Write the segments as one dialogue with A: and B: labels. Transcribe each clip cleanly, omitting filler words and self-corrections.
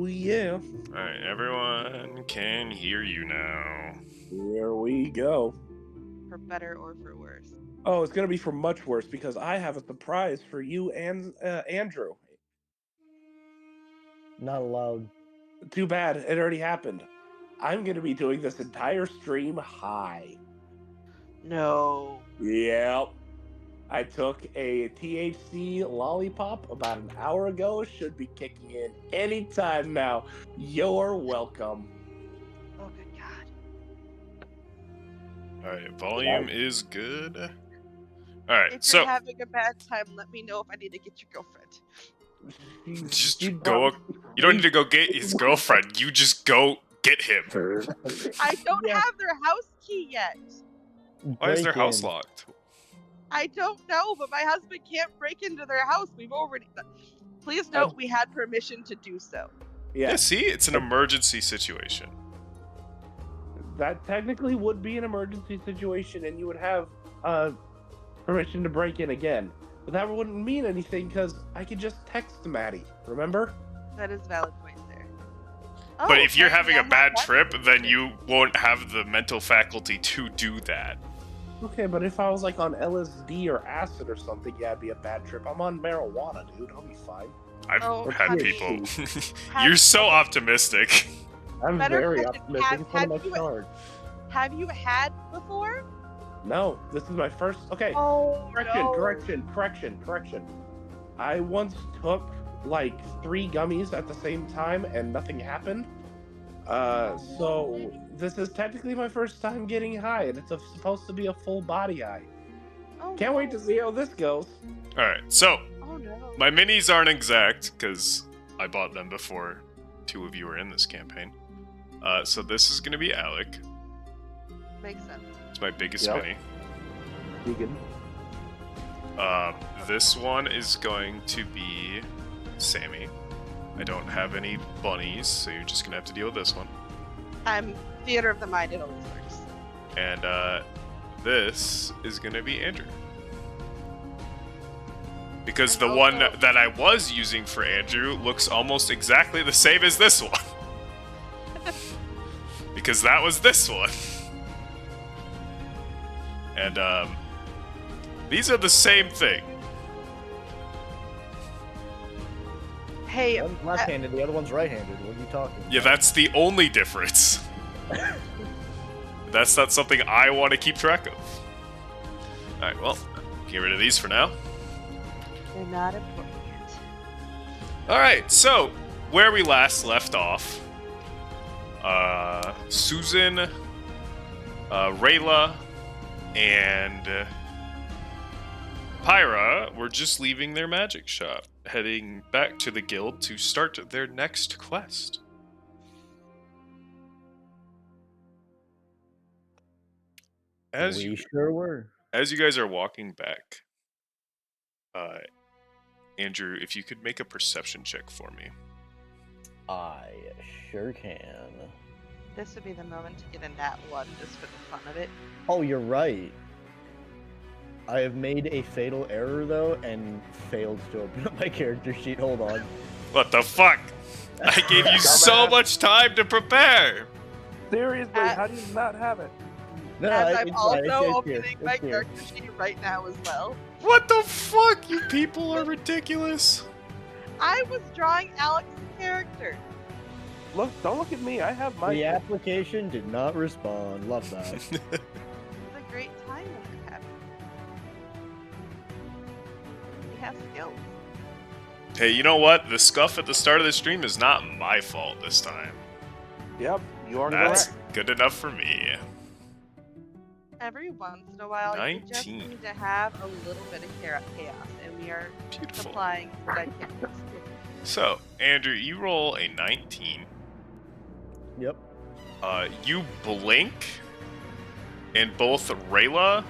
A: Oh, yeah.
B: Alright, everyone can hear you now.
A: Here we go.
C: For better or for worse.
A: Oh, it's going to be for much worse because I have a surprise for you and Andrew.
D: Not allowed.
A: Too bad. It already happened. I'm going to be doing this entire stream high.
C: No.
A: Yep. I took a THC lollipop about an hour ago. Should be kicking in anytime now. You're welcome.
C: Oh, good God.
B: Alright, volume is good. Alright,
C: If
B: so
C: you're having a bad time, let me know if I need to get your girlfriend.
B: just
A: She's
B: go. You don't need to go get his girlfriend. You just go get him.
C: I don't
D: Yeah.
C: have their house key yet.
B: Why is their
D: Break
B: house
D: in.
B: locked?
C: I don't know, but my husband can't break into their house. We've already. Please note we had permission to do so.
B: Yeah, see? It's an emergency situation.
A: That technically would be an emergency situation, and you would have permission to break in again. But that wouldn't mean anything because I could just text Maddie. Remember?
C: That is valid point there.
B: But if you're
C: apparently
B: having a
C: I have
B: bad
C: that
B: trip, then
C: permission.
B: you won't have the mental faculty to do that.
A: Okay, but if I was like on LSD or acid or something, yeah, it'd be a bad trip. I'm on marijuana, dude. I'll be fine.
B: I've
C: Oh,
B: had
C: honey.
B: people.
C: Have-
B: You're so optimistic.
A: I'm
C: Better
A: very
C: question,
A: optimistic. It's one of my
C: have you-
A: cards.
C: Have you had before?
A: No, this is my first. Okay,
C: Oh,
A: correction. I once took like 3 gummies at the same time and nothing happened. So this is technically my first time getting high, and it's supposed to be a full body high.
C: Oh,
A: Can't wait to see how this goes.
B: Alright, so
C: Oh, no.
B: my minis aren't exact because I bought them before 2 of you were in this campaign. So this is going to be Alec.
C: Makes sense.
B: It's my biggest
A: Yep.
B: mini.
A: Vegan.
B: This one is going to be Sammy. I don't have any bunnies, so you're just going to have to deal with this one.
C: I'm theater of the mind. It always works.
B: And this is going to be Andrew. Because the one that I was using for Andrew looks almost exactly the same as this one. Because that was this one. And these are the same thing.
C: Hey,
D: One's left-handed, the other one's right-handed. What are you talking
B: Yeah,
D: about?
B: that's the only difference. That's not something I want to keep track of. Alright, well, get rid of these for now.
C: they're not important yet.
B: Alright, so, where we last left off, Susan, Rayla, and Pyra were just leaving their magic shop, heading back to the guild to start their next quest.
D: We sure were.
B: As you guys are walking back, Andrew, if you could make a perception check for me.
D: I sure can.
C: This would be the moment to get a nat 1 just for the fun of it.
D: Oh, you're right. I have made a fatal error, though, and failed to open up my character sheet. Hold on.
B: What the fuck? I gave you so much time to prepare!
A: Seriously, how do you not have it?
D: No,
C: As I'm
D: it's
C: also
D: fine. It's here.
C: opening my
D: It's here.
C: character sheet right now as well.
B: What the fuck? You people are ridiculous.
C: I was drawing Alex's character.
A: Look, don't look at me. I have my.
D: The application did not respond. Love that.
C: It's a great time when it happens. We have skills.
B: Hey, you know what? The scuff at the start of the stream is not my fault this time.
A: Yep, you are
B: That's
A: correct.
B: good enough for me.
C: Every once in a while, you just
B: 19.
C: need to have a little bit of chaos, and we are
B: Beautiful.
C: supplying for that chaos.
B: So, Andrew, you roll a 19.
D: Yep.
B: You blink, and both Rayla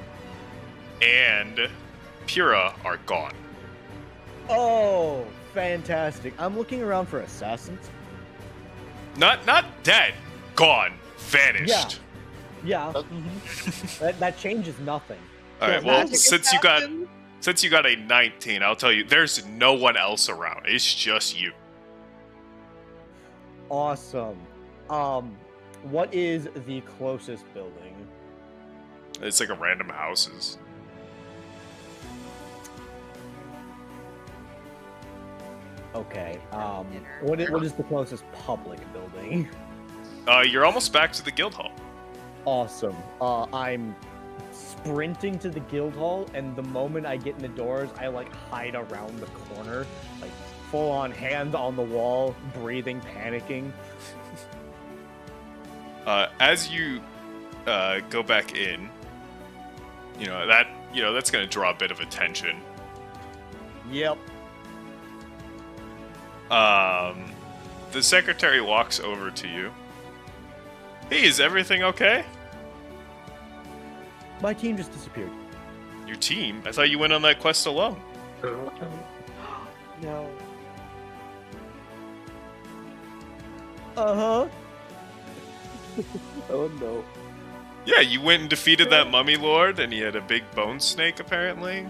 B: and Pura are gone.
D: Oh, fantastic. I'm looking around for assassins.
B: Not dead. Gone. Vanished.
D: Yeah. that changes nothing.
B: Alright, well,
C: Magic
B: since you
C: assassin.
B: got a 19, I'll tell you, there's no one else around. It's just you.
D: Awesome. What is the closest building?
B: It's like a random houses.
D: Okay.
C: Dinner.
D: What is the closest public building?
B: You're almost back to the guild hall.
D: Awesome. I'm sprinting to the guild hall, and the moment I get in the doors, I like hide around the corner, like full on hand on the wall, breathing, panicking.
B: As you go back in, that's going to draw a bit of attention.
D: Yep.
B: The secretary walks over to you. Hey, is everything okay?
D: My team just disappeared.
B: Your team? I thought you went on that quest alone.
C: No.
D: Uh-huh.
A: Oh no.
B: Yeah, you went and defeated that mummy lord, and he had a big bone snake, apparently.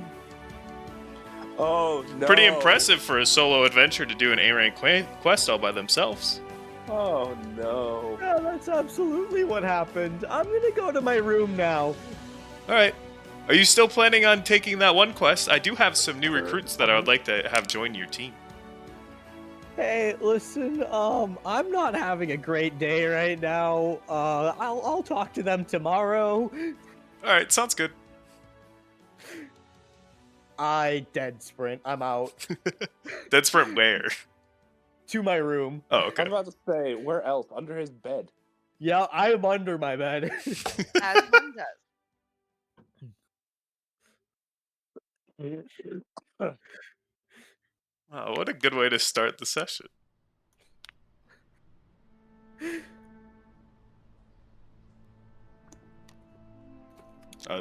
A: Oh no.
B: Pretty impressive for a solo adventure to do an A-rank quest all by themselves.
A: Oh no.
D: Yeah, that's absolutely what happened. I'm gonna go to my room now.
B: Alright. Are you still planning on taking that one quest? I do have some new recruits that I would like to have join your team.
D: Hey, listen, I'm not having a great day right now. I'll talk to them tomorrow.
B: Alright, sounds good.
D: I dead sprint. I'm out.
B: That's from where?
D: To my room.
B: Oh,
A: I
B: okay.
A: was about to say, where else? Under his bed.
D: Yeah, I'm under my bed.
C: As one does.
B: Wow, what a good way to start the session.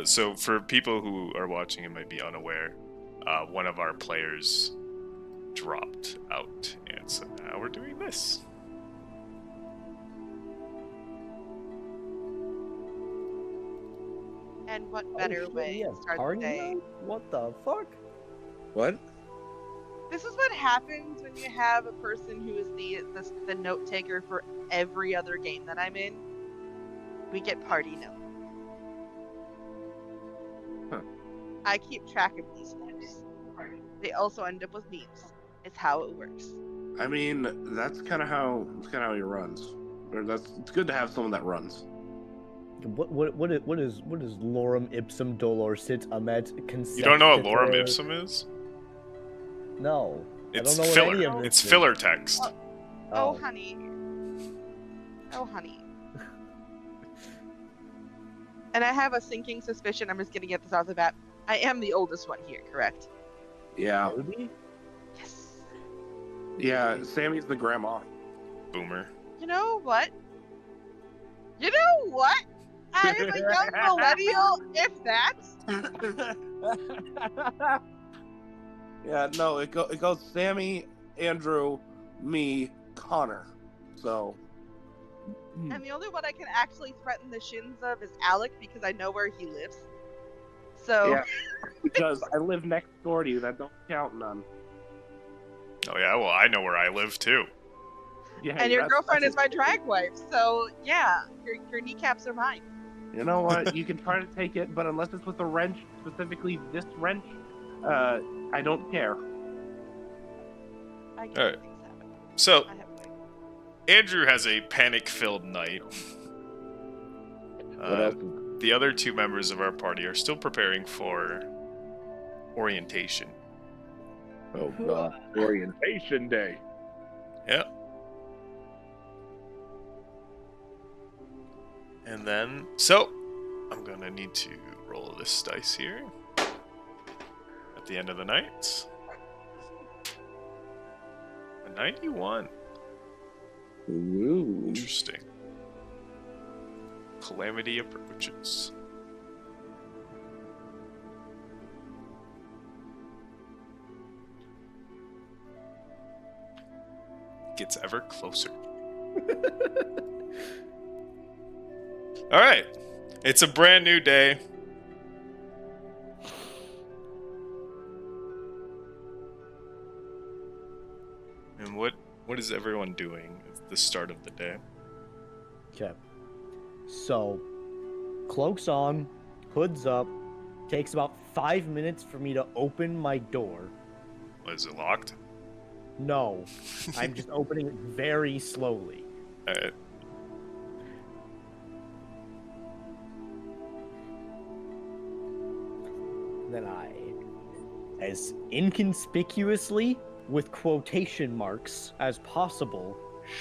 B: So for people who are watching and might be unaware, one of our players dropped out, and so now we're doing this.
C: And what better way to start the day?
D: What the fuck?
A: What?
C: This is what happens when you have a person who is the note taker for every other game that I'm in. We get party notes.
A: Huh.
C: I keep track of these notes. They also end up with memes. It's how it works.
A: I mean, that's kind of how he runs. Or it's good to have someone that runs.
D: What is lorem ipsum dolor sit amet concept?
B: You don't know what lorem ipsum is?
D: No.
B: It's
D: I don't know
B: filler.
D: what any of this
B: It's
D: is.
B: filler text.
C: Oh, honey. Oh, honey. And I have a sinking suspicion, I'm just gonna get this off the bat. I am the oldest one here, correct?
A: Yeah.
C: Yes.
A: Yeah, Sammy's the grandma.
B: Boomer.
C: You know what? I'm a young millennial, if that.
A: Yeah, no, it goes Sammy, Andrew, me, Connor. So.
C: And the only one I can actually threaten the shins of is Alec because I know where he lives. So.
A: Yeah, because I live next door to you. That don't count none.
B: Oh yeah, well I know where I live too.
A: Yeah,
C: And your girlfriend is
A: that's
C: my drag wife, so yeah, your kneecaps are mine.
A: You know what? You can try to take it, but unless it's with a wrench, specifically this wrench, I don't care.
C: I get
B: Alright.
C: things happen.
B: So
C: I have like,
B: Andrew has a panic-filled night.
A: What else?
B: The other two members of our party are still preparing for orientation.
A: Oh god, orientation day.
B: Yeah. And then, so, I'm gonna need to roll this dice here at the end of the night. A 91.
A: Ooh.
B: Interesting. Calamity approaches. Gets ever closer. Alright. It's a brand new day. And what What is everyone doing at the start of the day?
D: Okay. So, cloak's on, hood's up. Takes about 5 minutes for me to open my door.
B: Was it locked?
D: No, I'm just opening it very slowly.
B: Alright.
D: Then I, as inconspicuously, with quotation marks, as possible,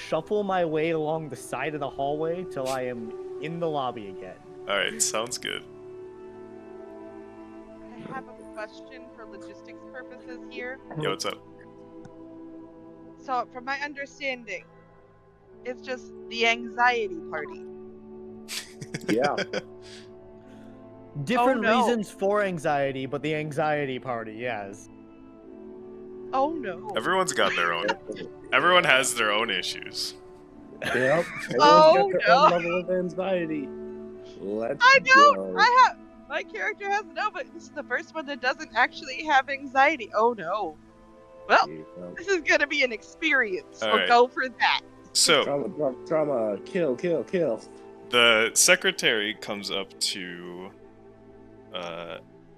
D: shuffle my way along the side of the hallway till I am in the lobby again.
B: Alright, sounds good.
C: I have a question for logistics purposes here.
B: Yo, what's up?
C: So, from my understanding, it's just the anxiety party.
A: Yeah.
D: Different
C: no.
D: reasons for anxiety, but the anxiety party, yes.
C: Oh no.
B: Everyone's got their own. Everyone has their own issues.
A: Yep. Everyone's
C: Oh,
A: got their own
C: no.
A: level of anxiety. Let's
C: I don't.
A: go.
C: I have. My character has no, but this is the first one that doesn't actually have anxiety. Oh no. Well, this is gonna be an experience.
B: All
C: We'll
B: right.
C: go for that.
B: So
A: Trauma, kill.
B: the secretary comes up to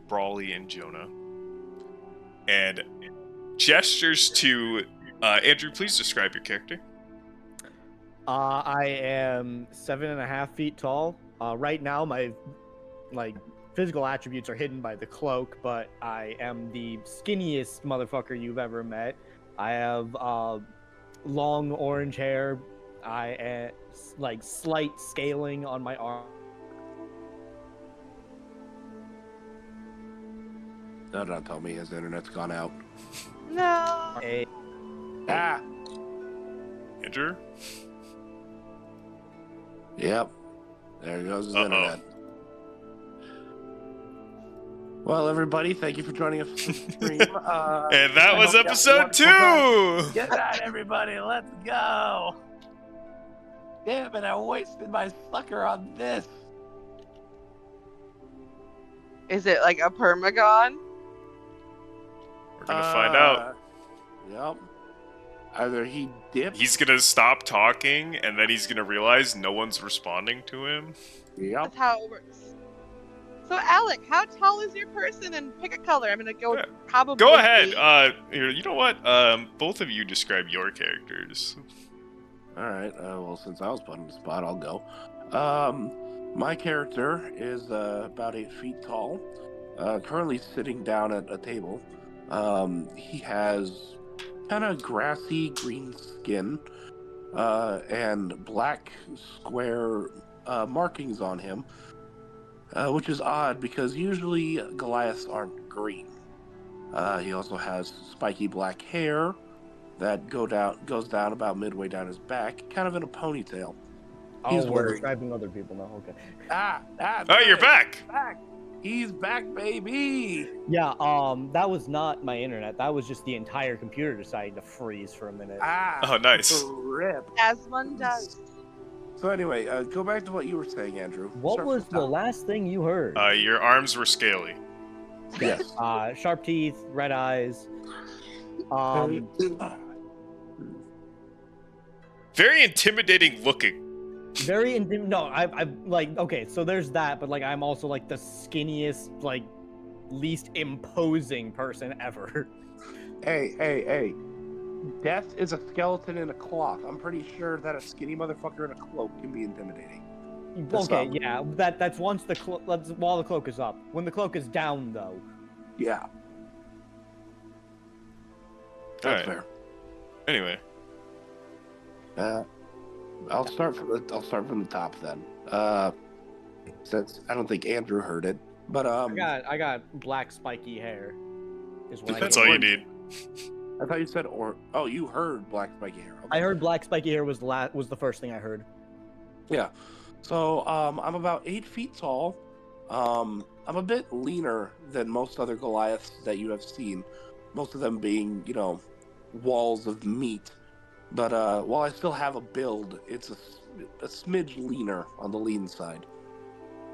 B: Brawley and Jonah and gestures to Andrew. Please describe your character.
D: I am 7.5 feet tall. Right now, my physical attributes are hidden by the cloak, but I am the skinniest motherfucker you've ever met. I have long orange hair. I am slight scaling on my arm.
A: No, don't tell me his internet's gone out.
C: No.
A: Ah.
B: Andrew.
A: Yep. There goes his
B: Uh-oh.
A: internet. Well, everybody, thank you for joining us for the stream.
B: And that
A: I
B: was
A: hope you have a
B: episode
A: wonderful time.
B: 2.
A: Good night, everybody. Let's go. Damn it, I wasted my sucker on this.
C: Is it like a permagon?
B: We're gonna find out.
A: Yep. Either he dipped.
B: He's gonna stop talking, and then he's gonna realize no one's responding to him.
A: Yep.
C: That's how it works. So, Alec, how tall is your person? And pick a color. I'm gonna go
B: Yeah.
C: probably.
B: Go ahead. Here, you know what? Both of you describe your characters.
A: All right. Well, since I was put on the spot, I'll go. My character is about 8 feet tall. Currently sitting down at a table. He has kind of grassy green skin and black square markings on him, which is odd because usually Goliaths aren't green. He also has spiky black hair that goes down about midway down his back, kind of in a ponytail. He's
D: we're
A: wearing.
D: describing other people now. Okay.
B: Oh, you're back.
A: Back. He's back, baby.
D: Yeah. That was not my internet. That was just the entire computer deciding to freeze for a minute.
B: Oh, nice.
A: Rip.
C: As one does.
A: So anyway, go back to what you were saying, Andrew.
D: What
A: Start
D: was
A: from
D: the
A: top.
D: last thing you heard?
B: Your arms were scaly.
A: Yes.
D: Sharp teeth, red eyes.
B: Very intimidating looking.
D: Very no, I like okay, so there's that, but like I'm also like the skinniest, like least imposing person ever.
A: Hey. Death is a skeleton in a cloth. I'm pretty sure that a skinny motherfucker in a cloak can be intimidating.
D: Okay, yeah, that's once that's while the cloak is up. When the cloak is down, though.
A: Yeah. That's fair.
B: Anyway.
A: I'll start from the top then. Since I don't think Andrew heard it, but
D: I got black spiky hair. Is what
B: That's
D: I
B: all
D: get.
B: you need.
A: I thought you said oh, you heard black spiky hair. Okay.
D: I heard black spiky hair was the first thing I heard.
A: Yeah. So I'm about 8 feet tall. I'm a bit leaner than most other Goliaths that you have seen. Most of them being, walls of meat. But while I still have a build, it's a smidge leaner on the lean side.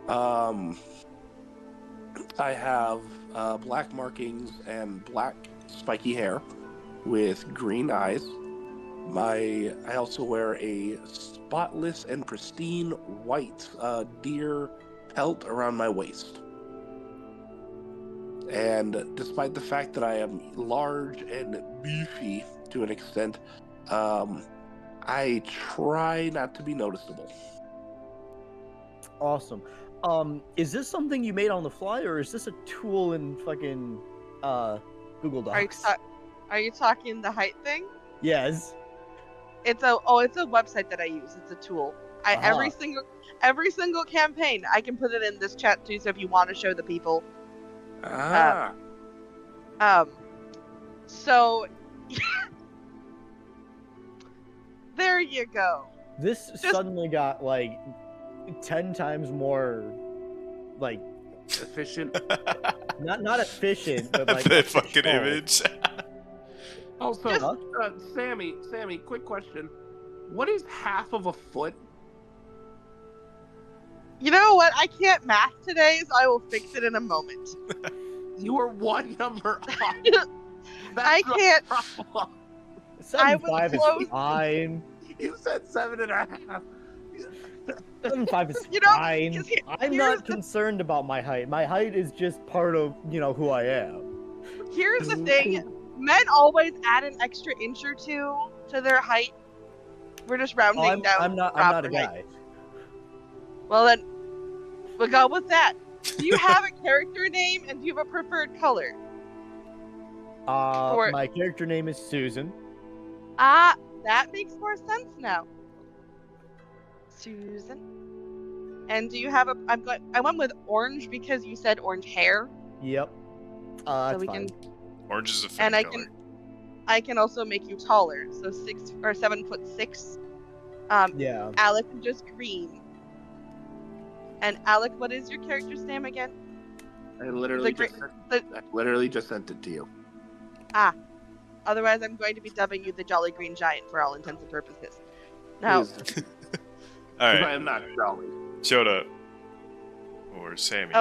A: I have black markings and black spiky hair with green eyes, I also wear a spotless and pristine white deer pelt around my waist. And despite the fact that I am large and beefy to an extent, I try not to be noticeable.
D: Awesome. Is this something you made on the fly, or is this a tool in fucking Google Docs?
C: Are you talking the height thing?
D: Yes.
C: It's a website that I use. It's a tool. Every single campaign, I can put it in this chat too. So if you want to show the people, so there you go.
D: This suddenly got like 10 times more, like,
A: efficient.
D: not efficient, but like
B: the fucking
D: official.
B: image.
A: Also, Sammy, quick question. What is half of a foot?
C: You know what? I can't math today, so I will fix it in a moment.
A: You are one number off.
C: I can't.
D: 7.5 is fine.
A: You said 7.5.
D: 7.5 is
C: You know,
D: fine. I'm not concerned about my height. My height is just part of, who I am.
C: Here's the thing. Men always add an extra inch or two to their height. We're just rounding down.
D: I'm not a guy.
C: Height. Well then, we'll go with that. Do you have a character name and do you have a preferred color?
D: My character name is Susan.
C: That makes more sense now. Susan. And do you have I went with orange because you said orange hair.
D: Yep. That's fine.
B: Orange is a fair color.
C: I can also make you taller, so 6 or 7'6".
D: Yeah.
C: Alec is just green. And Alec, what is your character's name again?
A: I literally just sent it to you.
C: Otherwise, I'm going to be dubbing you the Jolly Green Giant for all intents and purposes. Now,
B: all right.
A: I am not jolly.
B: Shota or Sammy,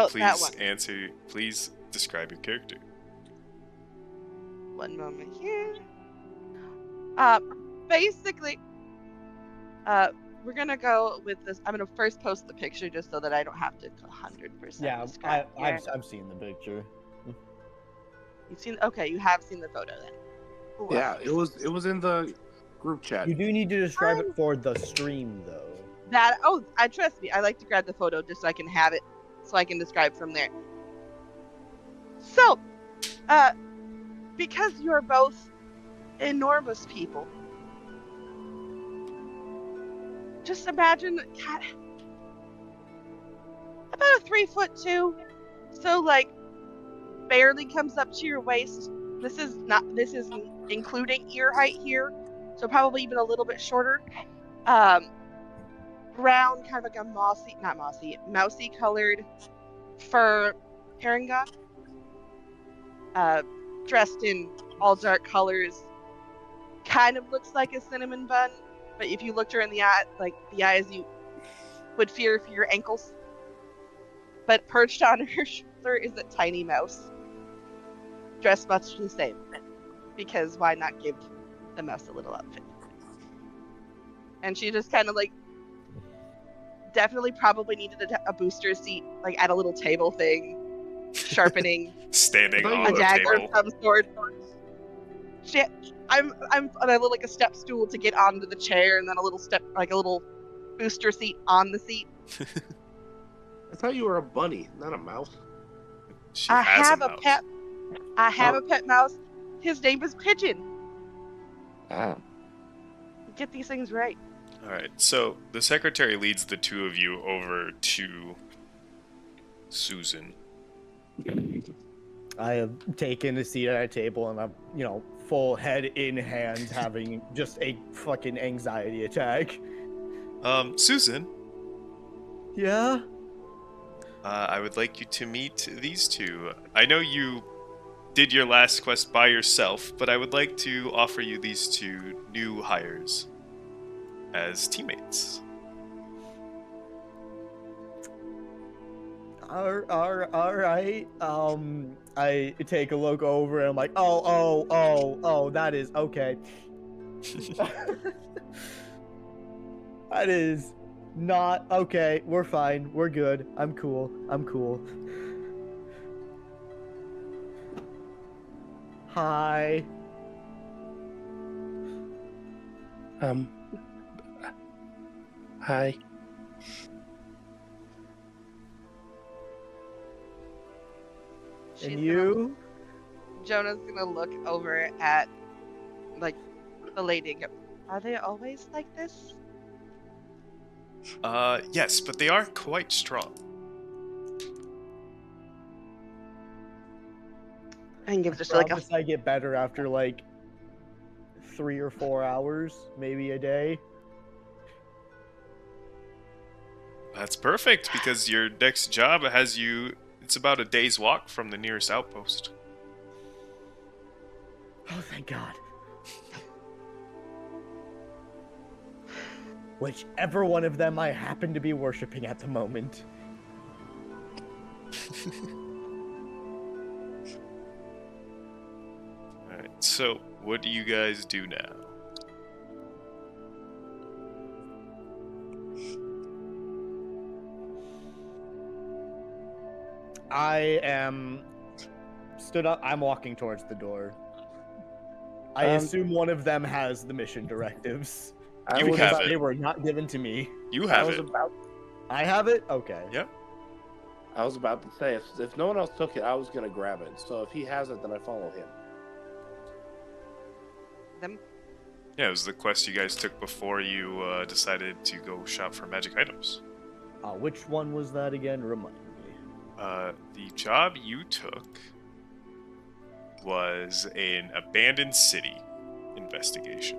B: please describe your character.
C: One moment here. Basically, we're gonna go with this. I'm gonna first post the picture just so that I don't have to 100%.
D: Yeah, I've seen the picture.
C: You've seen? Okay, you have seen the photo then.
A: Ooh, yeah, it was in the group chat.
D: You do need to describe it for the stream though.
C: Trust me, I like to grab the photo just so I can have it, so I can describe from there. So, because you're both enormous people, just imagine about a 3'2", so like barely comes up to your waist. This is including ear height here, so probably even a little bit shorter. Brown, kind of like a mousy colored fur Harenga. Dressed in all dark colors. Kind of looks like a cinnamon bun, but if you looked her in the eye, like the eyes you would fear for your ankles. But perched on her shoulder is a tiny mouse. Dressed much the same. Because why not give the mouse a little outfit? And she just kind of like definitely probably needed a booster seat, like at a little table thing, sharpening,
B: standing on
C: a
B: the
C: dagger
B: table.
C: of some sort. I'm on like a step stool to get onto the chair, and then a little booster seat on the seat.
A: I thought you were a bunny, not a mouse.
C: I have a pet. I have a pet mouse. His name is Pigeon. Get these things right.
B: All right, so the secretary leads the two of you over to Susan.
D: I have taken a seat at a table and I'm, full head in hand having just a fucking anxiety attack.
B: Susan?
D: Yeah?
B: I would like you to meet these two. I know you did your last quest by yourself, but I would like to offer you these two new hires as teammates.
D: All right. I take a look over and I'm like, oh, that is okay. That is not okay. We're fine. We're good. I'm cool. I'm cool. Hi.
A: Hi.
C: She's
D: And
C: gonna-
D: you?
C: Jonah's gonna look over at like the lady and go, "Are they always like this?"
B: Yes, but they are quite strong.
C: And give
D: I
C: just like a
D: promise I get better after like 3 or 4 hours, maybe a day.
B: That's perfect, because your next job has you... It's about a day's walk from the nearest outpost.
D: Oh, thank God. Whichever one of them I happen to be worshipping at the moment.
B: Alright, so what do you guys do now?
D: I am stood up. I'm walking towards the door. I assume one of them has the mission directives.
A: I
B: You
A: was
B: have
A: about,
B: it.
D: They were not given to me.
B: You
A: I
B: have
A: was
B: it.
A: about
D: I have it? Okay.
B: Yep.
A: I was about to say, if no one else took it, I was gonna grab it. So if he has it, then I follow him.
C: them.
B: Yeah, it was the quest you guys took before you decided to go shop for magic items.
D: Which one was that again? Remind me.
B: The job you took was an abandoned city investigation.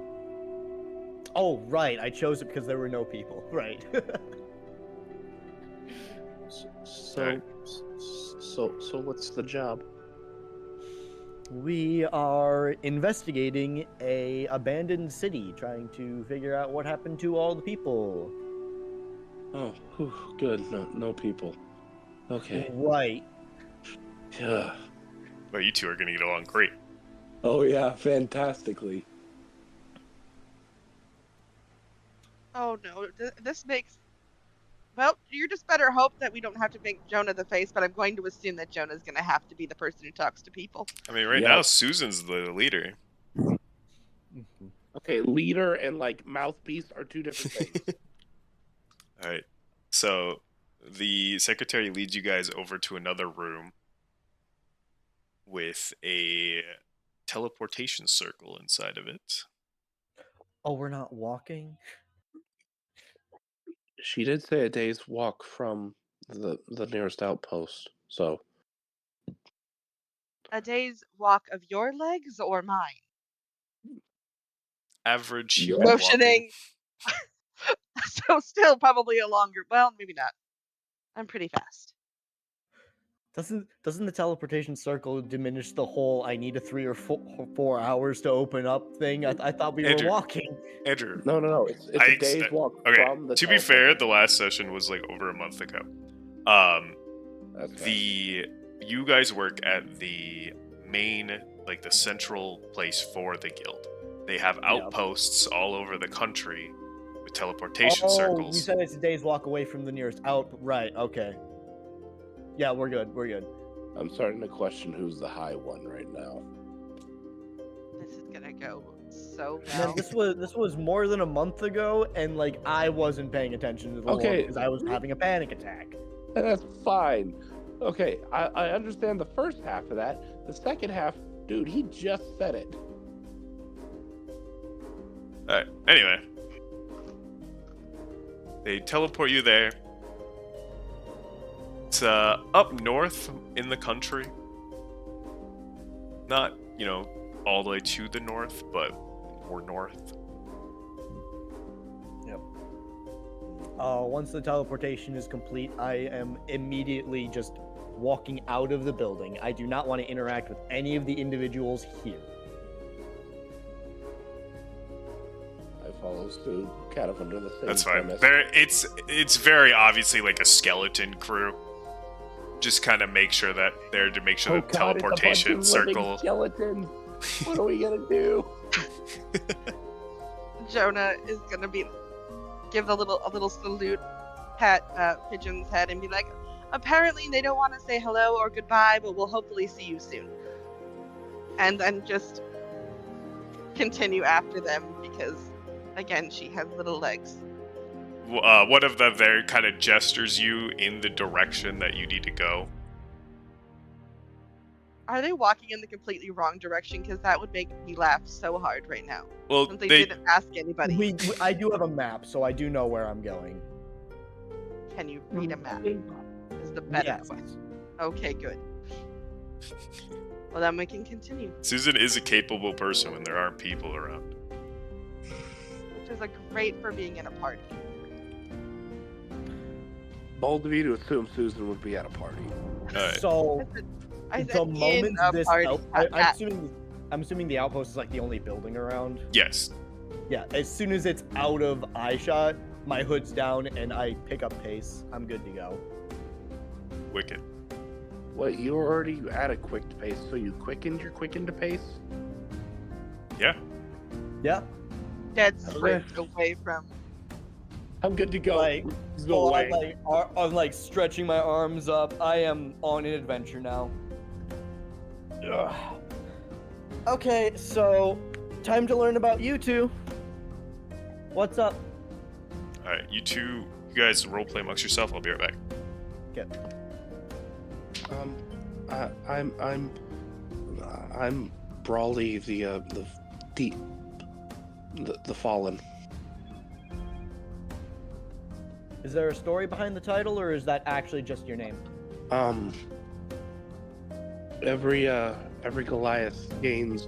D: Oh, right. I chose it because there were no people. Right.
A: So, so what's the job?
D: We are investigating a abandoned city, trying to figure out what happened to all the people.
A: Oh, whew, good. No people. Okay.
D: Right.
A: Yeah.
B: But you two are gonna get along great.
A: Oh yeah, fantastically.
C: Oh no, this makes. Well, you're just better hope that we don't have to make Jonah the face, but I'm going to assume that Jonah's gonna have to be the person who talks to people.
B: I mean, right
A: Yep.
B: now Susan's the leader.
A: Okay, leader and like mouthpiece are two different things.
B: All right. So the secretary leads you guys over to another room with a teleportation circle inside of it.
D: Oh, we're not walking?
A: She did say a day's walk from the nearest outpost. So
C: A day's walk of your legs or mine?
B: Average
A: Yeah.
B: human walking.
C: Motioning. So still probably a longer. Well, maybe not. I'm pretty fast.
D: Doesn't the teleportation circle diminish the whole I need a 3 or 4 hours to open up thing? I thought we
B: Andrew.
D: were walking.
B: Andrew,
A: no. It's
B: I
A: a
B: ex-
A: day's walk
B: okay.
A: from the.
B: To be fair, the last session was like over a month ago.
A: That's right.
B: You guys work at the main, like the central place for the guild. They have outposts all over the country with teleportation circles.
D: You said it's a day's walk away from the nearest out. Right, okay. Yeah, we're good. We're good.
A: I'm starting to question who's the high one right now.
C: This is gonna go so
D: Man,
C: well.
D: this was more than a month ago, and like I wasn't paying attention to the lore
A: Okay.
D: because I was having a panic attack.
A: And that's fine. Okay, I understand the first half of that. The second half, dude, he just said it.
B: Alright, anyway. They teleport you there. It's up north in the country. Not, all the way to the north, but more north.
D: Yep. Once the teleportation is complete, I am immediately just walking out of the building. I do not want to interact with any of the individuals here.
A: I follow suit, kind of under the same
B: That's fine.
A: premise.
B: It's very obviously like a skeleton crew. Just kind of make sure that they're to make sure the
A: God, it's a bunch
B: teleportation
A: of living
B: circle.
A: skeletons. What are we gonna do?
C: Jonah is gonna give a little salute, pat Pigeon's head, and be like, apparently they don't want to say hello or goodbye, but we'll hopefully see you soon. And then just continue after them because, again, she has little legs.
B: One of them there kind of gestures you in the direction that you need to go.
C: Are they walking in the completely wrong direction? Because that would make me laugh so hard right now.
B: Well,
C: Since they didn't ask anybody.
D: I do have a map, so I do know where I'm going.
C: Can you read a map? Is the better
D: Yes.
C: question. Okay, good. Well, then we can continue.
B: Susan is a capable person when there aren't people around.
C: Which is great for being in a party.
A: Bold of you to assume Susan would be at a party.
B: Alright.
D: So
C: I said
D: the
C: in
D: moment
C: a
D: this
C: party,
D: I'm
C: not
D: assuming the outpost is like the only building around.
B: Yes.
D: Yeah, as soon as it's out of eye shot, my hood's down and I pick up pace. I'm good to go.
B: Wicked.
A: What, you were already at a quick pace, so you quickened your pace?
B: Yeah.
D: Yeah.
C: dead straight away from.
A: I'm good to go.
D: Like,
A: Go
D: so
A: away.
D: I'm like stretching my arms up. I am on an adventure now. Ugh. Okay, so time to learn about you two. What's up?
B: Alright, you guys roleplay amongst yourself. I'll be right back.
D: Okay.
A: I'm Brawly, the fallen.
D: Is there a story behind the title, or is that actually just your name?
A: Every Goliath gains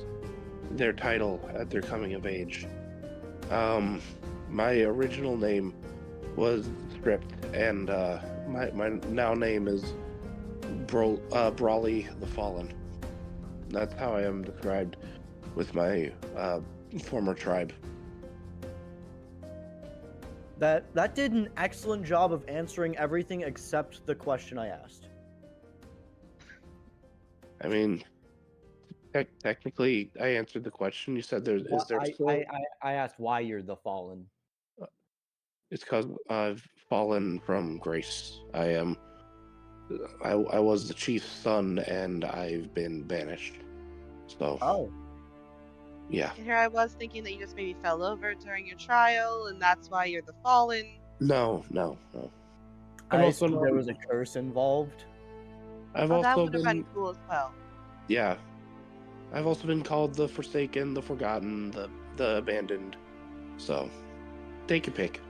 A: their title at their coming of age. My original name was stripped, and my now name is Brawly the Fallen. That's how I am described with my former tribe.
D: That did an excellent job of answering everything except the question I asked.
A: I mean, technically, I answered the question. You said is there still?
D: I asked why you're the fallen.
A: It's because I've fallen from grace. I was the chief's son, and I've been banished. So.
D: Oh.
A: Yeah.
C: And here I was thinking that you just maybe fell over during your trial, and that's why you're the fallen.
A: No.
D: I
A: also
D: assumed there was a curse involved.
A: I've
C: That
A: also
C: would have been cool as well.
A: Yeah. I've also been called the Forsaken, the Forgotten, the Abandoned. So, take your pick.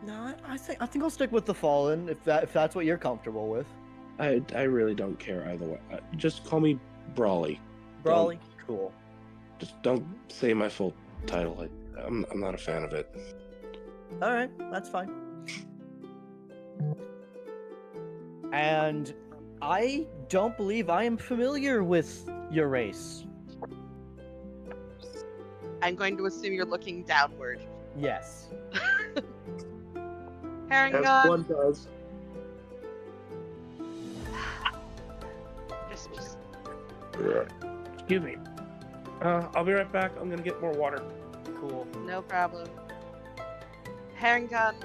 D: No, I think I'll stick with the fallen if that's what you're comfortable with.
A: I really don't care either way. Just call me Brawly.
D: Brawly, cool.
A: Just don't say my full title. I'm not a fan of it.
D: All right, that's fine. And I don't believe I am familiar with your race.
C: I'm going to assume you're looking downward.
D: Yes.
C: Herring
A: As one does.
C: Just
A: Excuse me. I'll be right back. I'm gonna get more water.
D: Cool.
C: no problem. Herringon,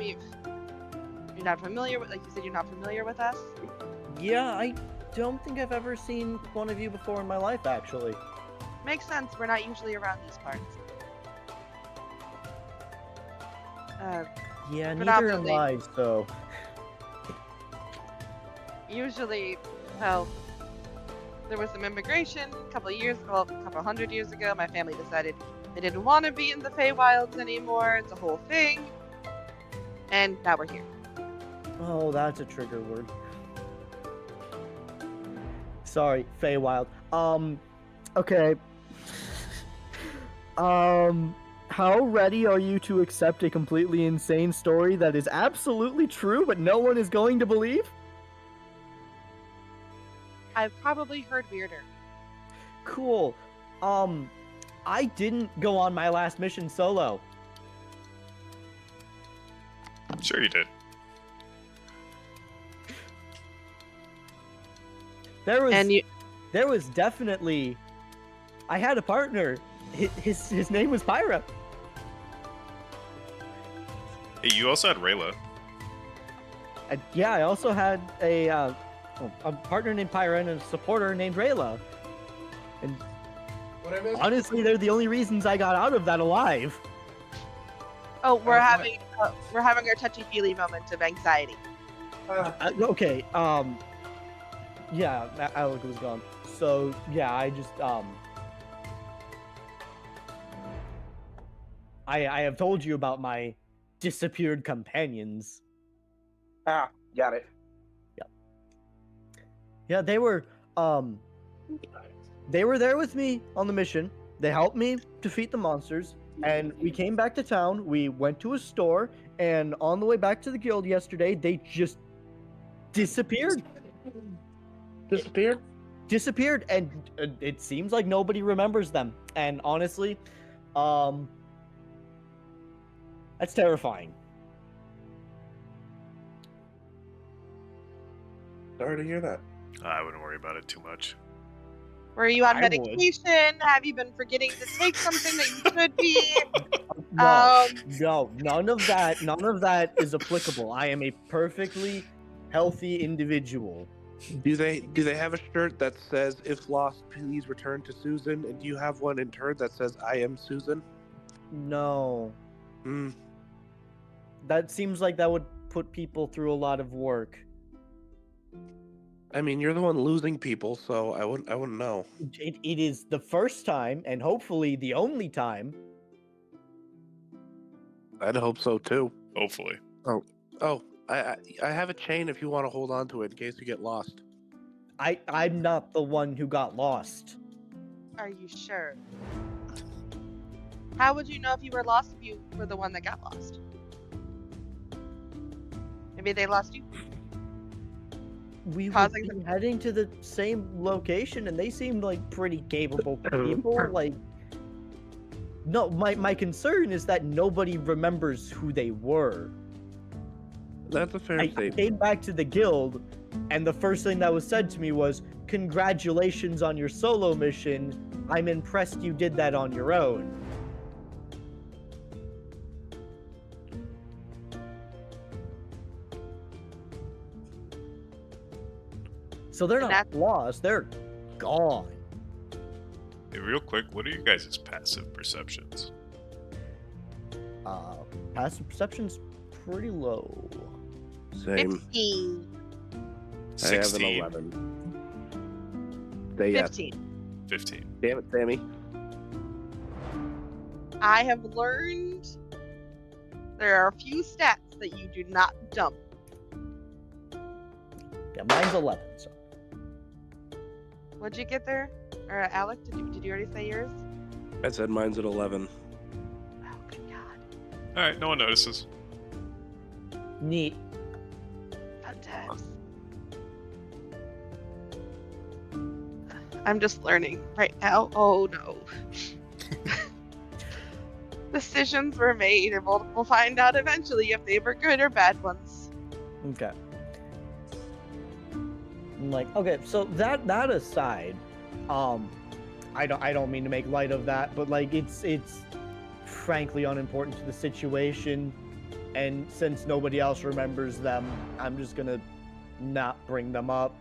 C: you're not familiar with, like you said, you're not familiar with us.
D: Yeah, I don't think I've ever seen one of you before in my life, actually.
C: Makes sense. We're not usually around these parts.
D: Yeah, neither am
C: Predominantly.
D: I, so...
C: Usually, well, there was some immigration a couple hundred years ago. My family decided they didn't want to be in the Feywilds anymore. It's a whole thing. And now we're here.
D: Oh, that's a trigger word. Sorry, Feywild. Okay. How ready are you to accept a completely insane story that is absolutely true, but no one is going to believe?
C: I've probably heard weirder.
D: Cool. I didn't go on my last mission solo.
B: Sure you did.
D: There was definitely... I had a partner. His name was Pyra.
B: Hey, you also had Rayla.
D: Yeah, I also had a partner named Pyra and a supporter named Rayla. And
A: What I missed?
D: honestly, they're the only reasons I got out of that alive.
C: Oh, we're
A: what?
C: having our touchy-feely moment of anxiety.
D: Okay, yeah, Alec was gone. So, yeah, I just, I have told you about my disappeared companions.
A: Got it.
D: Yeah, they were there with me on the mission. They helped me defeat the monsters, and we came back to town. We went to a store, and on the way back to the guild yesterday, they just disappeared. Disappeared, and it seems like nobody remembers them. And honestly, that's terrifying.
A: Sorry to hear that.
B: I wouldn't worry about it too much.
C: Were you on
D: I would.
C: medication? Have you been forgetting to take something that you should be?
D: No, none of that is applicable. I am a perfectly healthy individual.
A: Do they have a shirt that says "If lost, please return to Susan"? And do you have one in turn that says "I am Susan"?
D: No,
A: Hmm.
D: that seems like that would put people through a lot of work.
A: I mean, you're the one losing people, so I wouldn't know.
D: It is the first time, and hopefully the only time.
A: I'd hope so too.
B: Hopefully.
A: Oh, I have a chain if you want to hold on to it in case you get lost.
D: I'm not the one who got lost.
C: Are you sure? How would you know if you were lost if you were the one that got lost? Maybe they lost you.
D: We were
C: Causing them-
D: heading to the same location, and they seemed like pretty capable people. Like, no, my concern is that nobody remembers who they were.
A: That's a fair
D: I
A: statement.
D: came back to the guild, and the first thing that was said to me was, "Congratulations on your solo mission. I'm impressed you did that on your own." So they're
C: And
D: not lost, they're gone.
B: Hey, real quick, what are you guys' passive perceptions?
D: Passive perception's pretty low.
A: Same.
C: 15.
A: I have an
B: 16.
A: 11. Say yes.
C: 15.
B: 15.
A: Damn it, Sammy.
C: I have learned there are a few stats that you do not dump.
D: Yeah, mine's 11. So
C: What'd you get there? Or Alec, did you already say yours?
A: I said mine's at 11.
C: Oh, good God.
B: Alright, no one notices.
D: neat.
C: Fun times. I'm just learning right now. Oh no. Decisions were made, and we'll find out eventually if they were good or bad ones.
D: Okay. I'm like, okay, so that aside, I don't mean to make light of that, but like it's frankly unimportant to the situation, and since nobody else remembers them, I'm just gonna not bring them up.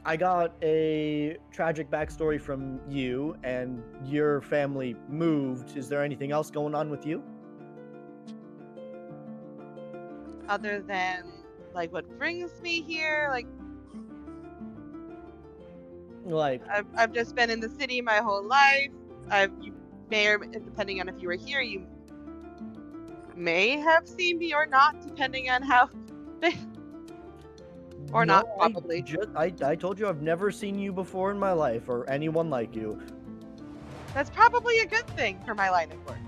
D: I got a tragic backstory from you, and your family moved. Is there anything else going on with you?
C: Other than like what brings me here, like
D: Like,
C: I've just been in the city my whole life. You may or depending on if you were here, you may have seen me or not, depending on how. Or not, probably.
D: I told you I've never seen you before in my life, or anyone like you.
C: That's probably a good thing for my line of work.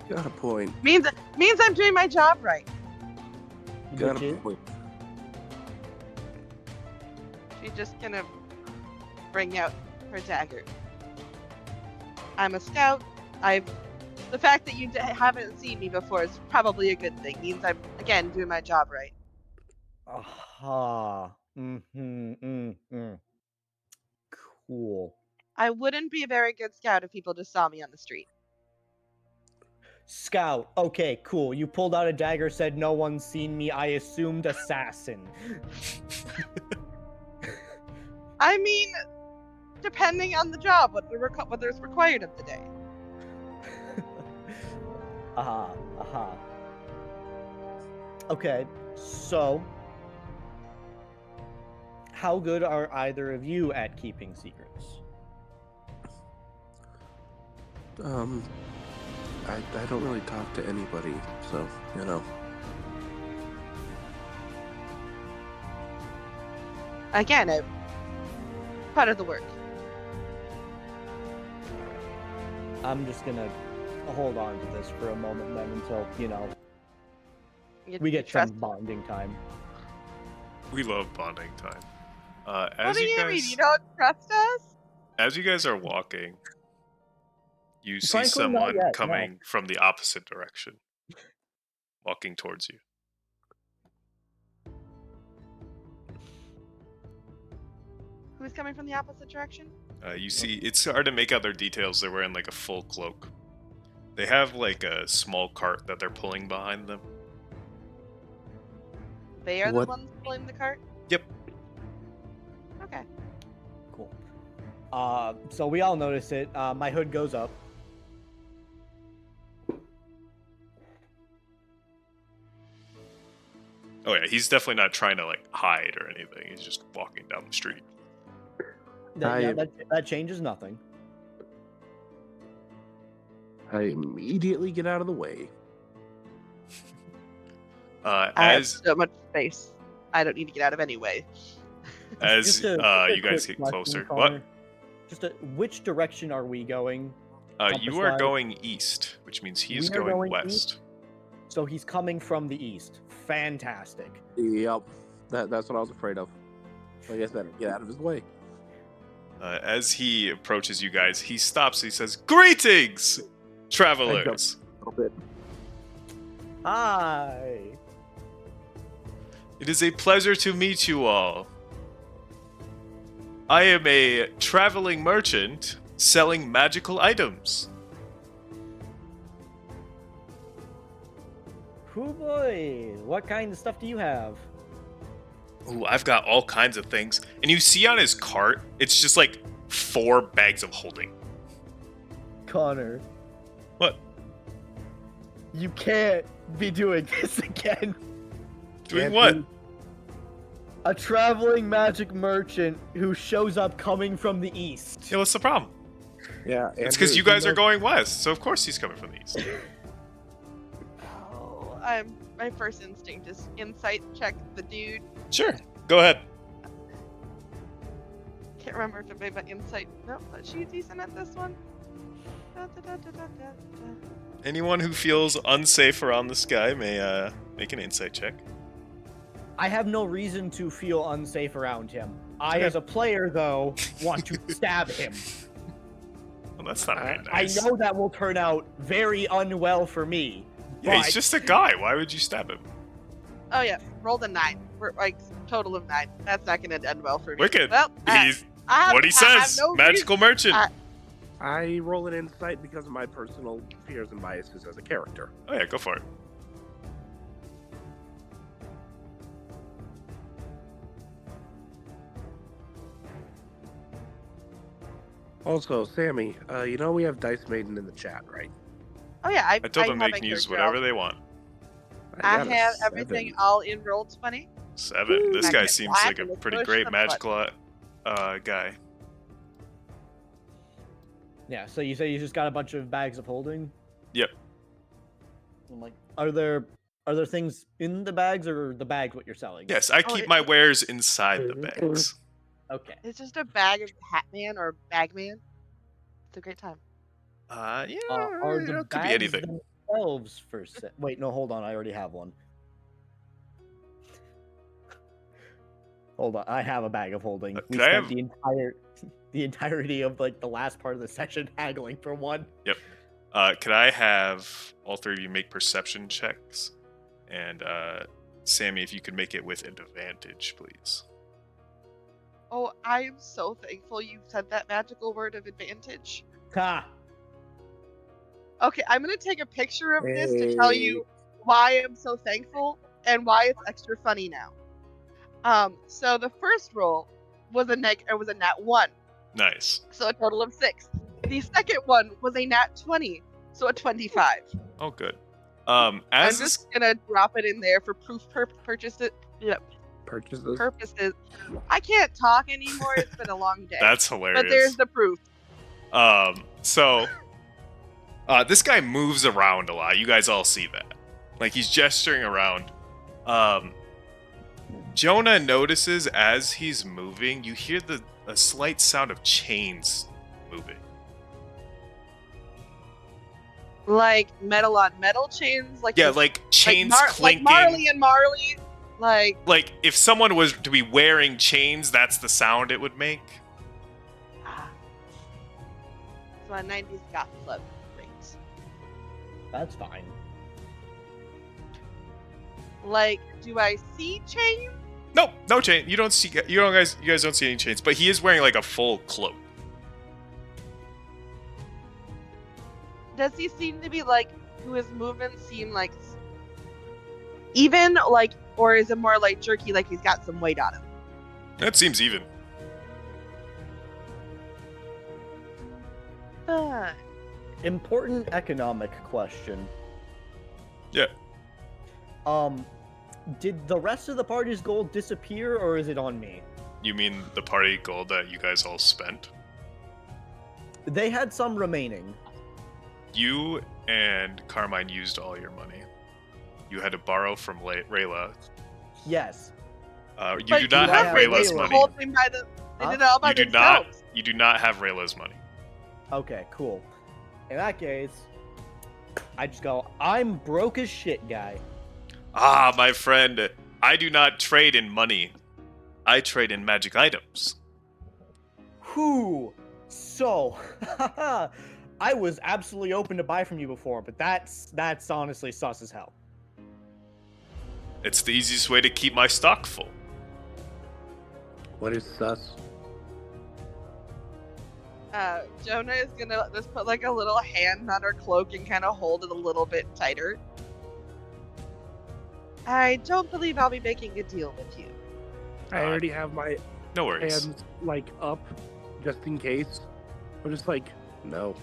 A: Got a point.
C: Means I'm doing my job right.
A: Got
D: Which
A: a
D: is,
A: point.
C: She's just gonna bring out her dagger. I'm a scout. The fact that you haven't seen me before is probably a good thing. Means I'm again doing my job right.
D: aha. Cool.
C: I wouldn't be a very good scout if people just saw me on the street.
D: Scout. Okay, cool. You pulled out a dagger, said no one's seen me. I assumed assassin.
C: I mean, depending on the job, what's required of the day.
D: Aha. Okay, so how good are either of you at keeping secrets?
A: I don't really talk to anybody, so, you know.
C: Again, part of the work.
D: I'm just gonna hold on to this for a moment then until, we get some bonding time.
B: We love bonding time.
C: What do you mean? You don't trust us?
B: As you guys are walking, you see
D: Frankly, not
B: someone
D: yet, no.
B: coming from the opposite direction, walking towards you.
C: Who's coming from the opposite direction?
B: You see, it's hard to make out their details. They're wearing like a full cloak. They have like a small cart that they're pulling behind them.
C: They are the
A: What?
C: ones pulling the cart?
B: Yep.
C: Okay.
D: Cool. So we all notice it. My hood goes up.
B: Oh yeah, he's definitely not trying to like hide or anything. He's just walking down the street.
D: That changes nothing.
A: I immediately get out of the way.
C: I have
B: As
C: so much space. I don't need to get out of any way.
B: as
D: Just a
B: you guys
D: quick
B: get
D: question,
B: closer,
D: Connor. Which direction are we going?
B: you are
D: Compass-wise?
B: going east, which means he's
D: We are
B: going
D: going
B: west.
D: east? So he's coming from the east. Fantastic.
A: Yep. That's what I was afraid of. Like I said, get out of his way.
B: As he approaches you guys, he stops. He says, "Greetings, travelers.
A: A little bit.
D: Hi.
B: It is a pleasure to meet you all. I am a traveling merchant selling magical items."
D: Oh boy. What kind of stuff do you have?
B: Ooh, I've got all kinds of things. And you see on his cart, it's just like 4 bags of holding.
D: Connor,
B: What?
D: you can't be doing this again.
B: Doing
A: Can't
B: what?
A: do-
D: A traveling magic merchant who shows up coming from the east.
B: Yeah, what's the problem?
A: Yeah.
B: It's because you guys are going west, so of course he's coming from the east.
C: Oh, my first instinct is insight check the dude.
B: Sure, go ahead.
C: Can't remember if it made my insight. No, but she's decent at this one. Da, da, da, da, da, da, da.
B: Anyone who feels unsafe around this guy may make an insight check.
D: I have no reason to feel unsafe around him. I,
B: Okay.
D: as a player, though, want to stab him.
B: Well, that's not very
D: I
B: nice.
D: know that will turn out very unwell for me.
B: Yeah,
D: but
B: he's just a guy. Why would you stab him?
C: Oh yeah, rolled a 9. We're like total of 9. That's not gonna end well for me.
B: Wicked.
C: Well,
B: He's
C: I have,
B: what he
C: I have
B: says.
C: no
B: Magical merchant.
A: I roll an insight because of my personal fears and biases as a character.
B: Oh yeah, go for it.
A: Also, Sammy, you know we have Dice Maiden in the chat, right?
C: Oh yeah, I
B: I told them
C: have
B: they
C: my
B: can use
C: character
B: whatever
C: all-
B: they want.
C: I
A: got a
C: have everything
A: 7.
C: all in roll 20.
B: 7. This
C: I
B: guy
C: get
B: seems
C: black
B: like a
C: and let's
B: pretty
C: push
B: great
C: the
B: magical guy.
D: Yeah, so you say you just got a bunch of bags of holding?
B: Yep.
D: I'm like, are there things in the bags or the bags what you're selling?
B: Yes, I
C: Oh,
B: keep
C: it-
B: my wares inside the bags.
D: Okay.
C: It's just a bag of Hatman or Bagman. It's a great time.
B: Yeah,
D: Are the
B: it could be
D: bags
B: anything.
D: themselves for sale? Wait, no, hold on. I already have one. Hold on. I have a bag of holding. We
B: could I
D: spent
B: have-
D: the entirety of like the last part of the session haggling for one.
B: Could I have all 3 of you make perception checks? And Sammy, if you could make it with advantage, please.
C: Oh, I am so thankful you said that magical word of advantage.
D: Ha!
C: Okay, I'm gonna take a picture of this to tell you why I'm so thankful and why it's extra funny now. So the first roll was a nat 1,
B: Nice.
C: so a total of 6. The second one was a nat 20, so a 25.
B: Oh, good.
C: I'm
B: As
C: just gonna drop it in there for purchases. Purposes. I can't talk anymore. It's been a long day.
B: that's
C: But
B: hilarious.
C: there's the proof.
B: So this guy moves around a lot. You guys all see that. Like he's gesturing around. Jonah notices as he's moving, you hear a slight sound of chains moving.
C: Like metal on metal chains, like
B: Yeah,
C: this-
B: like chains
C: like
B: clinking.
C: Marley and Marley,
B: Like if someone was to be wearing chains, that's the sound it would make.
C: So a 90s goth club. Great.
D: That's fine.
C: Like, do I see chains?
B: No, no chain. You guys don't see any chains, but he is wearing like a full cloak.
C: Does he seem to be like, do his movements seem like even, like, or is it more like jerky, like he's got some weight on him?
B: That seems even.
C: Fun.
D: Important economic question.
B: Yeah.
D: Did the rest of the party's gold disappear, or is it on me?
B: You mean the party gold that you guys all spent?
D: They had some remaining.
B: You and Carmine used all your money. You had to borrow from Rayla.
D: Yes.
B: You
C: But
B: do not
D: you
B: have
D: have
B: Rayla's
D: Rayla.
C: The
B: money.
C: whole thing by the, they
D: Huh?
C: did it all by
B: You do
C: themselves.
B: not. You do not have Rayla's money.
D: Okay, cool. In that case, I just go, I'm broke as shit, guy.
B: Ah, my friend, I do not trade in money. I trade in magic items.
D: Whew. So, I was absolutely open to buy from you before, but that's honestly sus as hell.
B: It's the easiest way to keep my stock full.
A: What is sus?
C: Jonah is gonna just put like a little hand on her cloak and kind of hold it a little bit tighter. I don't believe I'll be making a deal with you.
A: I already have my
B: No worries.
A: hands like up, just in case. I'm just like, no.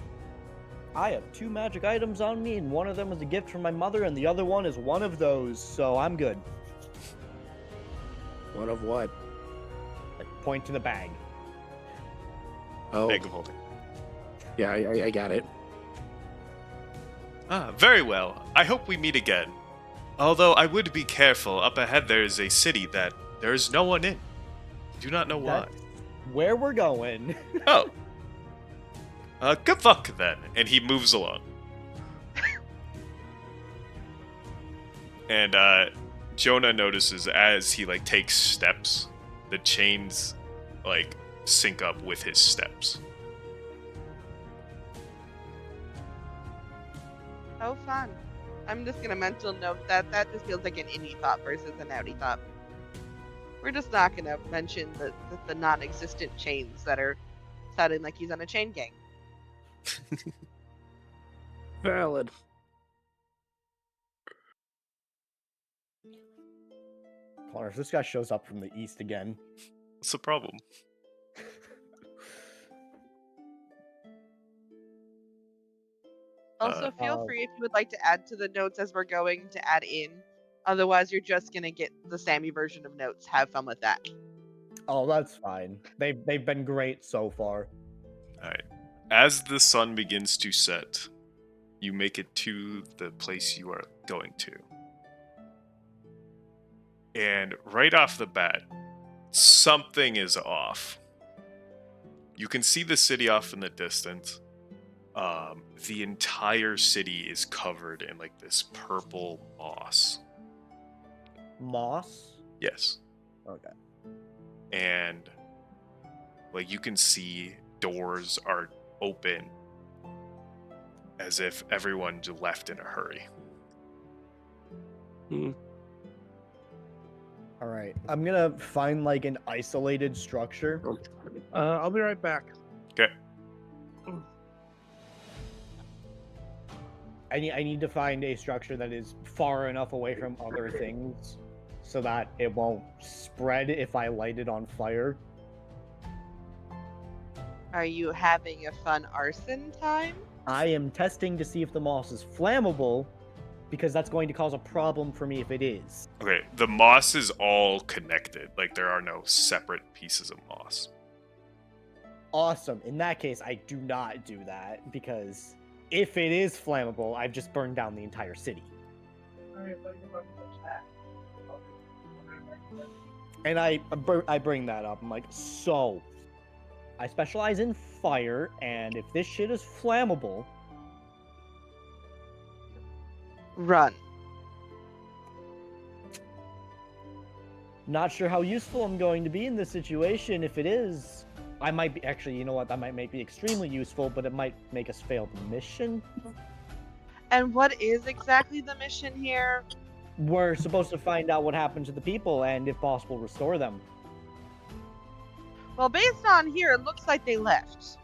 D: I have 2 magic items on me, and one of them is a gift from my mother, and the other one is one of those, so I'm good.
A: One of what?
D: Like, point to the bag.
A: Oh,
B: Bag of holding.
A: yeah, I got it.
B: Ah, very well. I hope we meet again. Although I would be careful. Up ahead there is a city that there is no one in. Do not know why.
D: That's where we're going.
B: Oh. Good luck then. And he moves along. And Jonah notices as he like takes steps, the chains like sync up with his steps.
C: Oh, fun. I'm just gonna mental note that just feels like an innie thought versus an outie thought. We're just not gonna mention the non-existent chains that are sounding like he's on a chain gang.
A: Valid.
D: Connor, if this guy shows up from the east again.
B: What's the problem?
C: Also, feel free if you would like to add to the notes as we're going to add in. Otherwise, you're just gonna get the Sammy version of notes. Have fun with that.
D: Oh, that's fine. They've been great so far.
B: Alright. As the sun begins to set, you make it to the place you are going to. And right off the bat, something is off. You can see the city off in the distance. The entire city is covered in like this purple moss.
D: Moss?
B: Yes.
D: Okay.
B: And like you can see doors are open as if everyone left in a hurry.
D: All right, I'm gonna find like an isolated structure.
A: I'll be right back.
B: Okay.
D: I need to find a structure that is far enough away from other things so that it won't spread if I light it on fire.
C: Are you having a fun arson time?
D: I am testing to see if the moss is flammable, because that's going to cause a problem for me if it is.
B: Okay, the moss is all connected. Like, there are no separate pieces of moss.
D: Awesome. In that case, I do not do that, because if it is flammable, I've just burned down the entire city. And I bring that up. I'm like, so, I specialize in fire, and if this shit is flammable...
C: Run.
D: Not sure how useful I'm going to be in this situation. If it is, I might be... Actually, you know what? That might be extremely useful, but it might make us fail the mission.
C: And what is exactly the mission here?
D: We're supposed to find out what happened to the people and, if possible, restore them.
C: Well, based on here, it looks like they left.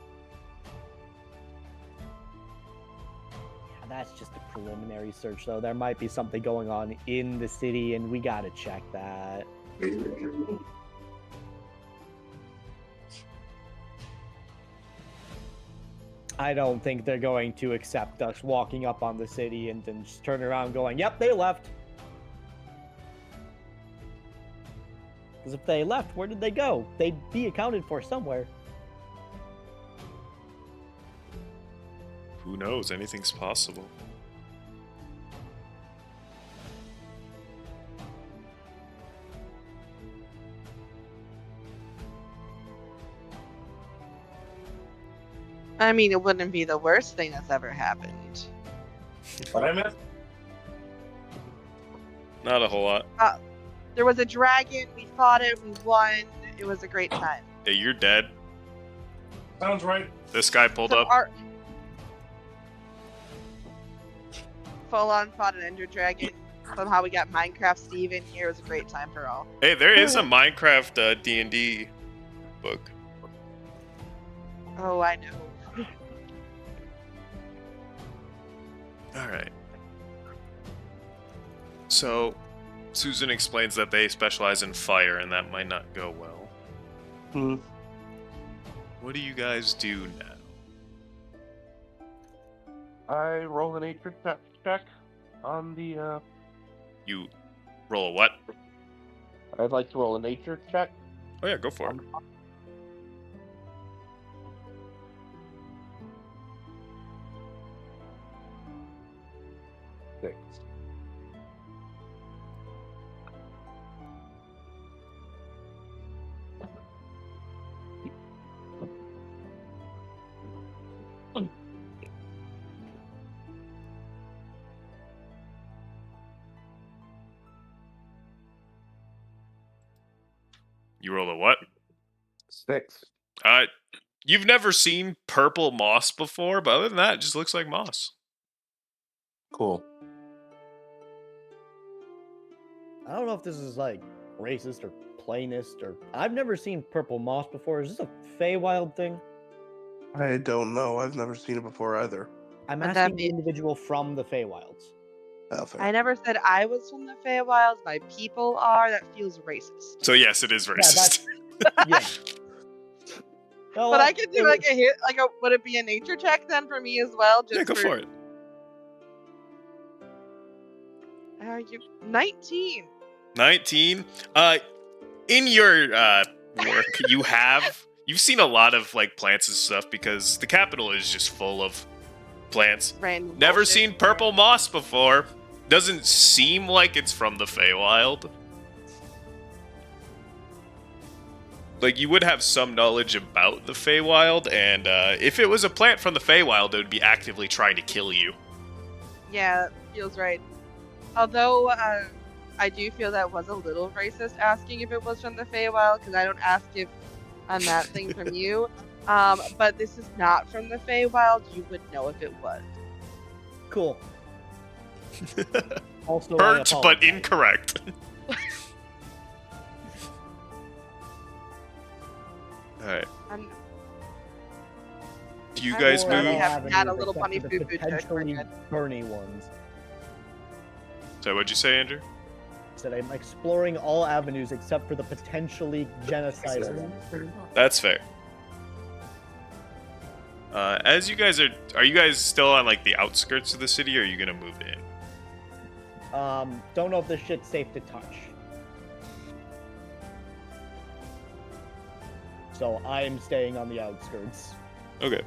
D: Yeah, that's just a preliminary search, though. There might be something going on in the city, and we gotta check that. I don't think they're going to accept us walking up on the city and then just turn around going, yep, they left. Because if they left, where did they go? They'd be accounted for somewhere.
B: Who knows? Anything's possible.
C: I mean, it wouldn't be the worst thing that's ever happened.
A: What I missed?
B: Not a whole lot.
C: There was a dragon, we fought it, we won, it was a great time.
B: Hey, you're dead.
A: Sounds right.
B: This guy pulled
C: Some
B: up.
C: Full on fought an ender dragon. Somehow we got Minecraft Steve in here. It was a great time for all.
B: Hey, there is a Minecraft D&D book.
C: Oh, I know.
B: All right. So, Susan explains that they specialize in fire, and that might not go well.
A: Hmm.
B: What do you guys do now?
A: I roll a nature check on the.
B: You roll a what?
A: I'd like to roll a nature check.
B: Oh yeah, go for it.
A: Six.
B: You roll a what?
A: 6.
B: You've never seen purple moss before, but other than that, it just looks like moss.
A: Cool.
D: I don't know if this is like racist or plainist or I've never seen purple moss before. Is this a Feywild thing?
A: I don't know. I've never seen it before either.
D: I'm
C: Would that
D: asking
C: be-
D: the individual from the Feywilds.
C: I never said I was from the Feywilds. My people are. That feels racist.
B: So yes, it is racist.
D: Yeah. Well,
C: But I could do like a hit. Like, would it be a nature check then for me as well? Just
B: yeah, go for it.
C: You 19.
B: 19. In your work, you've seen a lot of like plants and stuff because the capital is just full of plants.
C: Random.
B: Never
C: bullshit.
B: seen purple moss before. Doesn't seem like it's from the Feywild. Like, you would have some knowledge about the Feywild, and if it was a plant from the Feywild, it would be actively trying to kill you.
C: Yeah, that feels right. Although, I do feel that was a little racist asking if it was from the Feywild, because I don't ask if I'm that thing from you. But this is not from the Feywild. You would know if it was.
D: Cool. Also, I
B: Hurt, but
D: apologize.
B: incorrect. Alright.
C: I'm-
B: Do you
C: I'm
B: guys
C: sorry,
B: move?
C: we haven't had a little
D: except
C: bunny
D: for
C: food
D: the
C: food joke, we're
D: potentially
C: good.
D: burny ones.
B: So what'd you say, Andrew?
D: Said I'm exploring all avenues except for the potentially genocidal ones.
B: That's fair. As you guys are you guys still on like the outskirts of the city, or are you gonna move in?
D: Don't know if this shit's safe to touch. So I'm staying on the outskirts.
B: Okay.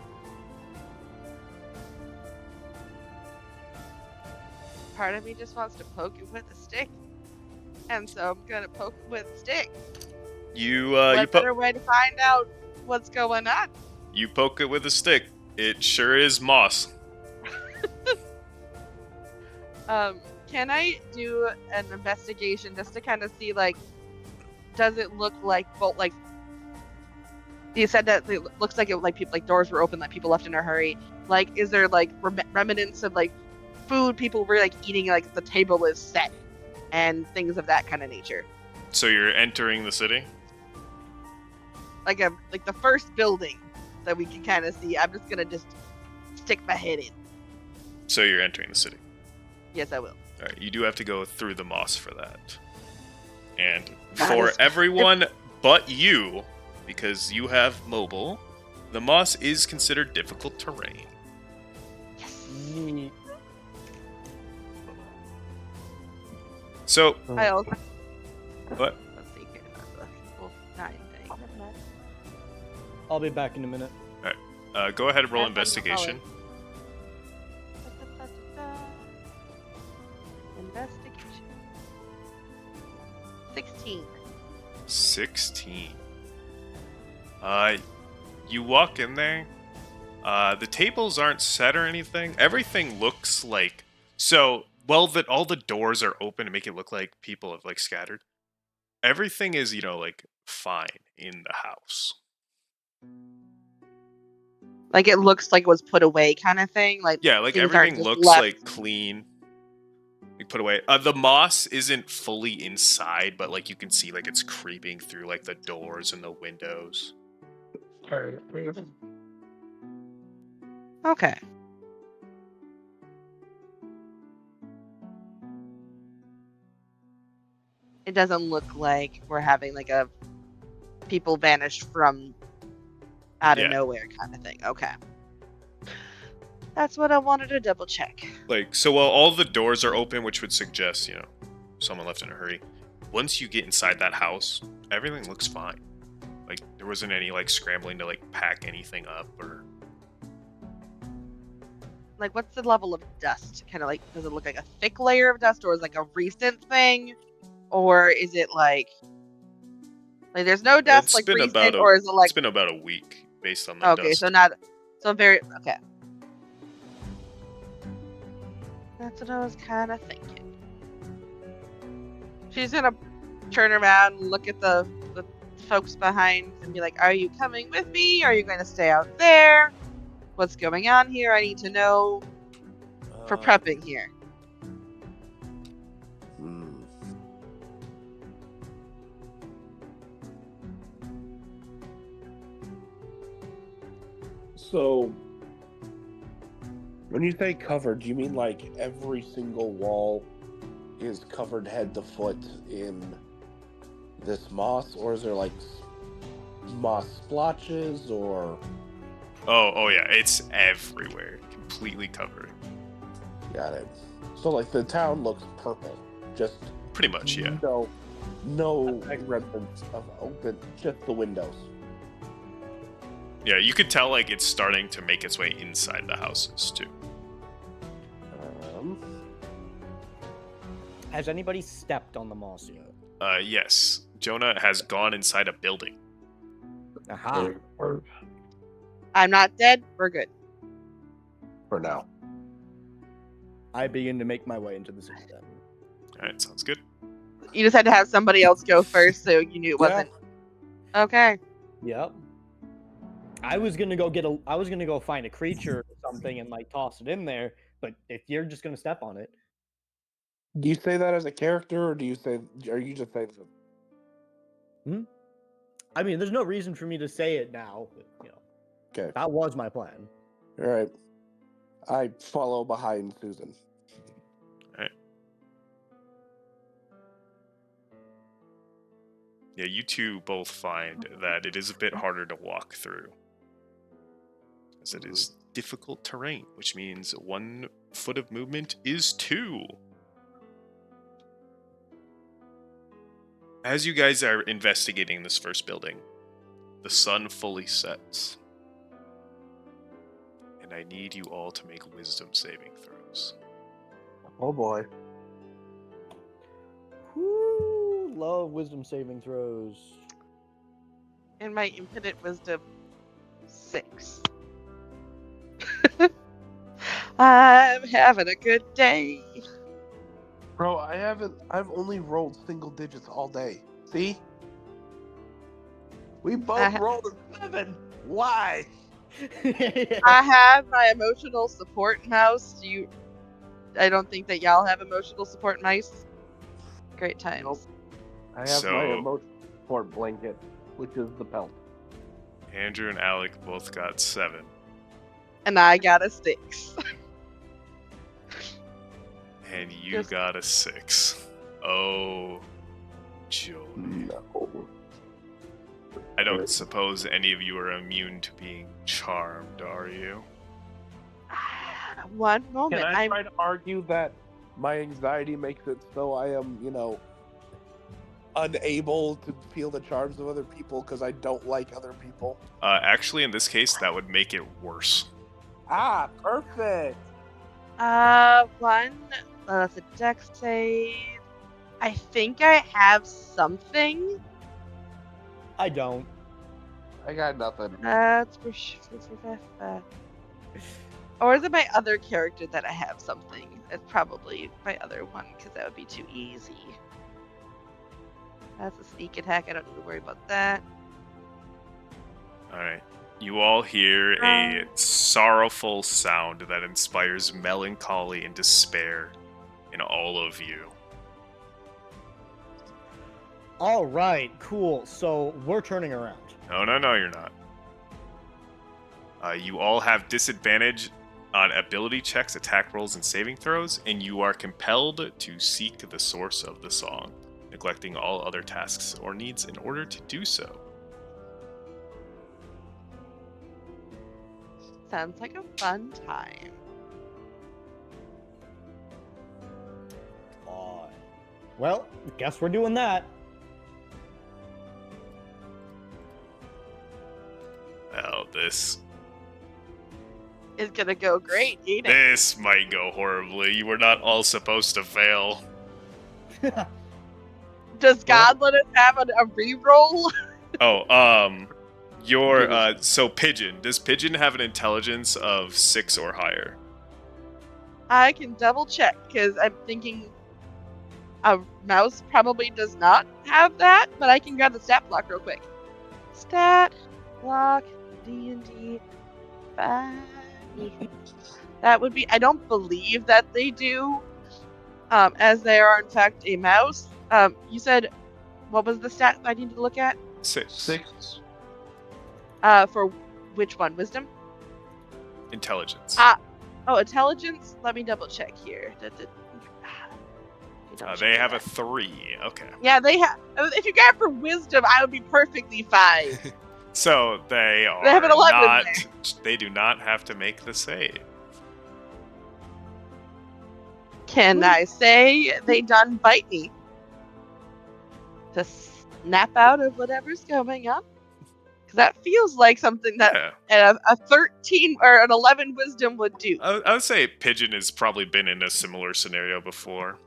C: Part of me just wants to poke it with a stick. And so I'm gonna poke it with a stick.
B: You
C: What better way to find out what's going on?
B: you poke it with a stick. It sure is moss.
C: Can I do an investigation just to kind of see, like, does it look like, well, like, you said that it looks like it, like people, like doors were open, like people left in a hurry. Like, is there like remnants of like food people were like eating, like the table is set, and things of that kind of nature?
B: So you're entering the city?
C: Like the first building that we can kind of see. I'm just gonna just stick my head in.
B: So you're entering the city.
C: Yes, I will.
B: Alright, you do have to go through the moss for that. And
C: That
B: for
C: is-
B: everyone but you, because you have mobile, the moss is considered difficult terrain.
D: Neat.
B: So,
C: I also.
B: what?
C: Let's see here. Well, 9 thing. Never mind.
D: I'll be back in a minute.
B: Go ahead and roll
C: Have fun with
B: investigation.
C: Investigation. 16.
B: 16. You walk in there. The tables aren't set or anything. Everything looks like that all the doors are open to make it look like people have like scattered. Everything is, like fine in the house.
C: Like it looks like it was put away, kind of thing. Like
B: Yeah, like
C: things aren't
B: everything
C: just
B: looks
C: left.
B: like clean. Like put away. The moss isn't fully inside, but like you can see like it's creeping through like the doors and the windows.
C: Okay. It doesn't look like we're having like a people vanished from out of
B: Yeah.
C: nowhere kind of thing. Okay. That's what I wanted to double check.
B: Like, so while all the doors are open, which would suggest, someone left in a hurry, once you get inside that house, everything looks fine. Like, there wasn't any, like, scrambling to, like, pack anything up or...
C: Like, what's the level of dust? Kind of like, does it look like a thick layer of dust, or is it like a recent thing? Or is it like there's no dust,
B: It's
C: like
B: been
C: recent,
B: about
C: or is it like...
B: It's been about a week, based on the
C: Okay,
B: dust.
C: so very... Okay. That's what I was kind of thinking. She's gonna turn around and look at the folks behind and be like, are you coming with me? Are you going to stay out there? What's going on here? I need to know for prepping here.
A: So, when you say covered, do you mean like every single wall is covered head to foot in this moss, or is there like moss splotches, or...
B: Oh yeah, it's everywhere. Completely covered.
A: Got it. So like the town looks purple, just
B: Pretty much, yeah.
A: no remnants of open, just the windows.
B: Yeah, you could tell, like, it's starting to make its way inside the houses, too.
D: Has anybody stepped on the moss yet?
B: Yes. Jonah has gone inside a building.
D: Aha.
C: I'm not dead. We're good.
A: For now.
D: I begin to make my way into the city then.
B: Alright, sounds good.
C: You just had to have somebody else go first, so you knew it wasn't... Okay.
D: Yep. I was gonna go find a creature or something and like toss it in there, but if you're just gonna step on it.
A: Do you say that as a character, or are you just saying that?
D: I mean, there's no reason for me to say it now. But,
A: Okay.
D: that was my plan.
A: All right. I follow behind Susan.
B: Yeah, you two both find that it is a bit harder to walk through, as it is difficult terrain, which means 1 foot of movement is 2. As you guys are investigating this first building, the sun fully sets. And I need you all to make wisdom saving throws.
A: Oh boy.
D: Whoo, love wisdom saving throws.
C: In my infinite wisdom, 6. I'm having a good day.
A: Bro, I've only rolled single digits all day. See? We both
C: Uh,
A: rolled a 7. Why?
C: I have my emotional support mouse. I don't think that y'all have emotional support mice. Great times.
A: Nope. I have
B: So-
A: my emotional support blanket, which is the pelt.
B: Andrew and Alec both got 7.
C: And I got a 6.
B: And you
C: Just-
B: got a 6. Oh, Joey.
A: No.
B: I don't suppose any of you are immune to being charmed, are you?
C: One
A: Can
C: moment.
A: I try to argue that my anxiety makes it so I am, unable to feel the charms of other people because I don't like other people?
B: Actually, in this case, that would make it worse.
A: Ah, perfect.
C: One. That's a dex save. I think I have something.
D: I don't.
A: I got nothing.
C: That's for sure. Or is it my other character that I have something? It's probably my other one, because that would be too easy. That's a sneak attack. I don't need to worry about that.
B: Alright. You all hear a sorrowful sound that inspires melancholy and despair in all of you.
D: All right, cool. So we're turning around.
B: No, you're not. You all have disadvantage on ability checks, attack rolls, and saving throws, and you are compelled to seek the source of the song, neglecting all other tasks or needs in order to do so.
C: Sounds like a fun time.
D: Well, guess we're doing that.
B: Well, this
C: It's gonna go great, ain't it?
B: this might go horribly. You were not all supposed to fail.
C: Does God let us have a reroll?
B: Oh, so Pigeon. Does Pigeon have an intelligence of 6 or higher?
C: I can double check, because I'm thinking a mouse probably does not have that, but I can grab the stat block real quick. Stat block D&D 5. That would be. I don't believe that they do, as they are in fact a mouse. You said, what was the stat I needed to look at?
B: 6.
A: 6.
C: For which one? Wisdom?
B: Intelligence.
C: Oh, intelligence. Let me double check here.
B: They have a 3. Okay.
C: Yeah, they have. If you got it for wisdom, I would be perfectly fine.
B: So they are
C: They have an 11
B: not.
C: there.
B: They do not have to make the save.
C: Can I say they done bite me? To snap out of whatever's going on? Because that feels like something that
B: Yeah.
C: a 13 or an 11 wisdom would do.
B: I would say Pigeon has probably been in a similar scenario before.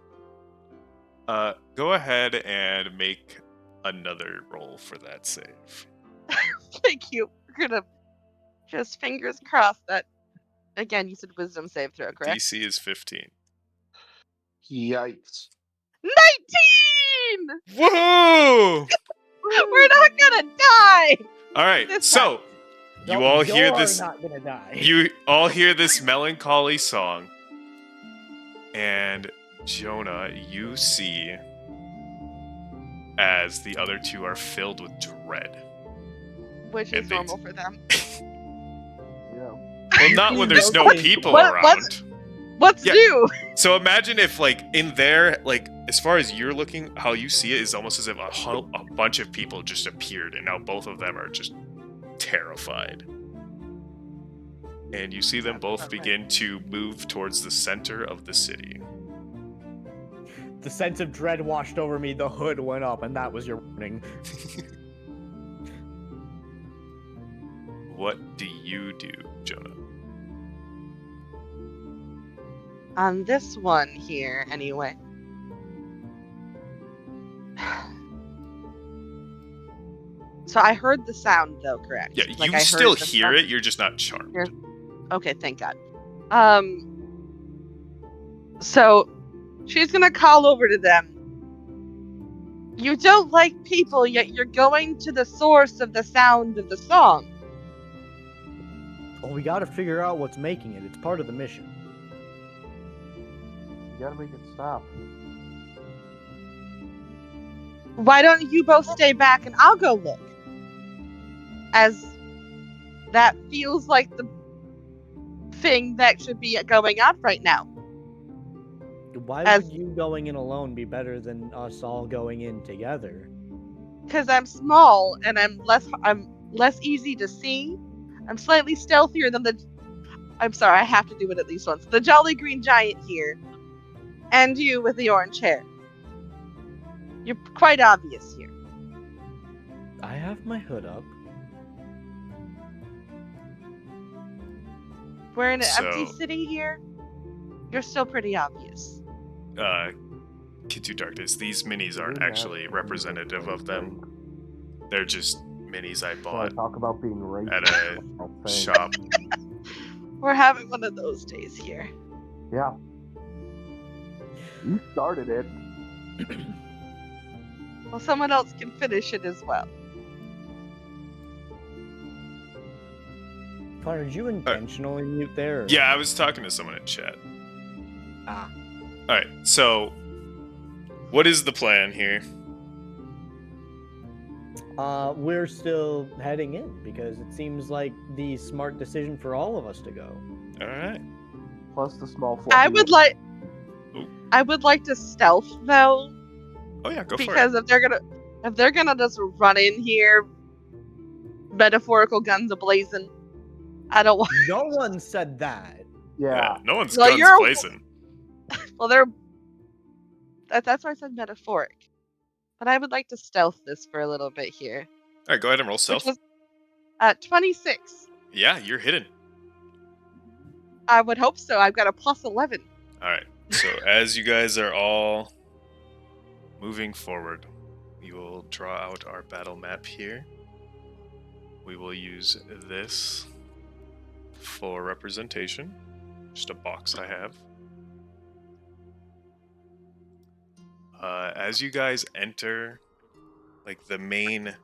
B: Go ahead and make another roll for that save.
C: Thank you. We're gonna just fingers crossed that. Again, you said wisdom save throw, correct?
B: DC is 15.
A: Yikes.
C: 19!
B: Whoa!
C: We're not gonna die!
B: All right,
C: This
B: so you
D: No,
B: all hear
D: you're
B: this.
D: not gonna die.
B: You all hear this melancholy song, and Jonah, you see as the other two are filled with dread.
C: Which
B: And
C: is
B: they-
C: normal for them.
A: Yeah.
B: Well, not when there's no
D: Okay.
B: people
C: What-
B: around.
C: What's
B: Yeah.
C: new?
B: So imagine if, like, in there, like, as far as you're looking, how you see it is almost as if a bunch of people just appeared, and now both of them are just terrified. And you see them both begin to move towards the center of the city.
D: The sense of dread washed over me, the hood went up, and that was your warning.
B: What do you do, Jonah?
C: On this one here, anyway. So I heard the sound, though, correct?
B: Yeah,
C: Like,
B: you
C: I heard
B: still
C: the
B: hear
C: sound.
B: it, you're just not charmed.
C: You're- Okay, thank God. So she's gonna call over to them. You don't like people, yet you're going to the source of the sound of the song.
D: Well, we gotta figure out what's making it. It's part of the mission.
A: You gotta make it stop.
C: Why don't you both stay back and I'll go look? As that feels like the thing that should be going on right now.
D: Why
C: As-
D: would you going in alone be better than us all going in together?
C: Because I'm small and I'm less easy to see. I'm slightly stealthier than the. I'm sorry, I have to do it at least once. The Jolly Green Giant here, and you with the orange hair. You're quite obvious here.
D: I have my hood up.
C: We're in an empty
B: So-
C: city here. You're still pretty obvious.
B: Kid Too Darkness, these minis
A: You're
B: aren't
A: not
B: actually
A: being
B: representative of them. They're just minis I
A: When I
B: bought
A: talk about being racist.
B: at a
A: I'll say,
B: shop.
C: We're having one of those days here.
A: Yeah. You started it.
C: Well, someone else can finish it as well.
D: Connor, did you intentionally mute there? or-
B: Yeah, I was talking to someone in chat.
D: Ah.
B: Alright, so what is the plan here?
D: We're still heading in because it seems like the smart decision for all of us to go.
B: Alright.
A: Plus the small fluffy.
C: I would like to stealth though,
B: Oh yeah, go for it.
C: because if they're gonna just run in here, metaphorical guns ablazing, I don't want.
D: No one said that.
A: Yeah.
B: No one's
C: Well,
B: guns
C: you're-
B: blazing.
C: Well, they're. That's why I said metaphoric. But I would like to stealth this for a little bit here.
B: Alright, go ahead and roll
C: Which
B: stealth.
C: was 26.
B: Yeah, you're hidden.
C: I would hope so. I've got a plus 11.
B: Alright, so as you guys are all moving forward, we will draw out our battle map here. We will use this for representation. Just a box I have. As you guys enter, like the main,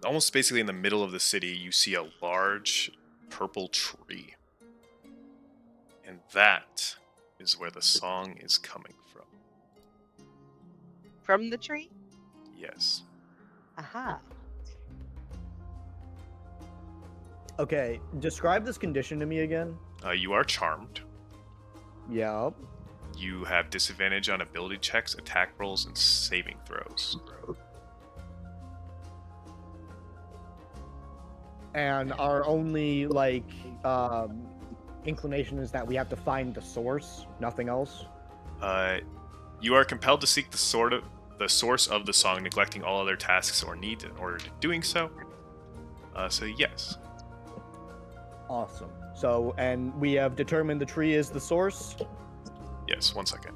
B: almost basically in the middle of the city, you see a large purple tree. And that is where the song is coming from.
C: From the tree?
B: Yes.
C: Aha.
D: Okay, describe this condition to me again.
B: You are charmed.
D: Yep.
B: You have disadvantage on ability checks, attack rolls, and saving throws.
D: And our only inclination is that we have to find the source, nothing else.
B: You are compelled to seek the source of the song, neglecting all other tasks or needs in order to doing so. So yes.
D: Awesome. So, and we have determined the tree is the source.
B: Yes, 1 second.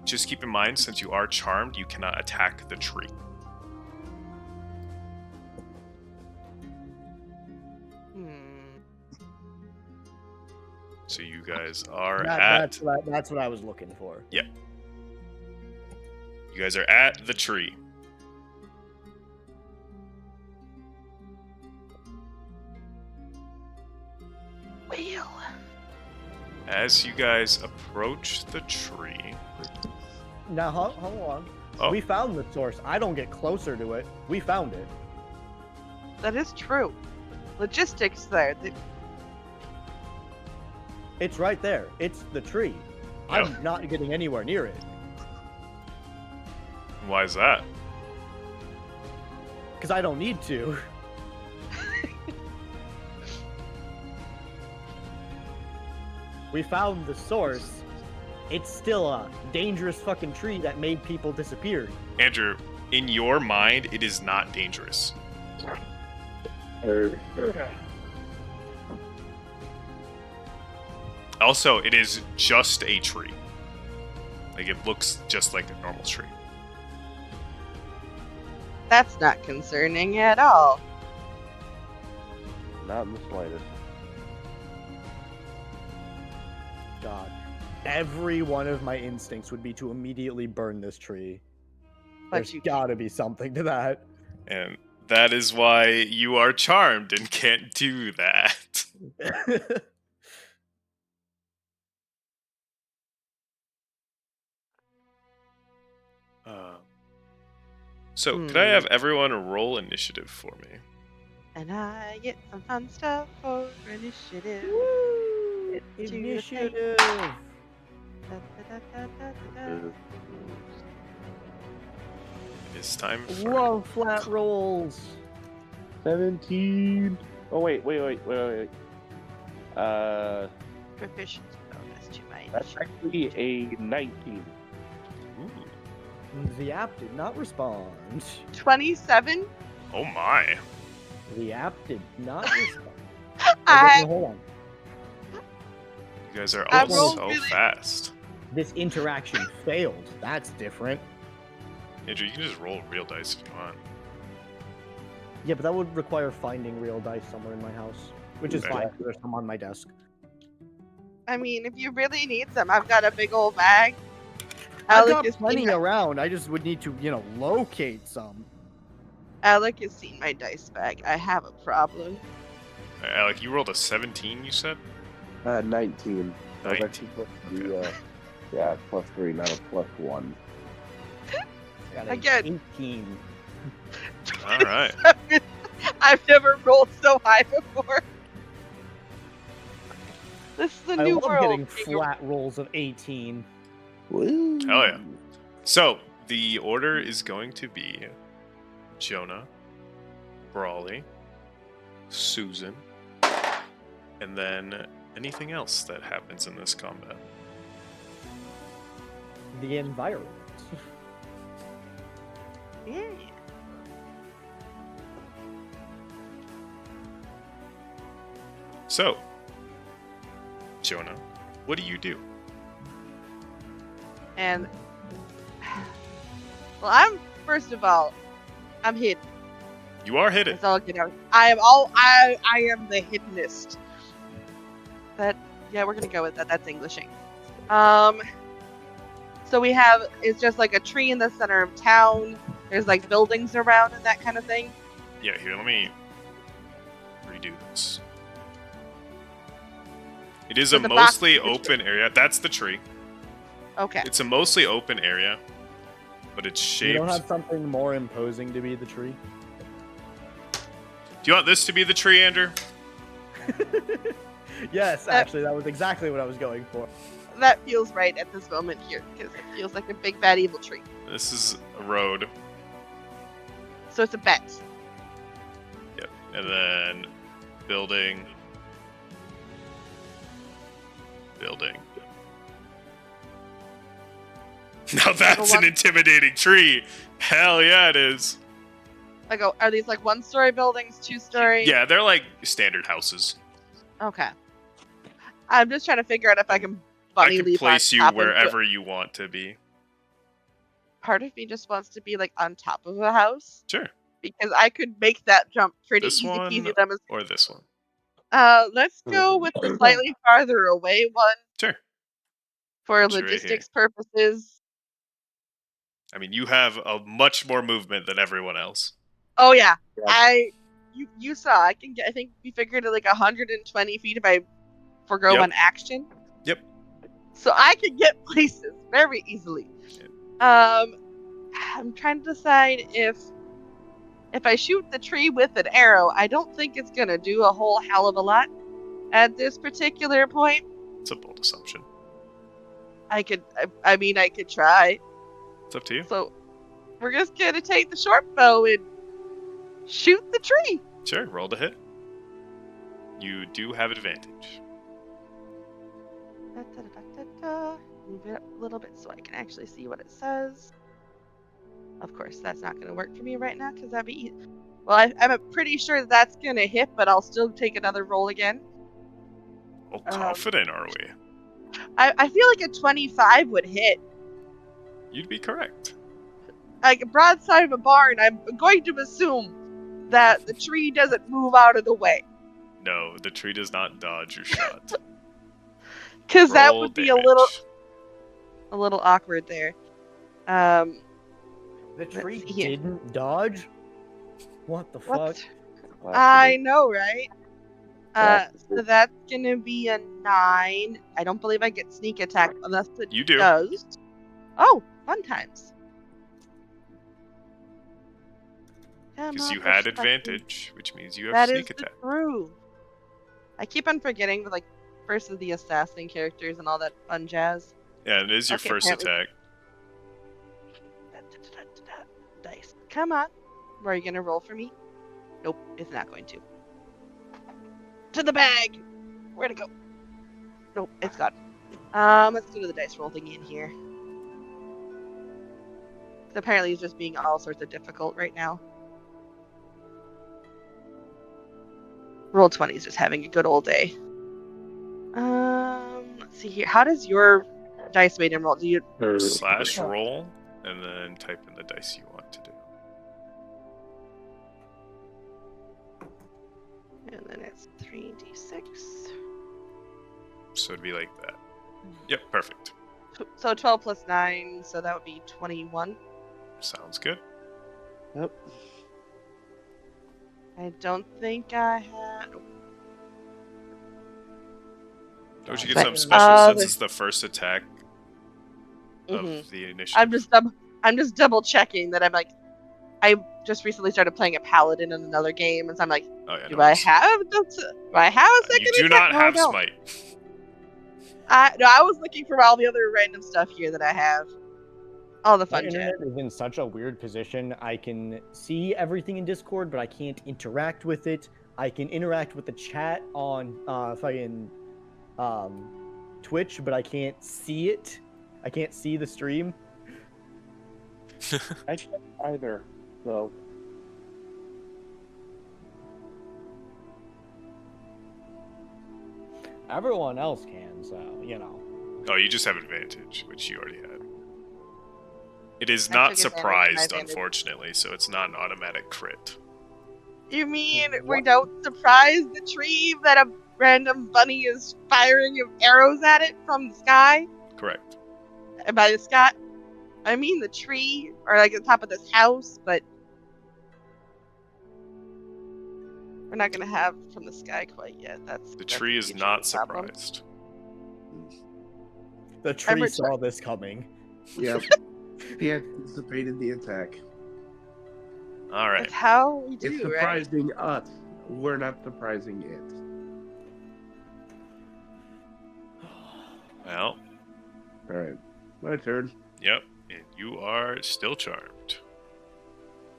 B: Just keep in mind, since you are charmed, you cannot attack the tree. So you guys are
D: That's what I was looking for.
B: You guys are at the tree.
C: Wheel.
B: As you guys approach the tree,
D: Now, hold on.
B: Oh.
D: We found the source. I don't get closer to it. We found it.
C: That is true. Logistics there.
D: It's right there. It's the tree.
B: Yeah.
D: I'm not getting anywhere near it.
B: Why is that?
D: Because I don't need to. We found the source. It's still a dangerous fucking tree that made people disappear.
B: Andrew, in your mind, it is not dangerous. Also, it is just a tree. Like, it looks just like a normal tree.
C: That's not concerning at all.
A: Not in the slightest.
D: God. Every one of my instincts would be to immediately burn this tree.
C: But
D: There's
C: you
D: gotta be something to that.
B: And that is why you are charmed and can't do that. So, could I have everyone roll initiative for me?
C: And I get some fun stuff for initiative.
D: Woo!
C: It's to the
D: Initiative!
C: Da, da, da, da, da, da.
B: It's time for...
D: Love flat rolls!
A: 17. Oh, wait.
C: Proficiency bonus to my
A: That's
C: initiative.
A: actually a 19.
B: Ooh.
D: The app did not respond.
C: 27?
B: Oh my.
D: The app did not respond.
C: I
D: No, hold on.
B: You guys are
C: I
B: all
C: rolled
B: so
C: really-
B: fast.
D: This interaction failed. That's different.
B: Andrew, you can just roll real dice if you want.
D: Yeah, but that would require finding real dice somewhere in my house. Which is
B: Okay.
D: fine, there's some on my desk.
C: I mean, if you really need some, I've got a big old bag.
D: I've
C: Alec
D: got
C: has
D: plenty
C: seen my,
D: around, I just would need to, locate some.
C: Alec has seen my dice bag. I have a problem.
B: Alec, you rolled a 17, you said?
A: 19. That was
B: 19.
A: actually plus yeah, plus 3, not a plus 1.
D: Got
C: Again.
D: 18.
B: All right.
C: I've never rolled so high before. This is a
D: I
C: new
D: love
C: world.
D: getting flat rolls of 18.
A: Woo.
B: Hell yeah. So, the order is going to be Jonah, Brawley, Susan, and then anything else that happens in this combat.
D: The environment.
C: Yeah.
B: So, Jonah, what do you do?
C: And well, first of all, I'm hidden.
B: You are hidden.
C: That's all I get out. I am the hiddenest. But yeah, we're gonna go with that. That's Englishing. So we have, it's just like a tree in the center of town. There's like buildings around and that kind of thing.
B: Yeah, here, let me redo this. It is
C: So
B: a
C: the box
B: mostly
C: is the
B: open area. That's the tree.
C: Okay.
B: It's a mostly open area, but it's
D: You
B: shaped.
D: don't have something more imposing to be the tree?
B: Do you want this to be the tree, Andrew?
D: Yes, actually, that was exactly what I was going for.
C: That feels right at this moment here because it feels like a big bad evil tree.
B: This is a road.
C: So it's a bet.
B: Yep. And then building. Building. Now that's an intimidating tree. Hell yeah, it is.
C: Like, are these like one-story buildings, two-story?
B: Yeah, they're like standard houses.
C: Okay. I'm just trying to figure out if I can
B: I
C: bunny
B: can
C: leap
B: place
C: on
B: you
C: top of it.
B: wherever you want to be.
C: Part of me just wants to be like on top of a house
B: Sure.
C: because I could make that jump pretty
B: This
C: easy
B: one
C: peasy lemon.
B: or this one.
C: Let's go with the slightly farther away one
B: Sure.
C: for
B: Put you right
C: logistics purposes.
B: I mean, you have a much more movement than everyone else.
C: Oh yeah,
A: Yeah.
C: you saw I can get. I think we figured it like 120 feet if I forgo
B: Yep.
C: one action.
B: Yep.
C: So I can get places very easily.
B: Yep.
C: I'm trying to decide if if I shoot the tree with an arrow, I don't think it's gonna do a whole hell of a lot at this particular point.
B: It's a bold assumption.
C: I could try.
B: It's up to you.
C: So we're just gonna take the short bow and shoot the tree.
B: Sure, roll to hit. You do have advantage.
C: Move it up a little bit so I can actually see what it says. Of course, that's not going to work for me right now because that'd be. Well, I'm pretty sure that's going to hit, but I'll still take another roll again.
B: Oh, confident are we?
C: I feel like a 25 would hit.
B: You'd be correct.
C: Like a broadside of a barn, I'm going to assume that the tree doesn't move out of the way.
B: No, the tree does not dodge your shot.
C: Because that
B: Roll
C: would be
B: damage.
C: a little awkward there.
D: The tree
C: see here.
D: didn't dodge? What the
C: What?
D: fuck?
C: I know, right?
A: Bastard.
C: So that's gonna be a 9. I don't believe I get sneak attack unless it
B: You do.
C: does. Oh, fun times.
B: Because you had advantage, which means you have
C: That
B: sneak
C: is
B: attack.
C: true. I keep on forgetting, like, versus the assassin characters and all that fun jazz.
B: Yeah, it is your
C: Okay,
B: first
C: apparently-
B: attack.
C: Dice. Come on. Are you gonna roll for me? Nope, it's not going to. To the bag! Where'd it go? Nope, it's gone. Let's go to the dice roll thingy in here. Apparently it's just being all sorts of difficult right now. Roll 20 is just having a good old day. Let's see here. How does your dice maiden roll? Do you
B: Slash roll, and then type in the dice you want to do.
C: and then it's 3d6.
B: So it'd be like that. Yep, perfect.
C: So 12 plus 9, so that would be 21.
B: Sounds good.
A: Yep.
C: I don't think I had.
B: Don't you get
C: But-
B: some special since it's the first attack of
C: Mhm.
B: the initiative?
C: I'm just double checking that I'm like. I just recently started playing a paladin in another game, and so I'm like,
B: Oh yeah,
C: do
B: no
C: I
B: worries.
C: have a second
B: You do
C: attack?
B: not
C: No,
B: have
C: I don't.
B: smite.
C: No, I was looking for all the other random stuff here that I have. All the
D: My
C: fun jazz.
D: internet is in such a weird position. I can see everything in Discord, but I can't interact with it. I can interact with the chat on fucking Twitch, but I can't see it. I can't see the stream.
A: I can't either, though.
D: Everyone else can, so you know.
B: Oh, you just have advantage, which you already had. It is
C: I
B: not
C: took advantage of my
B: surprised,
C: advantage.
B: unfortunately, so it's not an automatic crit.
C: You mean we
D: What?
C: don't surprise the tree that a random bunny is firing arrows at it from the sky?
B: Correct.
C: And by the sky, I mean the tree, or like at the top of this house, but we're not gonna have from the sky quite yet.
B: The tree is
C: future
B: not
C: problem.
B: surprised.
D: The tree
C: return-
D: saw this coming.
A: Yep. He anticipated the attack.
B: All right.
C: That's how we
A: It's
C: do, right?
A: surprising us. We're not surprising it.
B: Well,
A: Alright. My turn.
B: yep. And you are still charmed.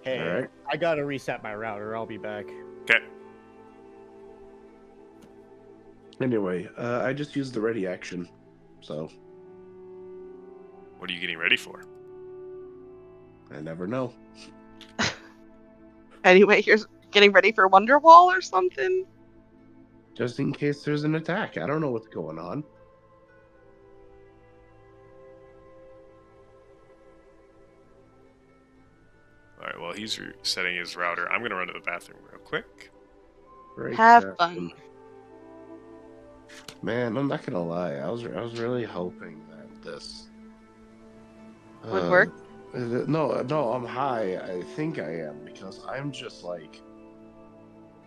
D: Hey,
A: Alright.
D: I gotta reset my router. I'll be back.
B: Okay.
A: Anyway, I just used the ready action. So,
B: What are you getting ready for?
A: I never know.
C: Anyway, here's getting ready for Wonderwall or something.
A: Just in case there's an attack. I don't know what's going on.
B: All right. Well, he's resetting his router. I'm gonna run to the bathroom real quick.
A: Right.
C: Have fun.
A: Man, I'm not gonna lie. I was really hoping that this
C: Would work?
A: No, I'm high. I think I am because I'm just like,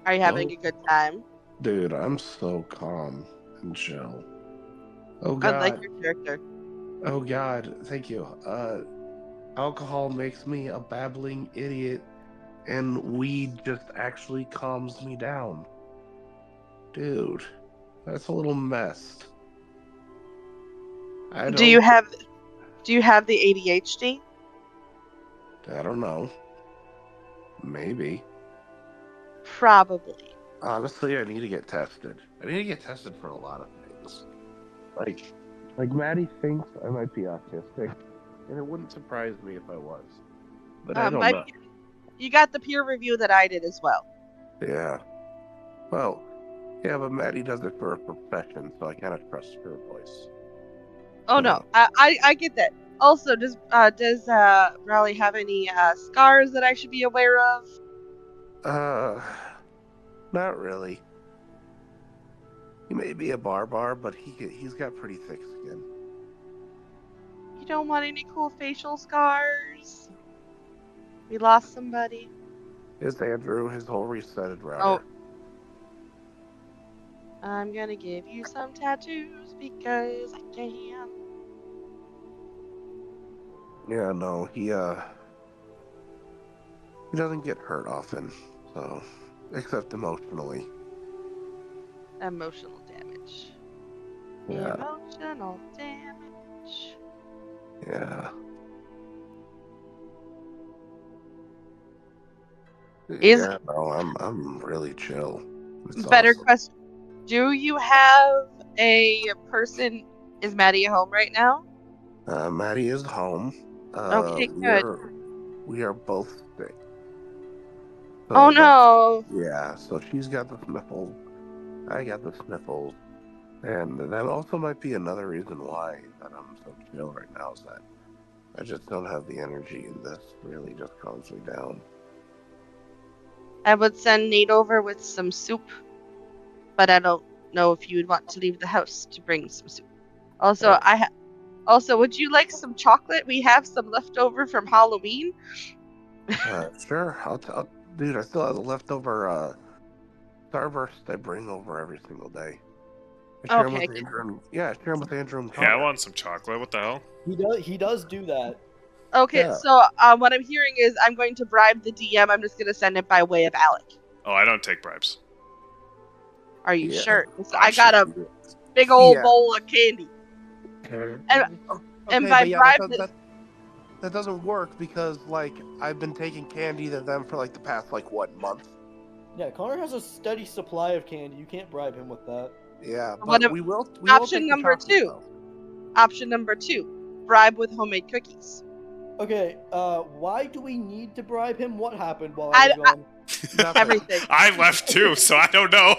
C: Are you having a good time?
A: dude, I'm so calm and chill. Oh
C: I
A: god.
C: like your character.
A: Oh god, thank you. Alcohol makes me a babbling idiot, and weed just actually calms me down. Dude, that's a little messed. I
C: Do you
A: don't.
C: have the ADHD?
A: I don't know. Maybe.
C: Probably.
A: Honestly, I need to get tested. I need to get tested for a lot of things. Like Maddie thinks I might be autistic, and it wouldn't surprise me if I was. But I don't know.
C: You got the peer review that I did as well.
A: Yeah. Well, yeah, but Maddie does it for a profession, so I kind of trust her voice.
C: Oh no, I get that. Also, does Raleigh have any scars that I should be aware of?
A: Not really. He may be a barbar, but he's got pretty thick skin.
C: You don't want any cool facial scars? We lost somebody.
A: It's Andrew, his whole resetted router.
C: Oh. I'm gonna give you some tattoos because I can.
A: Yeah, no, he doesn't get hurt often, so except emotionally.
C: Emotional damage.
A: Yeah.
C: Emotional damage.
A: Yeah.
C: Is
A: yeah, no, I'm really chill. It's
C: better
A: awesome.
C: question. Do you have a person? Is Maddie at home right now?
A: Maddie is home.
C: Okay, good.
A: We are both sick. So
C: Oh no.
A: yeah, so she's got the sniffles. I got the sniffles. And that also might be another reason why that I'm so chill right now is that I just don't have the energy, and this really just calms me down.
C: I would send Nate over with some soup, but I don't know if you would want to leave the house to bring some soup. Also, Also, would you like some chocolate? We have some left over from Halloween.
A: Sure, dude, I still have the leftover Starburst I bring over every single day. I share them
C: Okay.
A: with Andrew. Yeah, I share them with Andrew and
B: Yeah, I
A: Connor.
B: want some chocolate. What the hell?
D: He does do that.
C: Okay,
A: Yeah.
C: so what I'm hearing is I'm going to bribe the DM. I'm just going to send it by way of Alec.
B: Oh, I don't take bribes.
C: Are you
A: Yeah.
C: sure? 'Cause
B: I'm
C: I got
B: sure.
C: a big old
A: Yeah.
C: bowl of candy. And by
A: but yeah,
C: bribe,
A: that doesn't work because like I've been taking candy to them for like the past month.
D: Yeah, Connor has a steady supply of candy. You can't bribe him with that.
A: Yeah,
C: What
A: but
C: if-
A: we will
C: option
A: take the
C: number
A: chocolate,
C: 2.
A: though.
C: Option number 2, bribe with homemade cookies.
D: Okay, why do we need to bribe him? What happened while I was gone?
A: Nothing.
C: Everything.
B: I left too, so I don't know.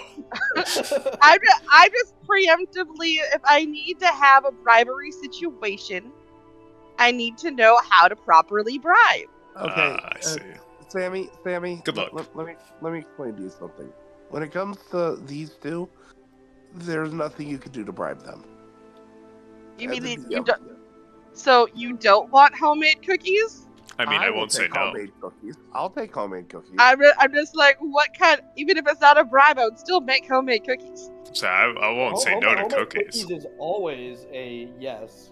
C: I just preemptively, if I need to have a bribery situation, I need to know how to properly bribe.
A: Okay,
B: I see.
A: Sammy.
B: Good luck.
A: Let me explain to you something. When it comes to these two, there's nothing you can do to bribe them.
C: You mean
A: And
C: you don't? So you don't want homemade cookies?
B: I mean, I
A: will
B: won't say
A: take
B: no.
A: homemade cookies. I'll take homemade cookies.
C: I'm just like, what kind? Even if it's not a bribe, I would still make homemade cookies.
B: So I won't say no to
D: Homemade
B: cookies.
D: is always a yes.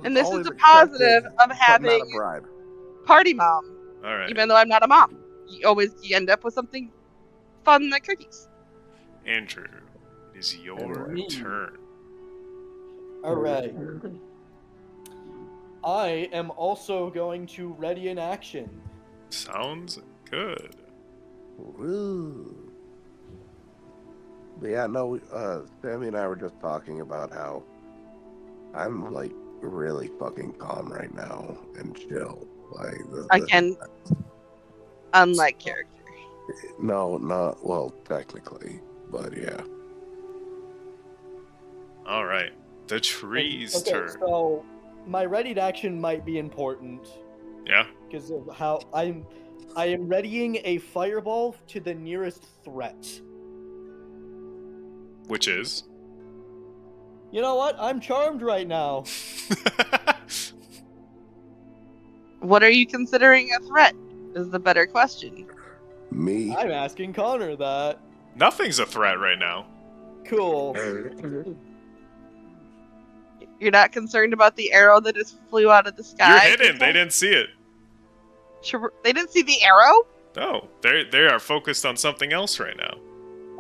C: And
A: It's
C: this is
A: always
C: a positive
A: accepted,
C: of
A: but
C: having
A: not a bribe.
C: party mom.
B: All right,
C: Even though I'm not a mom, you end up with something fun like cookies.
B: Andrew, it is your
D: Me.
B: turn.
D: Alright. I am also going to ready an action.
B: Sounds good.
A: Ooh. But yeah, no, Sammy and I were just talking about how I'm like really fucking calm right now and chill. Like
C: Again, unlike character.
A: No, not well, technically, but yeah.
B: All right, the tree's
D: Okay,
B: turn.
D: so my readied action might be important
B: Yeah.
D: because of how I am readying a fireball to the nearest threat.
B: Which is?
D: You know what? I'm charmed right now.
C: What are you considering a threat? Is the better question.
A: Me.
D: I'm asking Connor that.
B: Nothing's a threat right now.
D: Cool.
C: You're not concerned about the arrow that just flew out of the sky?
B: You're hidden. They didn't see it.
C: They didn't see the arrow?
B: Oh, they are focused on something else right now.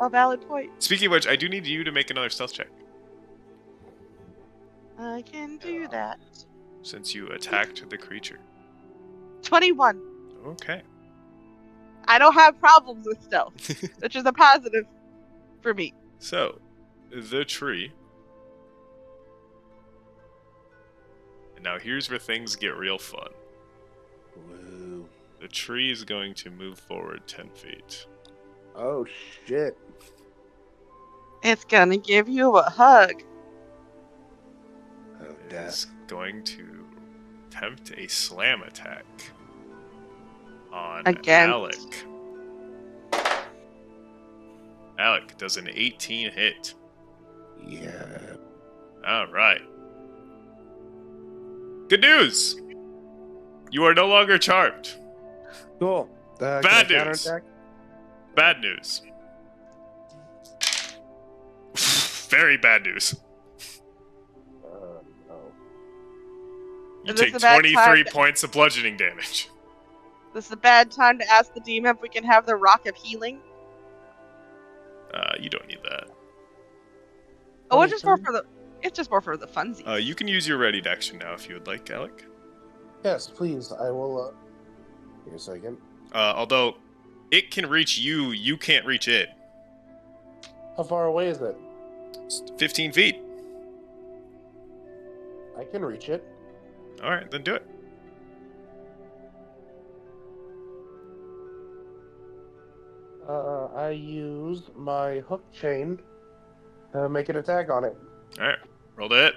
C: A valid point.
B: Speaking of which, I do need you to make another stealth check.
C: I can do that.
B: Since you attacked the creature.
C: 21.
B: Okay.
C: I don't have problems with stealth, which is a positive for me.
B: So, the tree. And now here's where things get real fun.
A: Woo.
B: The tree is going to move forward 10 feet.
A: Oh shit.
C: It's gonna give you a hug.
A: Oh,
B: It
A: death.
B: is going to attempt a slam attack on
C: Against?
B: Alec. Alec does an 18 hit.
A: Yeah.
B: Alright. Good news! You are no longer charmed.
A: Cool. Can
B: Bad
A: I
B: news.
A: counterattack?
B: Bad news. Very bad news.
A: No.
B: You
C: Is this
B: take
C: a bad
B: 23
C: time to-
B: points of bludgeoning damage.
C: This is a bad time to ask the demon if we can have the rock of healing.
B: You don't need that.
C: Oh, it's just more for the. It's just more for the funsies.
B: You can use your readied action now if you would like, Alec.
A: Yes, please. I will. Give me a second.
B: Although it can reach you, you can't reach it.
A: How far away is it?
B: It's 15 feet.
A: I can reach it.
B: Alright, then do it.
A: I use my hook chain to make an attack on it.
B: Alright, roll to hit.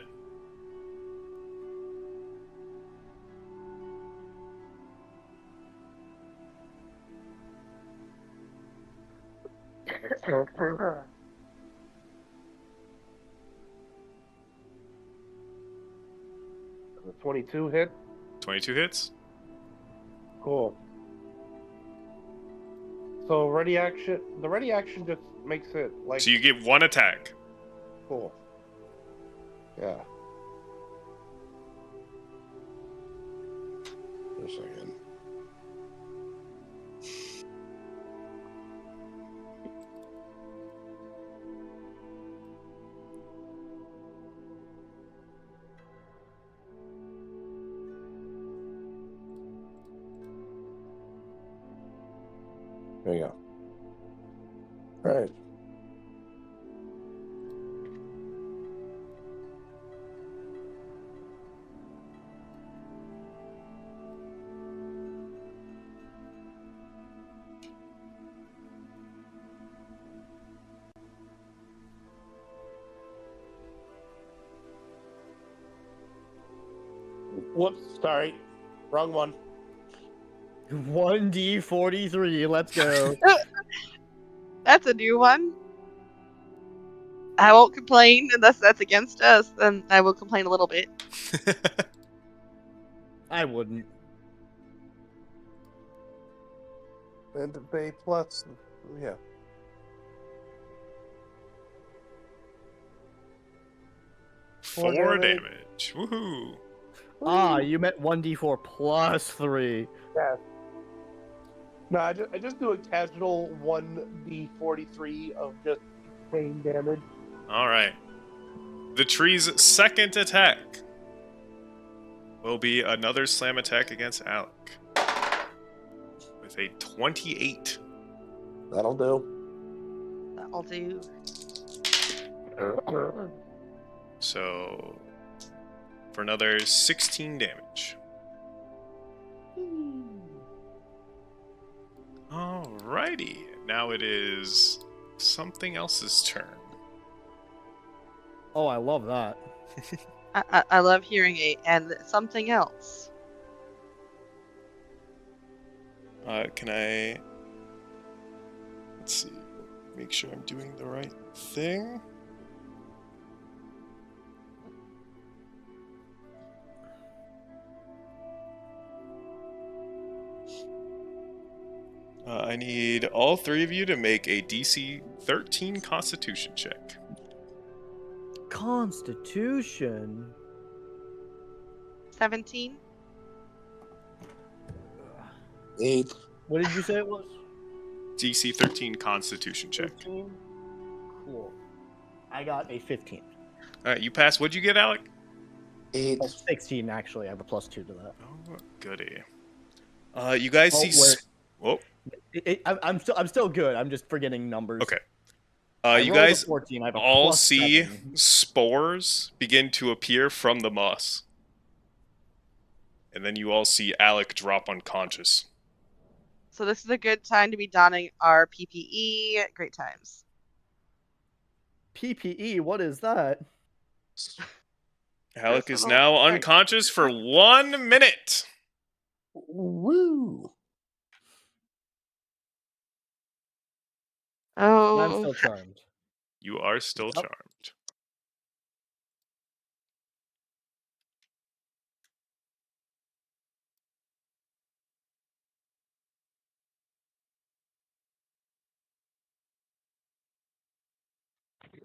A: The 22 hit.
B: 22 hits.
A: Cool. So ready action. The ready action just makes it like
B: So you get one attack.
A: cool. Yeah. Just a second. There you go. All right. Whoops, sorry. Wrong one.
D: 1d43, let's go.
C: That's a new one. I won't complain unless that's against us. Then I will complain a little bit.
D: I wouldn't.
A: And they plus, yeah.
B: Four damage. Woohoo.
D: Ah, you meant 1d4 plus 3.
A: Yeah. No, I just do a casual 1d43 of just pain damage.
B: Alright. The tree's second attack will be another slam attack against Alec. With a 28.
A: That'll do.
C: That'll do.
B: So, for another 16 damage. Alrighty. Now it is something else's turn.
D: Oh, I love that.
C: I love hearing it and something else.
B: Can I... Let's see. Make sure I'm doing the right thing. I need all three of you to make a DC 13 Constitution check.
D: Constitution?
C: 17.
A: 8.
D: What did you say it was?
B: DC 13 Constitution check.
D: 13? Cool. I got a 15.
B: All right, you pass. What'd you get, Alec?
A: 8.
D: Oh, 16, actually. I have a +2 to that.
B: Oh, goody. You guys
D: Oh,
B: see. Whoa.
D: I'm still good. I'm just forgetting numbers.
B: Okay.
D: I
B: You
D: rolled a
B: guys
D: 14. I have a
B: all
D: +7.
B: see spores begin to appear from the moss. And then you all see Alec drop unconscious.
C: So this is a good time to be donning our PPE. Great times.
D: PPE, what is that?
B: Alec is
C: Personal
B: now
C: protective
B: unconscious for 1 minute.
A: Woo!
C: Oh,
D: I'm still charmed.
B: You are still
D: Yep.
B: charmed.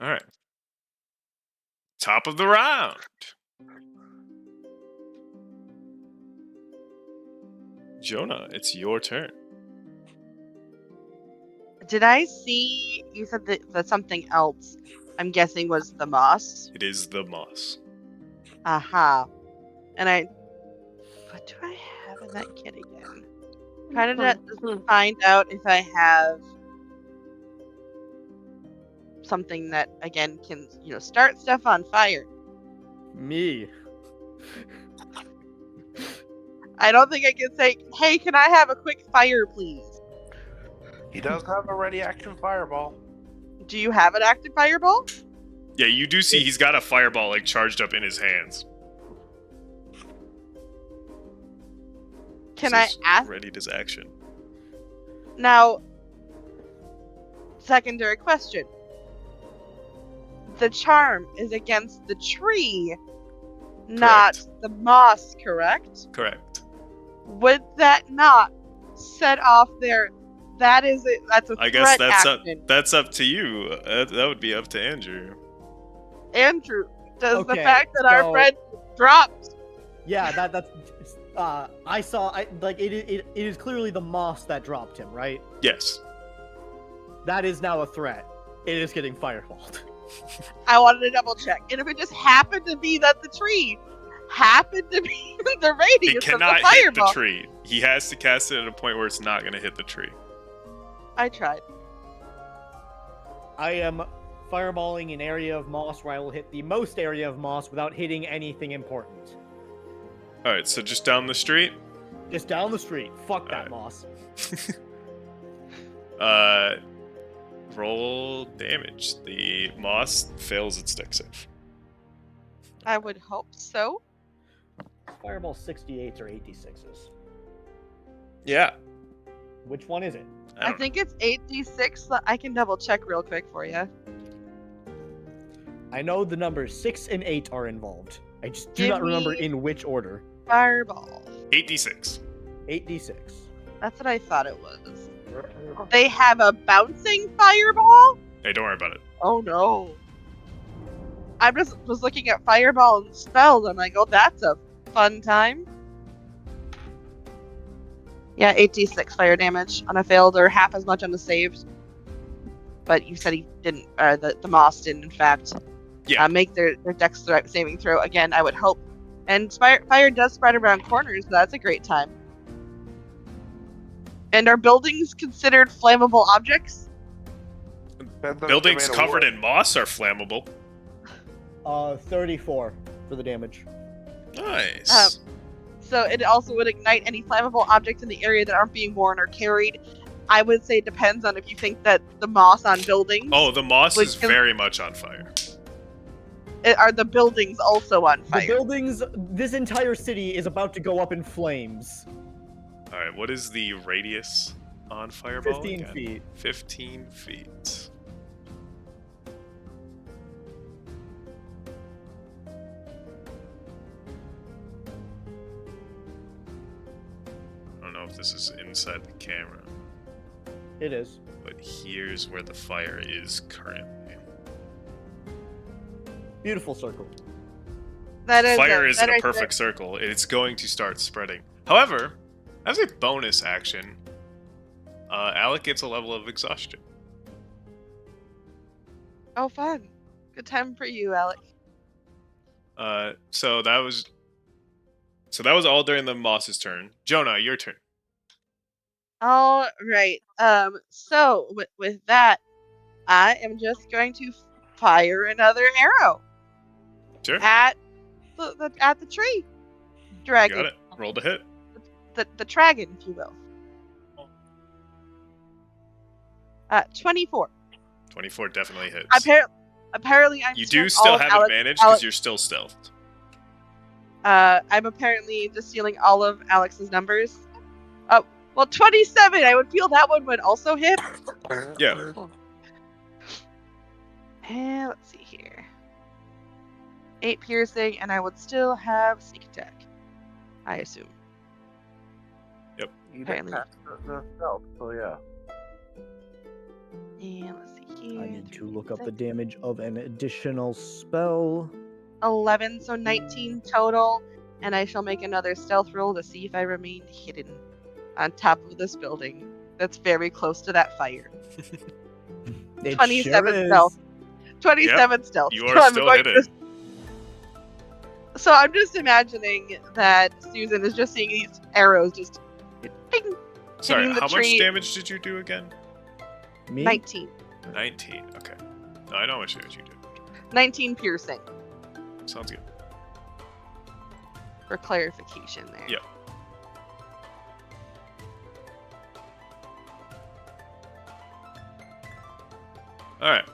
B: All right. Top of the round. Jonah, it's your turn.
C: did I see? You said that something else. I'm guessing was the moss.
B: It is the moss.
C: Aha. And what do I have in that kit again? Trying to find out if I have something that again can start stuff on fire.
D: Me.
C: I don't think I can say, hey, can I have a quick fire, please?
A: He does have a ready action fireball.
C: Do you have an active fireball?
B: Yeah, you do see he's got a fireball like charged up in his hands.
C: Can
B: This
C: I
B: is
C: ask?
B: Readied as action.
C: Now, secondary question. The charm is against the tree, not the moss, correct?
B: Correct.
C: Would that not set off their... That's a
B: I guess
C: threat action.
B: that's up to you. That would be up to Andrew.
C: Andrew, does the
D: Okay,
C: fact that our
D: so-
C: friend dropped...
D: Yeah, that's. I saw. It is clearly the moss that dropped him, right?
B: Yes.
D: That is now a threat. It is getting fireballed.
C: I wanted to double check. And if it just happened to be that the tree happened to be the
B: It
C: radius of the
B: cannot hit
C: fireball.
B: the tree. He has to cast it at a point where it's not going to hit the tree.
C: I tried.
D: I am fireballing an area of moss where I will hit the most area of moss without hitting anything important.
B: All right, so just down the street.
D: Just down the street. Fuck that
B: Alright.
D: moss.
B: Roll damage. The moss fails its dex save.
C: I would hope so.
D: Fireball 68s or 86s.
B: Yeah.
D: Which one is it?
C: I think it's 8d6. I can double check real quick for you.
D: I know the numbers 6 and 8 are involved. I just do
C: Give
D: not remember
C: me-
D: in which order.
C: Fireball.
B: 8d6.
D: 8d6.
C: That's what I thought it was. They have a bouncing fireball?
B: Hey, don't worry about it.
C: Oh no. I just was looking at fireball and spells. I'm like, oh, that's a fun time. Yeah, 8d6 fire damage on a failed or half as much on a saved. But you said he didn't, the moss didn't, in fact, make their dex saving throw. Again, I would hope. And fire does spread around corners, so that's a great time. And are buildings considered flammable objects?
B: Buildings covered in moss are flammable.
D: 34 for the damage.
B: Nice.
C: So it also would ignite any flammable objects in the area that aren't being worn or carried. I would say it depends on if you think that the moss on buildings...
B: Oh, the moss
C: Like,
B: is very much on fire.
C: Are the buildings also on fire?
D: The buildings, this entire city is about to go up in flames.
B: Alright, what is the radius on fireball
D: 15
B: again?
D: feet.
B: 15 feet. I don't know if this is inside the camera,
D: It is.
B: but here's where the fire is currently.
D: Beautiful circle.
C: That is
B: Fire is in a
C: right
B: perfect circle. It's going to start spreading. However, as a bonus action, Alec gets a level of exhaustion.
C: Oh, fun. Good time for you, Alec.
B: So that was all during the Moss's turn. Jonah, your turn.
C: All right. So with that, I am just going to fire another arrow
B: Sure.
C: at the tree
B: You
C: dragon.
B: got it. Roll to hit.
C: The dragon, if you will. 24.
B: 24 definitely hits.
C: Apparently, I'm
B: You
C: stealing
B: do still
C: all of
B: have
C: Alex-
B: advantage
C: Alex-
B: because you're still stealthed.
C: I'm apparently just stealing all of Alex's numbers. Well, 27. I would feel that one would also hit.
B: Yeah.
C: And let's see here. 8 piercing, and I would still have sneak attack. I assume.
A: You
C: Apparently.
A: didn't pass the stealth, so yeah.
C: And let's see here.
D: I need to look up the damage of an additional spell.
C: 11, so 19 total. And I shall make another stealth roll to see if I remain hidden on top of this building that's very close to that fire.
D: It
C: 27
D: sure
C: stealth.
D: is.
C: 27 stealth.
B: You
C: So
B: are
C: I'm
B: still
C: going
B: hidden.
C: So I'm just imagining that Susan is just seeing these arrows just ding,
B: Sorry,
C: hitting the
B: how
C: tree.
B: much damage did you do again?
D: Me?
C: 19.
B: 19. Okay. No, I know how much damage you did.
C: 19 piercing,
B: Sounds good.
C: for clarification there.
B: Yep. Alright.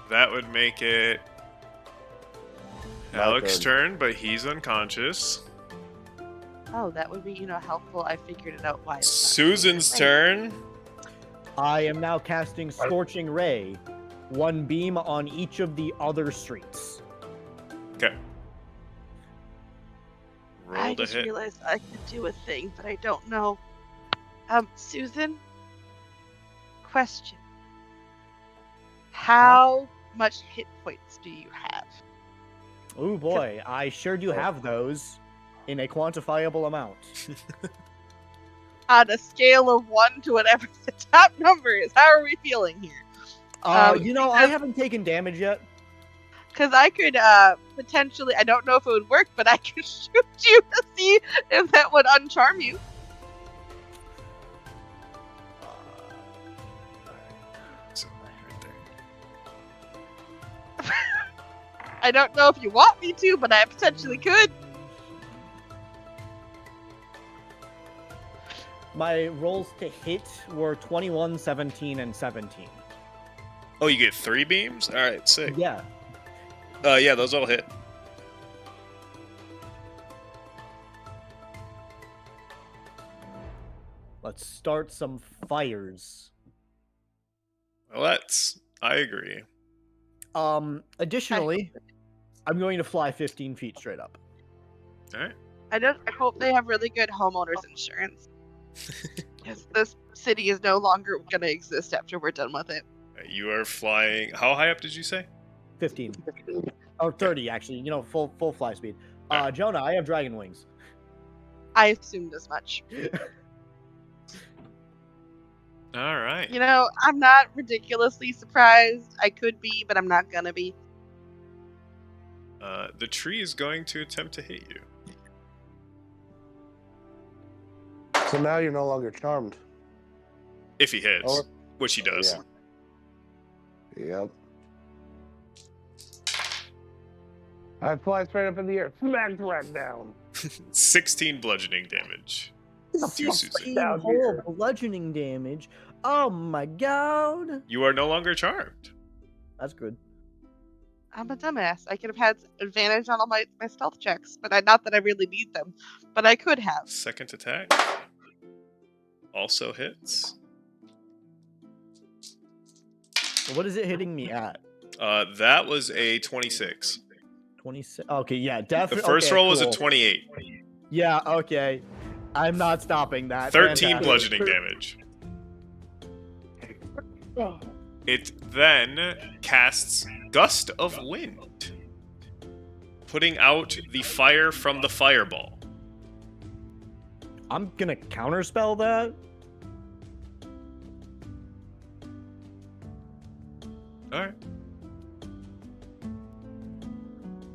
B: That would make it
A: My
B: Alec's
A: turn.
B: turn, but he's unconscious.
C: Oh, that would be, helpful. I figured it out why. it's not
B: Susan's
C: Right.
B: turn.
D: I am now casting Scorching Ray. One beam on each of the other streets.
B: Okay.
C: I
B: Roll to
C: just
B: hit.
C: realized I could do a thing, but I don't know. Susan? Question. How much hit points do you have?
D: Oh boy, I sure do have those in a quantifiable amount.
C: On a scale of 1 to whatever the top number is, how are we feeling here?
D: I
C: because-
D: haven't taken damage yet.
C: Because I could potentially, I don't know if it would work, but I could shoot you to see if that would uncharm you.
B: So, right there.
C: I don't know if you want me to, but I potentially could.
D: My rolls to hit were 21, 17, and 17.
B: Oh, you get 3 beams? Alright, sick.
D: Yeah.
B: Yeah, those all hit.
D: Let's start some fires.
B: Well, I agree.
D: Additionally, I'm going to fly 15 feet straight up.
B: Alright.
C: I hope they have really good homeowners insurance. Because this city is no longer going to exist after we're done with it.
B: You are flying. How high up did you say?
D: 15. Or 30, actually. Full fly speed.
B: Alright.
D: Jonah, I have dragon wings.
C: I assumed as much.
B: Alright.
C: I'm not ridiculously surprised. I could be, but I'm not gonna be.
B: The tree is going to attempt to hit you.
A: So now you're no longer charmed.
B: If he hits,
A: Oh,
B: which he does.
A: Yeah. Yep. I fly straight up in the air, smack right down.
B: 16 bludgeoning damage. To Susan.
D: 16
A: Down
D: whole
A: here.
D: bludgeoning damage. Oh my god.
B: You are no longer charmed.
D: That's good.
C: I'm a dumbass. I could have had advantage on all my stealth checks, but not that I really need them. But I could have.
B: Second attack also hits.
D: What is it hitting me at?
B: That was a 26.
D: 26. Okay, yeah,
B: The
D: definitely.
B: first
D: okay,
B: roll was a
D: cool.
B: 28.
D: Yeah, okay. I'm not stopping that.
B: 13
D: Fantastic.
B: bludgeoning damage. It then casts Gust of Wind, putting out the fire from the fireball.
D: I'm gonna counterspell that.
B: All right.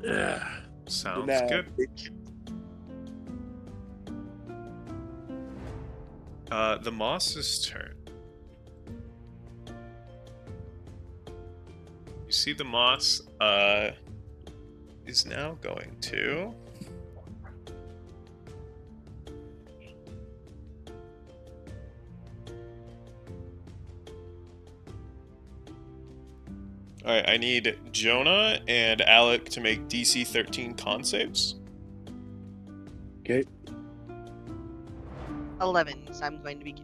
A: Yeah.
B: Sounds
A: Nah.
B: good. The moss's turn. You see the moss is now going to Alright, I need Jonah and Alec to make DC 13 con saves.
A: Okay.
C: 11, so I'm going to be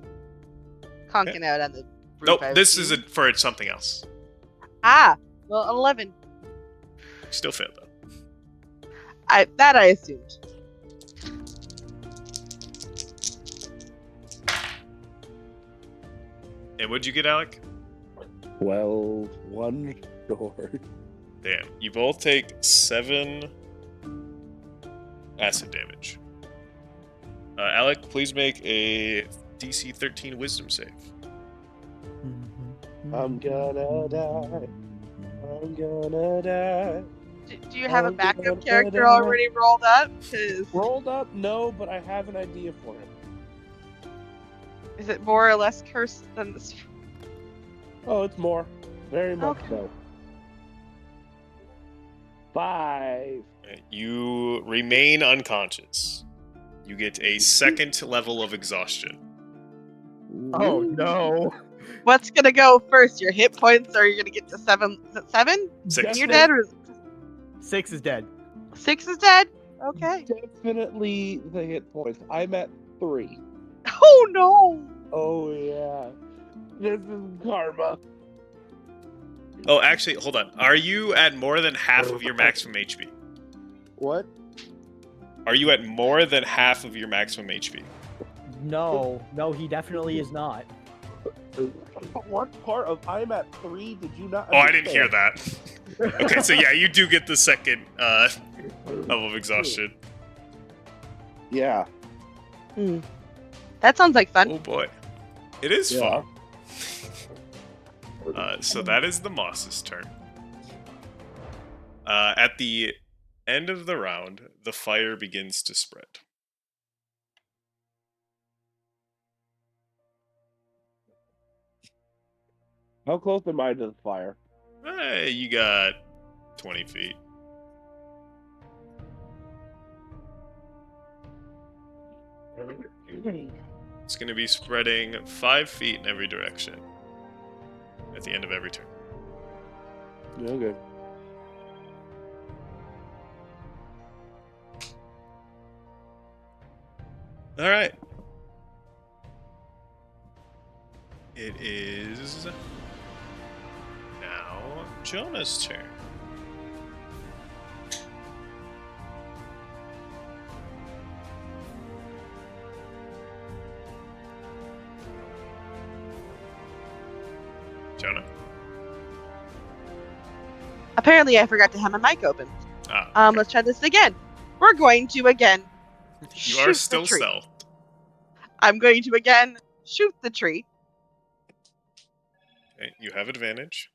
C: conking out on the roof.
B: Nope,
C: I
B: this is
C: assume.
B: for something else.
C: Well, 11.
B: Still failed though.
C: I assumed.
B: And what'd you get, Alec?
A: 12, one short.
B: Damn, you both take 7 acid damage. Alec, please make a DC 13 wisdom save.
A: I'm gonna die. I'm gonna die.
C: Do you have a
A: I'm
C: backup
A: gonna
C: character
A: die.
C: already rolled up? 'Cause
A: Rolled up? No, but I have an idea for him.
C: is it more or less cursed than this?
A: Oh, it's more. Very much
C: Okay.
A: so. 5.
B: You remain unconscious. You get a second level of exhaustion.
D: Oh no.
C: What's gonna go first? Your hit points, or you're gonna get to 7? Is it 7?
B: 6.
C: And you're dead, or
D: 6 is dead.
C: 6 is dead? Okay.
A: Definitely the hit points. I'm at 3.
C: Oh no!
A: Oh yeah. This is karma.
B: Oh, actually, hold on. Are you at more than half of your maximum HP?
A: What?
B: Are you at more than half of your maximum HP?
D: No, he definitely is not.
A: What part of I'm at 3 did you not
B: Oh, I didn't hear
A: understand?
B: that. Okay, so yeah, you do get the second level of exhaustion.
A: Yeah.
C: That sounds like fun.
B: Oh boy. It is
A: Yeah.
B: fun. So that is the moss's turn. At the end of the round, the fire begins to spread.
A: How close am I to the fire?
B: Hey, you got 20 feet. It's going to be spreading 5 feet in every direction at the end of every turn.
A: Okay.
B: All right. It is now Jonah's turn. Jonah.
C: Apparently, I forgot to have my mic open.
B: Ah,
C: Let's try this again. We're going to again
B: you
C: shoot
B: are still
C: the tree.
B: stealthed.
C: I'm going to again shoot the tree.
B: Okay, you have advantage.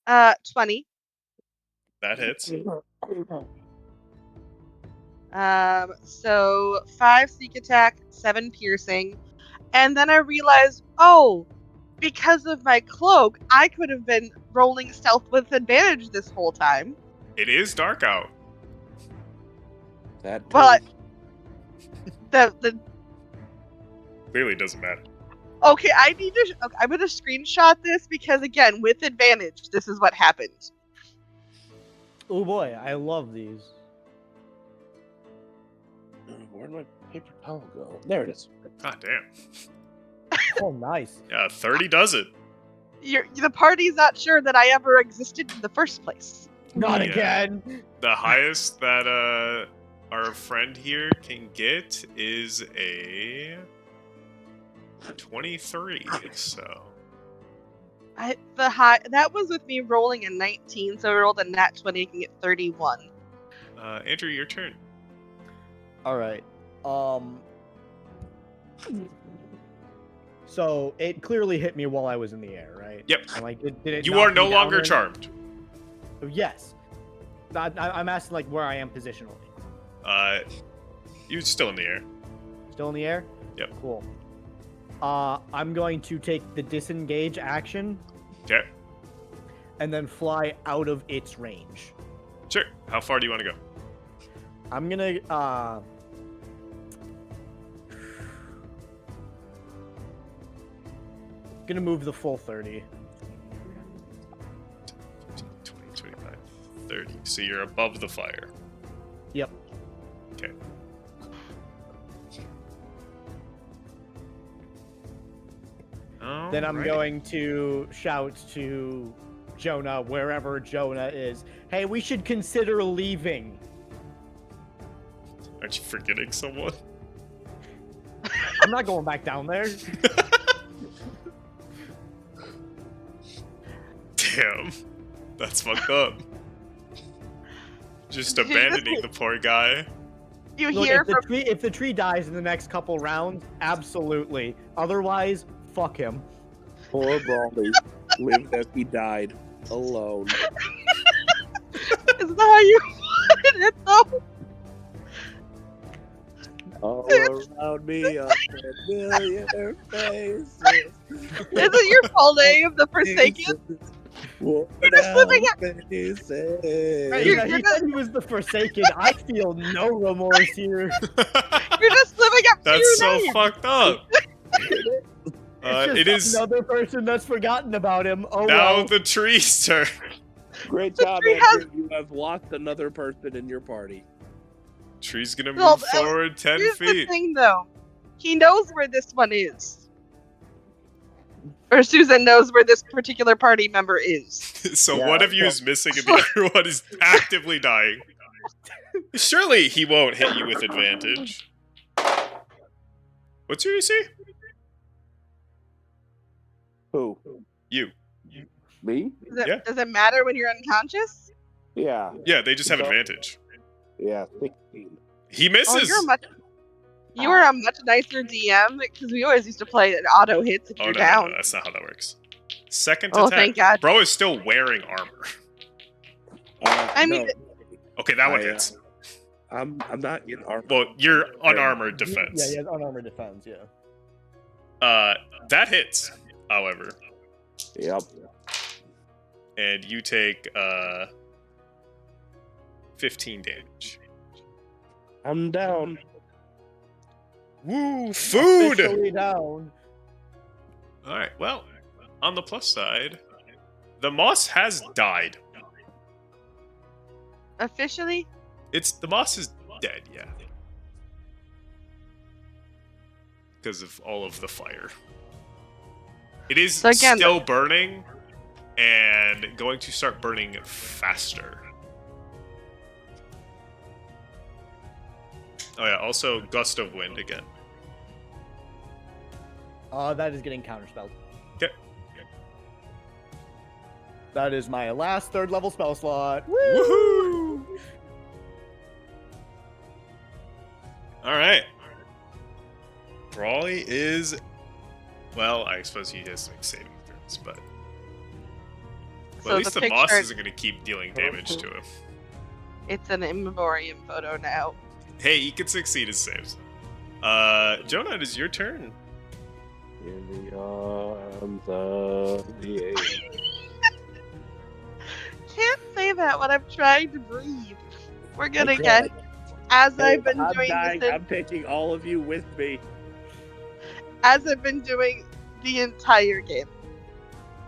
C: 20.
B: That hits.
C: So 5 sneak attack, 7 piercing, and then I realized, oh, because of my cloak, I could have been rolling stealth with advantage this whole time.
B: It is dark out.
A: That
C: But the
B: Clearly doesn't matter.
C: okay, I'm gonna screenshot this because again, with advantage, this is what happened.
D: Oh boy, I love these.
A: Where'd my paper towel go? There it is.
B: God damn.
D: Oh, nice.
B: Yeah, 30 does it.
C: The party's not sure that I ever existed in the first place.
D: Not
B: Yeah.
D: again.
B: The highest that our friend here can get is a 23. So
C: That was with me rolling a 19, so I rolled a nat 20, I can get 31.
B: Andrew, your turn.
D: All right. So it clearly hit me while I was in the air, right?
B: Yep.
D: And like, did it
B: You
D: knock
B: are
D: me
B: no
D: down
B: longer
D: then?
B: charmed.
D: Yes. I'm asking like where I am positionally.
B: You're still in the air.
D: Still in the air?
B: Yep.
D: Cool. I'm going to take the disengage action
B: Okay.
D: and then fly out of its range.
B: Sure. How far do you want to go?
D: I'm gonna move the full 30.
B: 20, 25, 30. So you're above the fire.
D: Yep.
B: Okay.
D: Then I'm
B: Alrighty.
D: going to shout to Jonah, wherever Jonah is, hey, we should consider leaving.
B: Aren't you forgetting someone?
D: I'm not going back down there.
B: Damn. That's fucked up. Just abandoning the poor guy.
C: You
D: Look,
C: hear
D: if the tree dies in the next couple rounds, absolutely. Otherwise, fuck him.
A: Poor Brawley lived as he died alone.
C: Is that how you wanted it though?
A: All around me are familiar faces.
C: Is it your full name, the Forsaken?
A: Worn
C: You're just living
A: out faces.
C: You're
D: He
C: gonna-
D: said he was the Forsaken. I feel no remorse here.
C: You're just living up to
B: That's
C: your
B: so
C: name.
B: fuckt up.
D: It's
B: It
D: just
B: is
D: another person that's forgotten about him. Oh
B: now
D: well.
B: the tree's turn.
A: Great
C: The
A: job,
C: tree
A: Andrew. You have lost another person in your party.
B: Tree's gonna move
C: Well,
B: forward 10
C: Here's the
B: feet.
C: thing, though. He knows where this one is. Or Susan knows where this particular party member is.
B: So
A: Yeah,
B: one of you
A: so-
B: is missing and the other one is actively dying. Surely he won't hit you with advantage. What's your AC?
A: Who?
B: You.
A: Me?
B: Yeah.
C: Does it matter when you're unconscious?
A: Yeah.
B: Yeah, they just have
A: So-
B: advantage.
A: Yeah, 16.
B: He
C: Oh,
B: misses.
C: you were a much nicer DM because we always used to play an auto hits if
B: Oh
C: you're
B: no,
C: down.
B: no, that's not how that works. Second
C: Oh,
B: attack.
C: thank God.
B: Bro is still wearing armor.
C: I mean-
A: no,
B: Okay, that one
A: I,
B: hits.
A: I'm not in armor.
B: Well, you're unarmored defense.
D: Yeah, he has unarmored defense, yeah.
B: That hits, however.
A: Yep.
B: And you take 15 damage.
A: I'm down.
B: Woo, food!
D: Officially down.
B: Alright, well, on the plus side, the moss has died.
C: Officially?
B: The moss is dead, yeah. Because of all of the fire. It is
C: So again,
B: still burning, and going to start burning faster. Oh yeah, also gust of wind again.
D: That is getting counterspelled.
B: Okay.
D: That is my last 3rd level spell slot.
B: Woohoo! Alright. Brawley is... Well, I suppose he has like saving throws, but... Well,
C: So
B: at least
C: the
B: the moss
C: picture-
B: isn't going to keep dealing damage to him.
C: It's an in memoriam photo now.
B: Hey, he can succeed his saves. Jonah, it is your turn.
A: In the arms of the angel.
C: Can't say that when I'm trying to breathe. We're gonna
A: Okay.
C: get, as
A: Hey,
C: I've been
A: I'm
C: doing
A: dying.
C: this,
A: I'm taking all of you with me.
C: as I've been doing the entire game.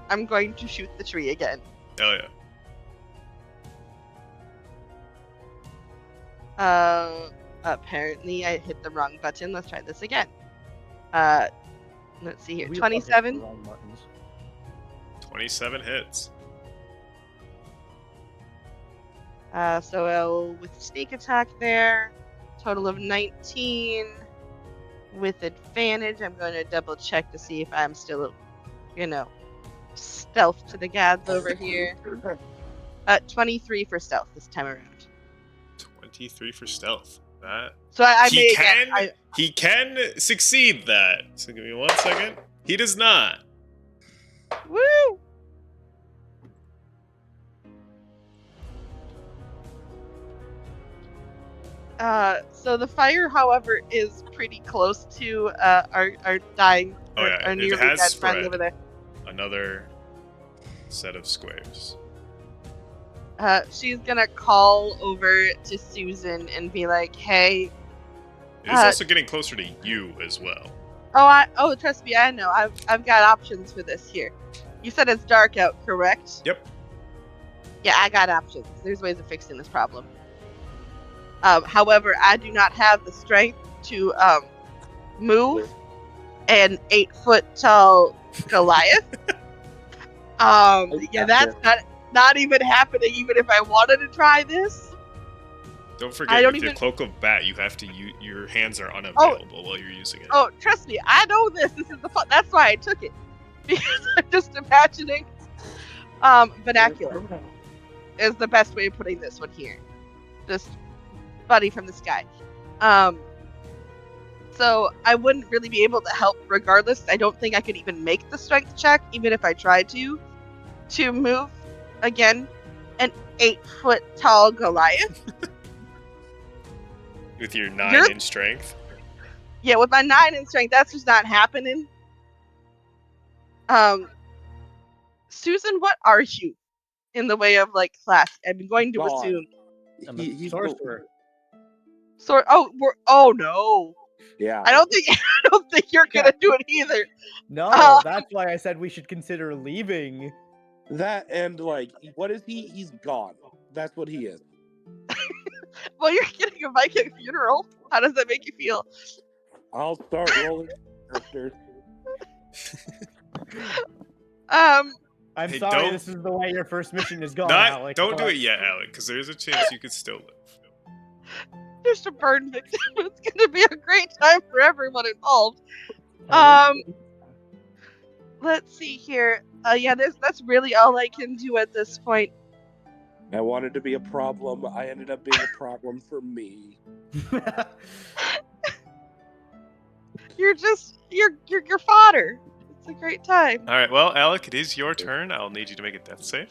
C: I'm going to shoot the tree again.
B: Oh yeah.
C: Apparently I hit the wrong button. Let's try this again. Let's see here.
D: We love
C: 27.
D: hitting the wrong buttons.
B: 27 hits.
C: So I'll with sneak attack there. Total of 19. With advantage, I'm going to double check to see if I'm still, stealth to the gads over here. 23 for stealth this time around.
B: 23 for stealth. That
C: So I
B: he
C: may
B: can
C: again.
B: he can succeed that. So give me 1 second. He does not.
C: Woo! So the fire, however, is pretty close to our dying,
B: Oh, yeah,
C: our
B: it
C: nearly
B: has
C: dead friend
B: spread.
C: over there.
B: Another set of squares.
C: She's gonna call over to Susan and be like, "Hey,
B: It is also getting closer to you as well.
C: oh, trust me, I know. I've got options for this here. You said it's dark out, correct?
B: Yep.
C: Yeah, I got options. There's ways of fixing this problem. However, I do not have the strength to move an 8-foot tall Goliath. Yeah, that's not even happening. Even if I wanted to try this,
B: Don't
C: I
B: forget,
C: don't
B: with your
C: even-
B: cloak of bat, you have to your hands are unavailable while you're using it.
C: oh, trust me, I know this. This is the fun. That's why I took it, because I'm just imagining. Vernacular is the best way of putting this one here. Just buddy from the sky. So I wouldn't really be able to help regardless. I don't think I could even make the strength check, even if I tried to move, again, an 8-foot tall Goliath.
B: With your 9 in strength.
C: Yeah, with my 9 in strength, that's just not happening. Susan, what are you in the way of, like, class? I'm going to
A: God.
C: assume.
D: I'm a sorcerer.
C: Oh no.
A: Yeah.
C: I don't think you're gonna do it either.
D: No, that's why I said we should consider leaving.
A: That and like, what is he? He's gone. That's what he is.
C: Well, you're getting a Viking funeral. How does that make you feel?
A: I'll start rolling characters.
D: I'm
B: Hey,
D: sorry,
B: don't-
D: this is the way your first mission is going,
B: Not,
D: Alec.
B: don't do
D: but-
B: it yet, Alec, because there's a chance you could still live.
C: Just a burn victim. It's gonna be a great time for everyone involved. Let's see here. Yeah, that's really all I can do at this point.
A: I wanted to be a problem. I ended up being a problem for me.
C: You're fodder. It's a great time.
B: Alright, well, Alec, it is your turn. I'll need you to make a death save.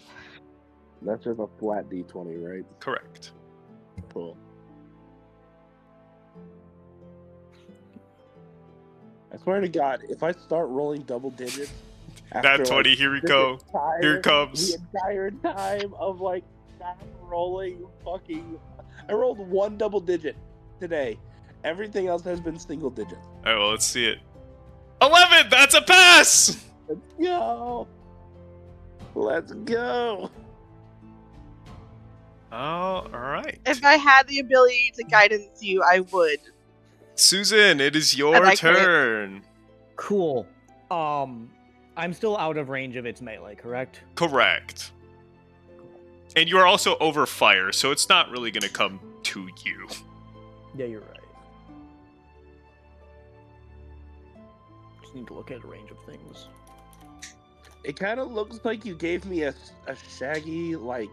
A: That's just a flat D20, right?
B: Correct.
A: Cool. I swear to God, if I start rolling double digits,
B: Nat 20, here we go. Here it comes.
A: The entire time of like not rolling fucking. I rolled 1 double digit today. Everything else has been single digits.
B: Alright, well, let's see it. 11! That's a pass!
A: Let's go. Let's go.
B: Alright.
C: If I had the ability to guidance you, I would.
B: Susan, it is
C: I
B: your
C: like it.
B: turn.
D: Cool. I'm still out of range of its melee, correct?
B: Correct. And you are also over fire, so it's not really going to come to you.
D: Yeah, you're right. Just need to look at a range of things.
A: It kind of looks like you gave me a shaggy like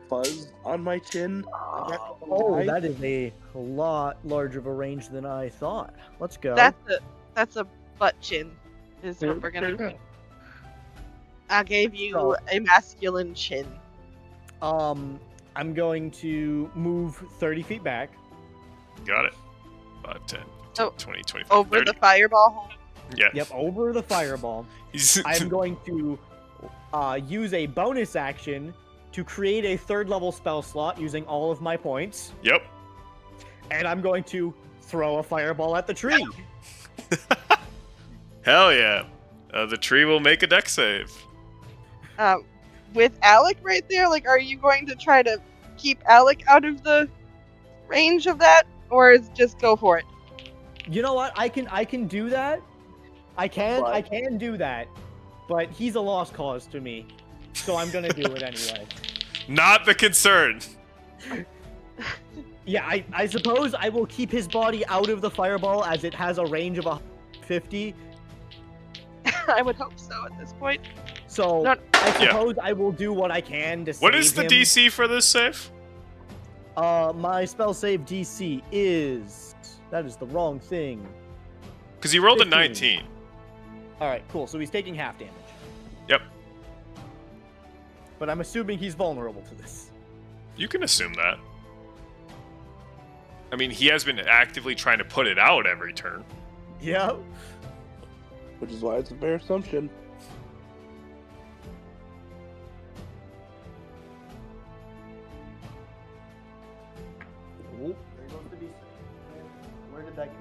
A: fuzz on my chin.
D: Oh, that is a lot larger of a range than I thought. Let's go.
C: That's a butt chin. Is what we're gonna do. I gave you a masculine chin.
D: I'm going to move 30 feet back.
B: Got it. 5, 10,
C: Oh,
B: 20, 25,
C: over
B: 30.
C: the fireball hole.
B: Yeah.
D: Yep, over the fireball. I'm going to use a bonus action to create a 3rd level spell slot using all of my points.
B: Yep.
D: And I'm going to throw a fireball at the tree.
B: Hell yeah. The tree will make a dex save.
C: With Alec right there, like, are you going to try to keep Alec out of the range of that, or is just go for it?
D: You know what? I can do that. I can do that. But he's a lost cause to me. So I'm gonna do it anyway.
B: Not the concern.
D: Yeah, I suppose I will keep his body out of the fireball as it has a range of 50.
C: I would hope so at this point.
D: So
C: No-
D: I suppose I will do what I can to save
B: What is the
D: him.
B: DC for this save?
D: My spell save DC is... That is the wrong thing.
B: Because you rolled a
D: 15.
B: 19.
D: All right, cool. So he's taking half damage.
B: Yep.
D: But I'm assuming he's vulnerable to this.
B: You can assume that. I mean, he has been actively trying to put it out every turn.
D: Yep.
A: Which is why it's a fair assumption.
D: Oh, there goes the beast. Where did that go?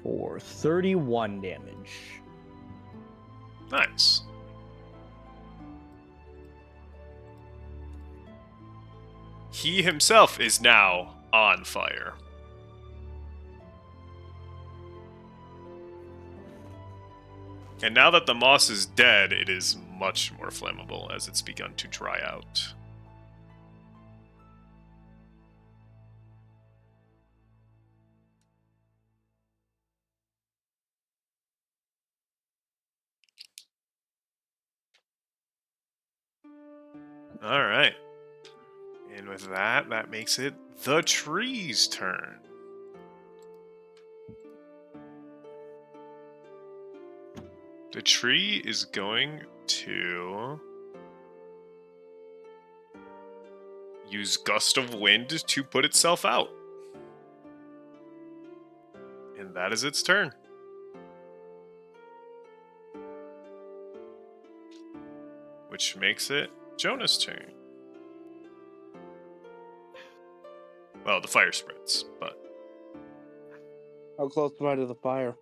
D: For 31 damage.
B: Nice. He himself is now on fire. And now that the moss is dead, it is much more flammable as it's begun to dry out. All right. And with that, that makes it the tree's turn. The tree is going to use Gust of Wind to put itself out. And that is its turn. Which makes it Jonah's turn. Well, the fire spreads, but
A: How close am I to the fire?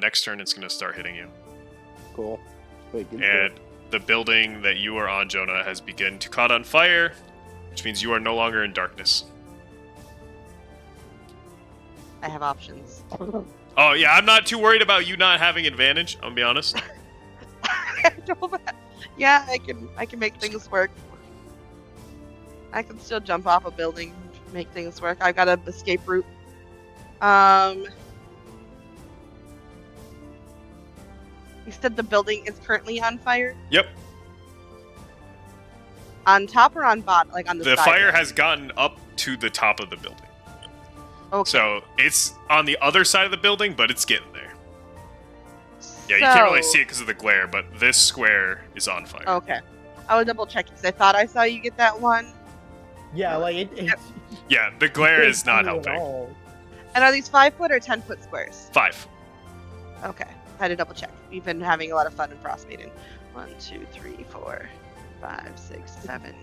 B: next turn it's going to start hitting you.
A: Cool. Making
B: And the building that you are on, Jonah, has begun to caught on fire, which means you are no longer in darkness.
C: I have options.
A: sure.
B: Oh, yeah, I'm not too worried about you not having advantage, I'll be honest.
C: Yeah, I can make things work. I can still jump off a building, make things work. I've got an escape route. You said the building is currently on fire?
B: Yep.
C: On top or on bottom? Like on the
B: The
C: side?
B: fire has gotten up to the top of the building.
C: Okay.
B: So it's on the other side of the building, but it's getting there. Yeah, you can't really see it because of the glare, but this square is on fire.
C: Okay. I was double checking because I thought I saw you get that one.
D: Yeah, like it.
B: Yeah, the glare is not
D: can't do it
B: helping.
D: all.
C: And are these 5-foot or 10-foot squares?
B: 5.
C: Okay. I had to double check. We've been having a lot of fun in Frostmaiden. 1, 2, 3, 4, 5, 6, 7.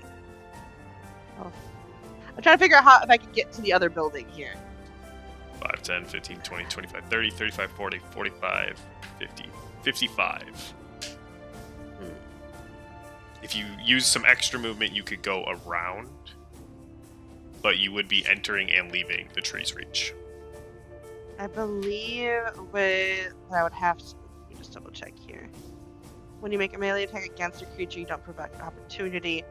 C: Oh. I'm trying to figure out how if I can get to the other building here.
B: 5, 10, 15, 20, 25, 30, 35, 40, 45, 50, 55. If you use some extra movement, you could go around, but you would be entering and leaving the tree's reach.
C: I believe I would have to let me just double check here. When you make a melee attack against a creature, you don't provoke opportunity.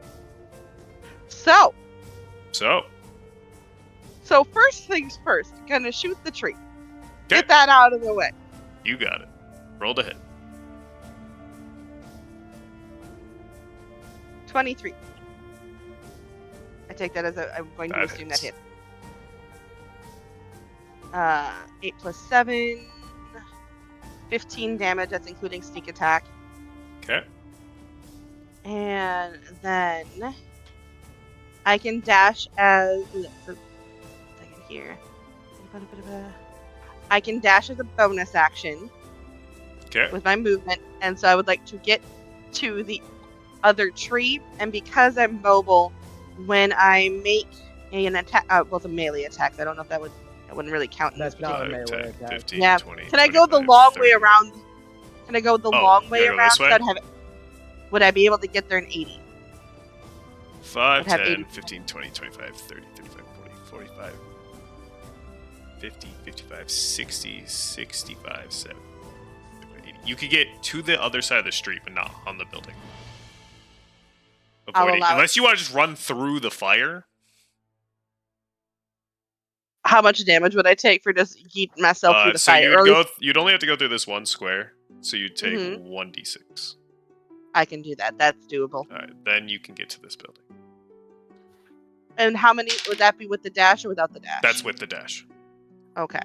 C: So first things first, gonna shoot the tree.
B: Okay.
C: Get that out of the way.
B: You got it. Roll to hit.
C: 23. I take that as I'm going to
B: That
C: assume that
B: hits.
C: hit. 8 plus 7, 15 damage. That's including sneak attack.
B: Okay.
C: And then I can dash as second here. I can dash as a bonus action
B: Okay.
C: with my movement, and so I would like to get to the other tree. And because I'm mobile, when I make an attack, both a melee attacks, I don't know if that wouldn't really count in this
D: That's not a
C: particular.
B: 5,
D: melee
B: 10,
D: attack.
B: 15,
C: Yeah.
B: 20,
C: Can I go the
B: 25,
C: long
B: 30.
C: way around? Can I go the long way
B: you wanna go
C: around?
B: this way?
C: So I'd have it. Would I be able to get there in 80?
B: 5,
C: I'd have
B: 10,
C: 80.
B: 15, 20, 25, 30, 35, 40, 45, 50, 55, 60, 65, 70, 80. You could get to the other side of the street, but not on the building.
C: I'll
B: Avoiding,
C: allow it.
B: unless you want to just run through the fire.
C: How much damage would I take for just yeeting myself through the fire? Or at least-
B: You'd only have to go through this one square. So you take
C: Mhm.
B: 1d6.
C: I can do that. That's doable.
B: All right, then you can get to this building.
C: And how many would that be with the dash or without the dash?
B: That's with the dash.
C: Okay.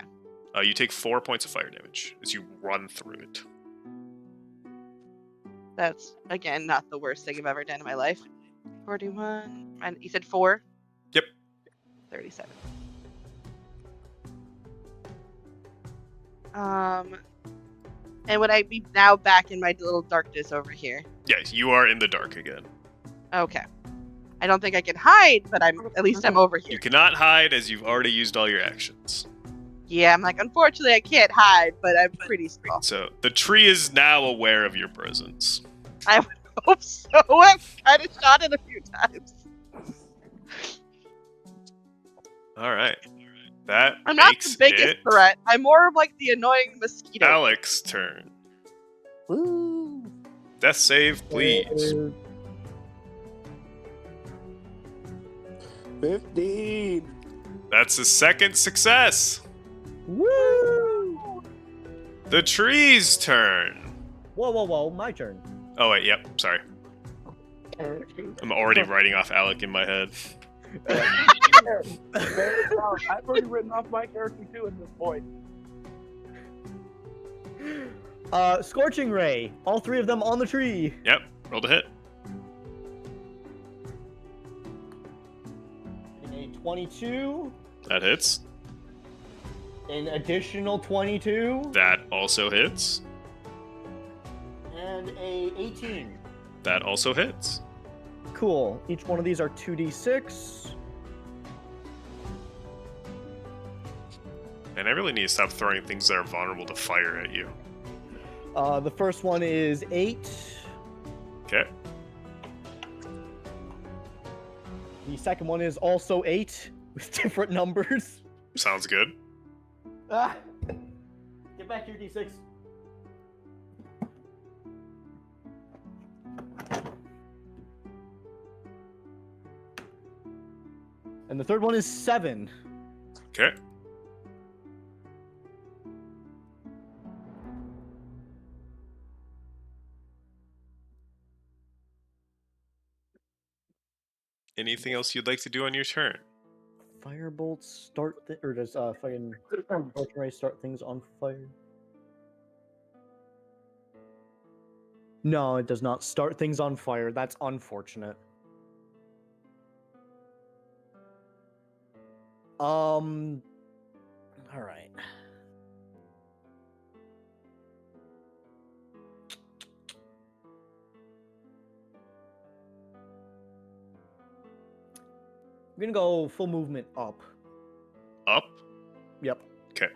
B: You take 4 points of fire damage as you run through it.
C: That's, again, not the worst thing I've ever done in my life. 41. And you said 4?
B: Yep.
C: 37. And would I be now back in my little darkness over here?
B: Yes, you are in the dark again.
C: Okay. I don't think I can hide, but at least I'm over here.
B: You cannot hide as you've already used all your actions.
C: Yeah, I'm like, unfortunately, I can't hide, but I'm pretty small.
B: So the tree is now aware of your presence.
C: I would hope so. I've kind of shot it a few times.
B: All right. That
C: I'm not
B: makes
C: the biggest
B: it
C: threat. I'm more of like the annoying mosquito.
B: Alex's turn.
A: Woo!
B: Death save, please.
A: 15.
B: That's a second success.
D: Woo!
B: The tree's turn.
D: Whoa, my turn.
B: Oh, wait, yep, sorry. I'm already writing off Alec in my head.
A: I've already written off my character too at this point.
D: Scorching Ray. All 3 of them on the tree.
B: Yep, roll to hit.
D: Getting a 22.
B: That hits.
D: An additional 22.
B: That also hits.
D: And a 18.
B: That also hits.
D: Cool. Each one of these are 2d6.
B: Man, I really need to stop throwing things that are vulnerable to fire at you.
D: The first one is 8.
B: Okay.
D: The second one is also 8 with different numbers.
B: Sounds good.
D: Ah! Get back here, d6. And the third one is 7.
B: Okay. Anything else you'd like to do on your turn?
D: Firebolt start or does fucking Scorching Ray start things on fire? No, it does not start things on fire. That's unfortunate. All right. I'm gonna go full movement up.
B: Up?
D: Yep.
B: Okay.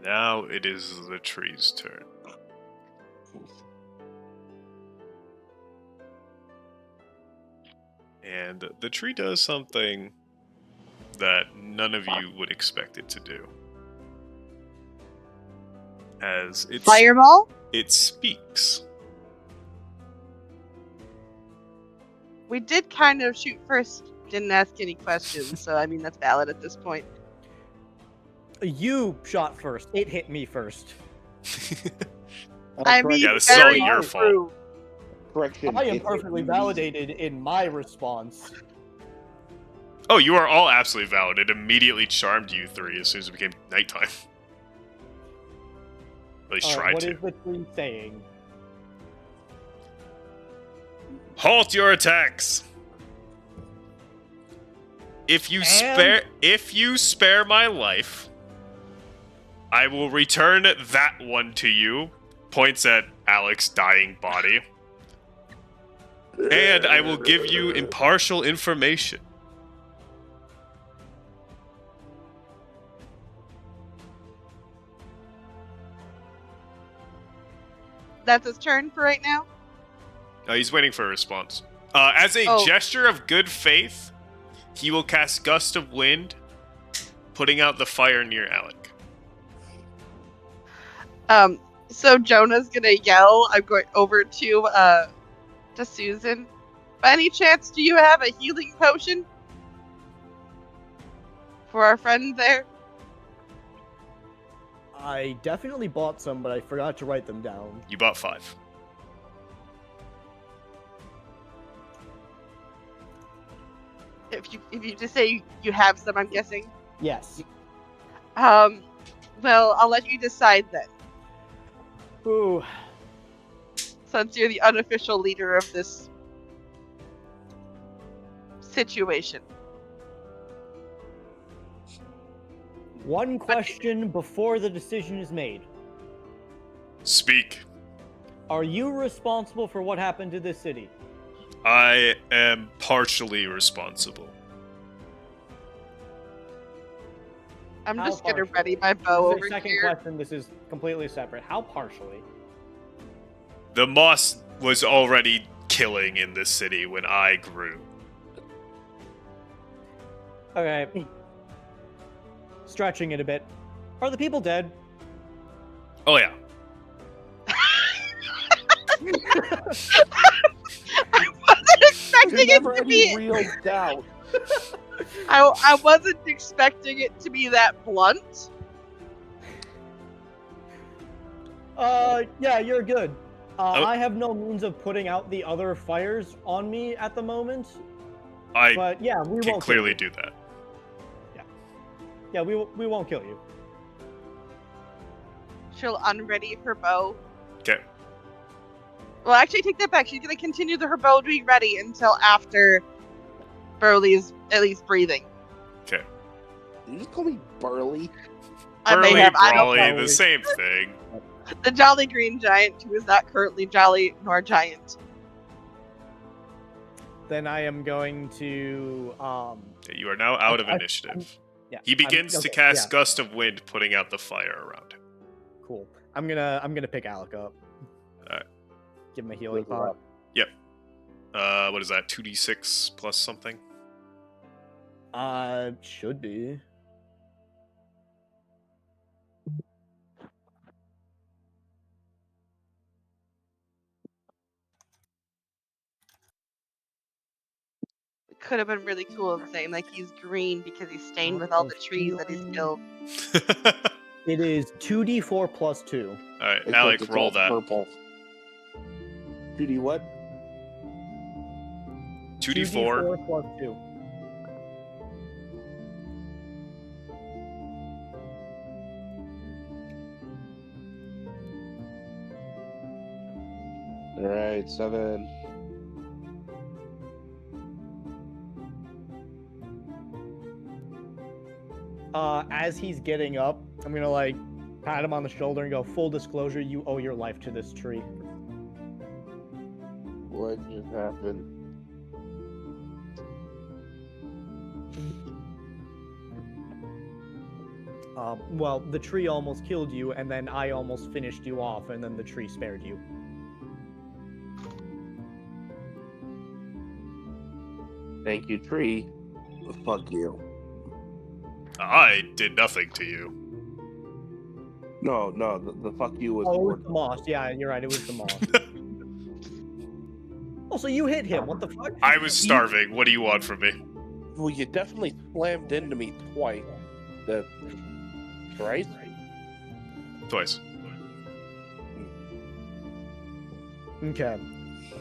B: Now it is the tree's turn. And the tree does something that none of you would expect it to do. As
C: Fireball?
B: it speaks.
C: We did kind of shoot first. Didn't ask any questions, so I mean that's valid at this point.
D: You shot first. It hit me first.
C: I mean,
B: Yeah, this is all
C: very
B: your
C: true.
B: fault.
A: Correction.
D: I am
A: it-
D: perfectly validated in my response.
B: Oh, you are all absolutely valid. It immediately charmed you three as soon as it became nighttime. At least tried
D: What
B: to.
D: is the tree saying?
B: Halt your attacks! If you spare my life, I will return that one to you. Points at Alex's dying body. And I will give you impartial information.
C: That's his turn for right now?
B: He's waiting for a response. As a gesture of good faith, he will cast Gust of Wind, putting out the fire near Alec.
C: So Jonah's gonna yell. I'm going over to Susan. By any chance, do you have a healing potion for our friend there?
D: I definitely bought some, but I forgot to write them down.
B: You bought 5.
C: If you just say you have some, I'm guessing.
D: Yes.
C: Well, I'll let you decide then,
D: Ooh.
C: since you're the unofficial leader of this situation.
D: One question before the decision is made.
B: Speak.
D: Are you responsible for what happened to this city?
B: I am partially responsible.
C: I'm
D: How
C: just gonna
D: partial?
C: ready my
D: This
C: bow
D: is
C: over
D: a second
C: here.
D: question. This is completely separate. How partially?
B: The moss was already killing in this city when I grew.
D: Okay. Stretching it a bit. Are the people dead?
B: Oh yeah.
C: I wasn't expecting
A: There's
C: it
A: never
C: to
A: any
C: be.
A: real doubt.
C: I wasn't expecting it to be that blunt.
D: Yeah, you're good.
B: Oh.
D: I have no means of putting out the other fires on me at the moment.
B: I
D: But yeah, we
B: can
D: won't
B: clearly
D: kill you.
B: do that.
D: Yeah, we won't kill you.
C: She'll unready her bow.
B: Okay.
C: Well, actually, take that back. She's gonna continue her bow to be ready until after Burley's at least breathing.
B: Okay.
A: Did you just call me Burly?
C: I may
B: Burly,
C: have. I don't
B: brawly,
D: know.
B: the same thing.
C: The Jolly Green Giant, who is not currently jolly nor giant.
D: Then I am going to
B: Okay, you are now out of initiative.
D: yeah.
B: He begins to cast Gust of Wind, putting out the fire around him.
D: Cool. I'm gonna pick Alec up.
B: Alright.
D: Give him a healing
A: Wake him
D: pot.
A: up.
B: What is that? 2d6 plus something?
D: Should be.
C: It could have been really cool saying like he's green because he's stained with all the trees that he's killed.
D: It is 2d4 plus 2.
B: Alright,
A: Except
B: Alec,
A: it's
B: roll
A: all
B: that.
A: Purple. 2D what?
B: 2d4.
D: plus 2.
A: Alright, 7.
D: As he's getting up, I'm gonna like pat him on the shoulder and go, full disclosure, you owe your life to this tree.
A: What just happened?
D: Well, the tree almost killed you, and then I almost finished you off, and then the tree spared you.
A: Thank you, tree. Fuck you.
B: I did nothing to you.
A: No, the fuck you was
D: Oh, it was
A: more.
D: the moss. Yeah, you're right, it was the moss. Also, you hit him. What the fuck?
B: I was starving. What do you want from me?
A: Well, you definitely slammed into me twice. Right?
B: Twice.
D: Okay.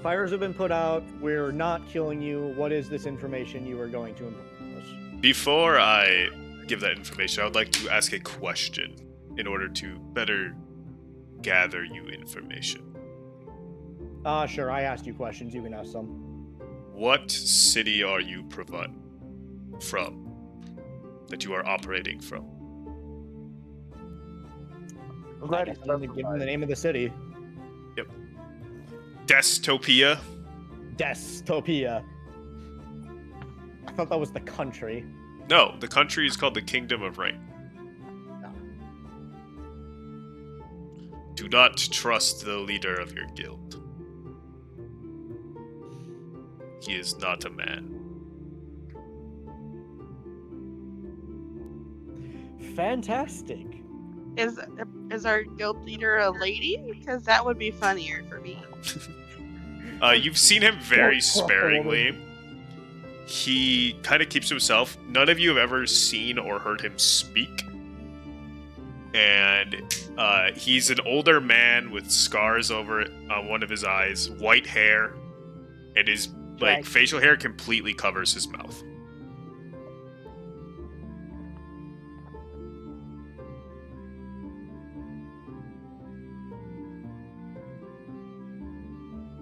D: Fires have been put out. We're not killing you. What is this information you are going to impose?
B: Before I give that information, I would like to ask a question in order to better gather you information.
D: Sure, I asked you questions. You can ask some.
B: What city are you from? That you are operating from?
A: I'm glad
D: I
A: you
D: guess I'm gonna give him the name of the city.
B: Dystopia?
D: Dystopia. I thought that was the country.
B: No, the country is called the Kingdom of Rain. Do not trust the leader of your guild. He is not a man.
D: Fantastic.
C: Is our guild leader a lady? Because that would be funnier for me.
B: You've seen him very
D: Don't
B: sparingly. He kind of keeps himself. None of you have ever seen or heard him speak. and he's an older man with scars over on one of his eyes, white hair, and his
C: Right.
B: facial hair completely covers his mouth.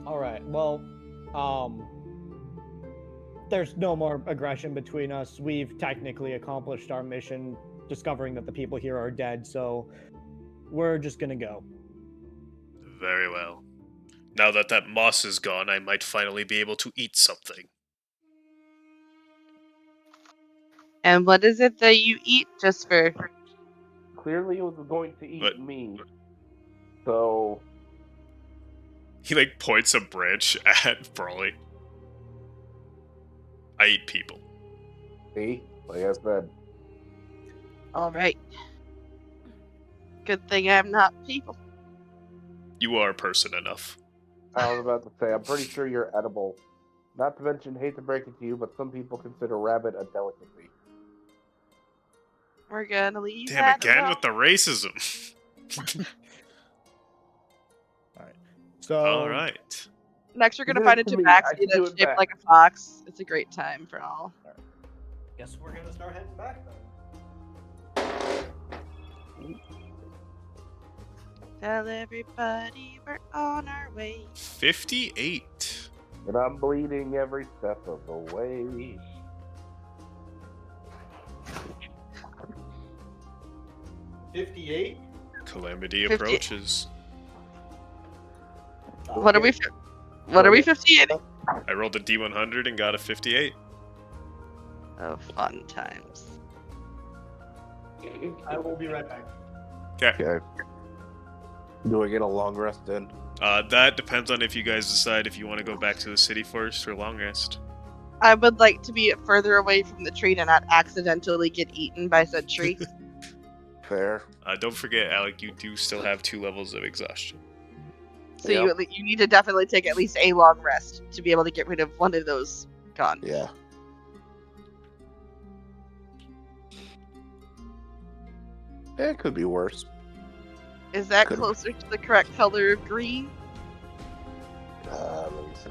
D: All right. Well, there's no more aggression between us. We've technically accomplished our mission, discovering that the people here are dead. So we're just gonna go.
B: Very well. Now that that moss is gone, I might finally be able to eat something.
C: And what is it that you eat just for...
A: Clearly, it was going to eat
B: But-
A: me. So,
B: He points a branch at Brawley. I eat people.
A: see, like I said,
C: All right. Good thing I'm not people.
B: You are person enough.
A: I was about to say, I'm pretty sure you're edible. Not to mention, hate to break it to you, but some people consider rabbit a delicacy.
C: We're gonna leave
B: Damn,
C: that
B: again
C: alone.
B: with the racism.
D: So
B: All right.
C: Next, we're
A: You
C: gonna
A: did
C: find a
A: it to me, I
C: tabaxi
A: can do
C: that's
A: it
C: shaped
A: back.
C: like a fox. It's a great time for all.
D: guess we're gonna start heading back then.
C: Tell everybody we're on our way.
B: 58.
A: And I'm bleeding every step of the way.
B: Calamity
C: 50.
B: approaches.
C: What are we? What are we? 58.
B: I rolled a D100 and got a 58.
C: Oh, fun times.
D: I will be right back.
A: Okay. Do I get a long rest in?
B: That depends on if you guys decide if you want to go back to the city first or long rest.
C: I would like to be further away from the tree to not accidentally get eaten by said tree.
A: Fair.
B: Don't forget, Alec, you do still have 2 levels of exhaustion.
C: So
A: Yep.
C: you need to definitely take at least a long rest to be able to get rid of one of those gone.
A: Yeah. It could be worse.
C: Is that
A: Could've-
C: closer to the correct color of green?
A: Let me see.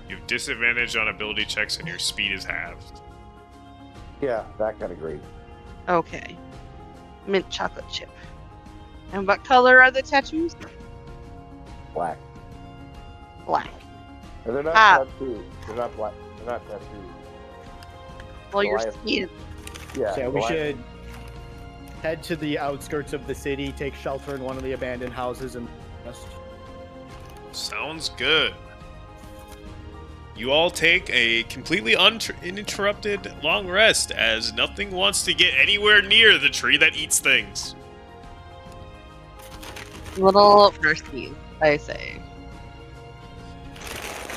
B: You have disadvantage on ability checks and your speed is halved.
A: Yeah, that kind of green.
C: Okay. Mint chocolate chip. And what color are the tattoos?
A: Black.
C: Black.
A: And they're not
C: Ah.
A: tattoos. They're not black. They're not tattoos.
C: Well, your
A: Goliath.
C: skin.
A: Yeah.
D: So yeah, we
A: Goliath.
D: should head to the outskirts of the city, take shelter in one of the abandoned houses, and rest.
B: Sounds good. You all take a completely uninterrupted long rest as nothing wants to get anywhere near the tree that eats things.
C: Little thirsty, I say.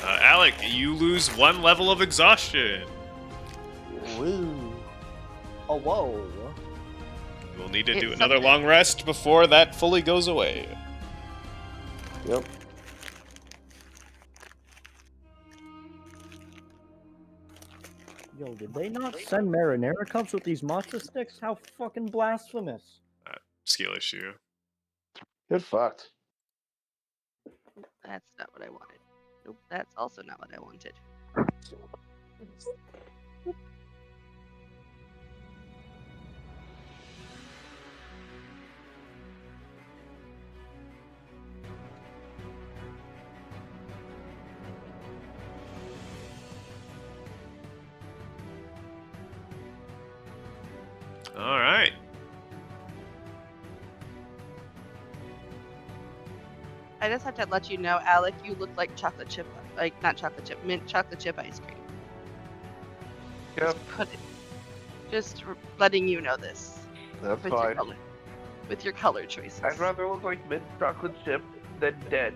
B: Alec, you lose 1 level of exhaustion.
A: Woo.
D: Oh, whoa.
B: You'll need to
C: It's
B: do another
C: something.
B: long rest before that fully goes away.
A: Yep.
D: Yo, did they not send marinara cups with these matcha sticks? How fucking blasphemous.
B: Skill issue.
A: Get fucked.
C: That's not what I wanted. Nope, that's also not what I wanted.
B: All right.
C: I just have to let you know, Alec, you look like chocolate chip, like not chocolate chip, mint chocolate chip ice cream.
A: Yep.
C: Just letting you know this.
A: That's
C: With your
A: fine.
C: color, with your color choices.
A: I'd rather look like mint chocolate chip than dead.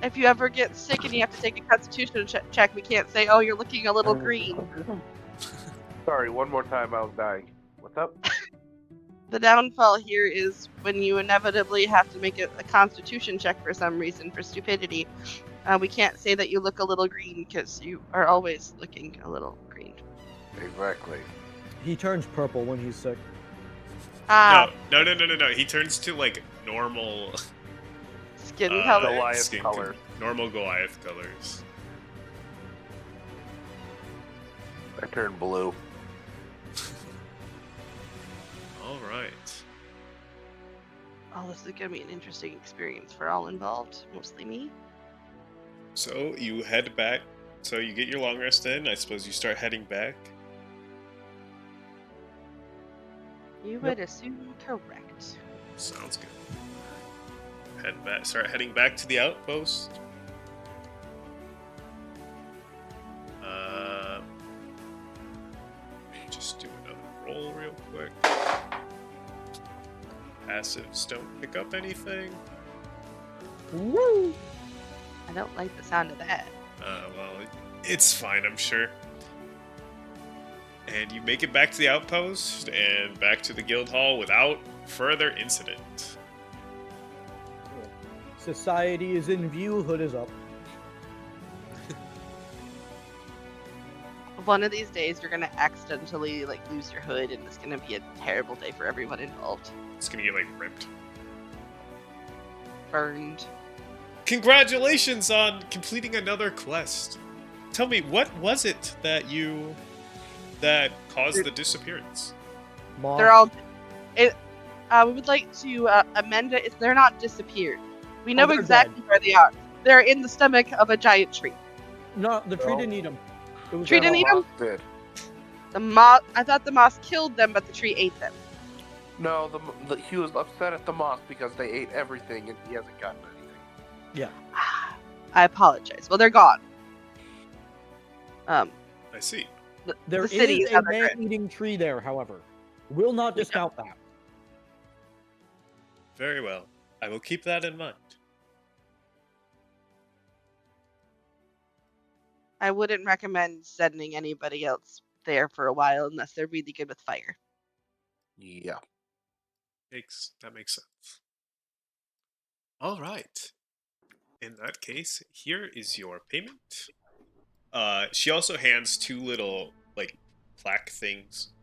C: If you ever get sick and you have to take a constitution check, we can't say, "Oh, you're looking a little green."
A: Sorry, one more time. I was dying. What's up?
C: The downfall here is when you inevitably have to make a constitution check for some reason for stupidity. We can't say that you look a little green because you are always looking a little green.
A: Exactly.
D: He turns purple when he's sick.
C: Ah,
B: No. He turns to like normal
C: skin color.
E: Goliath
B: skin
E: color.
B: normal Goliath colors.
E: I turned blue.
B: All right.
C: Oh, this is gonna be an interesting experience for all involved, mostly me.
B: So you head back. So you get your long rest in. I suppose you start heading back.
C: You would assume correct.
B: Sounds good. Head back. Start heading back to the outpost. Just do another roll real quick. Passives don't pick up anything.
D: Woo!
C: I don't like the sound of that.
B: Well, it's fine, I'm sure. And you make it back to the outpost and back to the guild hall without further incident.
D: Society is in view. Hood is up.
C: One of these days, you're gonna accidentally lose your hood, and it's gonna be a terrible day for everyone involved.
B: It's gonna get ripped.
C: Burned.
B: Congratulations on completing another quest. Tell me, what was it that caused the disappearance?
D: Moth.
C: They're all. We would like to amend it. They're not disappeared. We know
D: they're
C: exactly where they are. They're in the stomach of a giant tree.
D: No, the tree
E: No.
D: didn't eat him. It was
C: Tree
D: their
C: didn't eat
D: moth.
C: them?
E: Did.
C: The moth. I thought the moth killed them, but the tree ate them.
E: No, he was upset at the moth because they ate everything and he hasn't gotten anything.
D: Yeah.
C: I apologize. Well, they're gone.
B: I see.
D: There
C: the city
D: is
C: is
D: a
C: on the grid.
D: man-eating tree there, however. Will not discount that.
B: Very well. I will keep that in mind.
C: I wouldn't recommend sending anybody else there for a while unless they're really good with fire.
E: Yeah.
B: That makes sense. All right. In that case, here is your payment. She also hands two little plaque things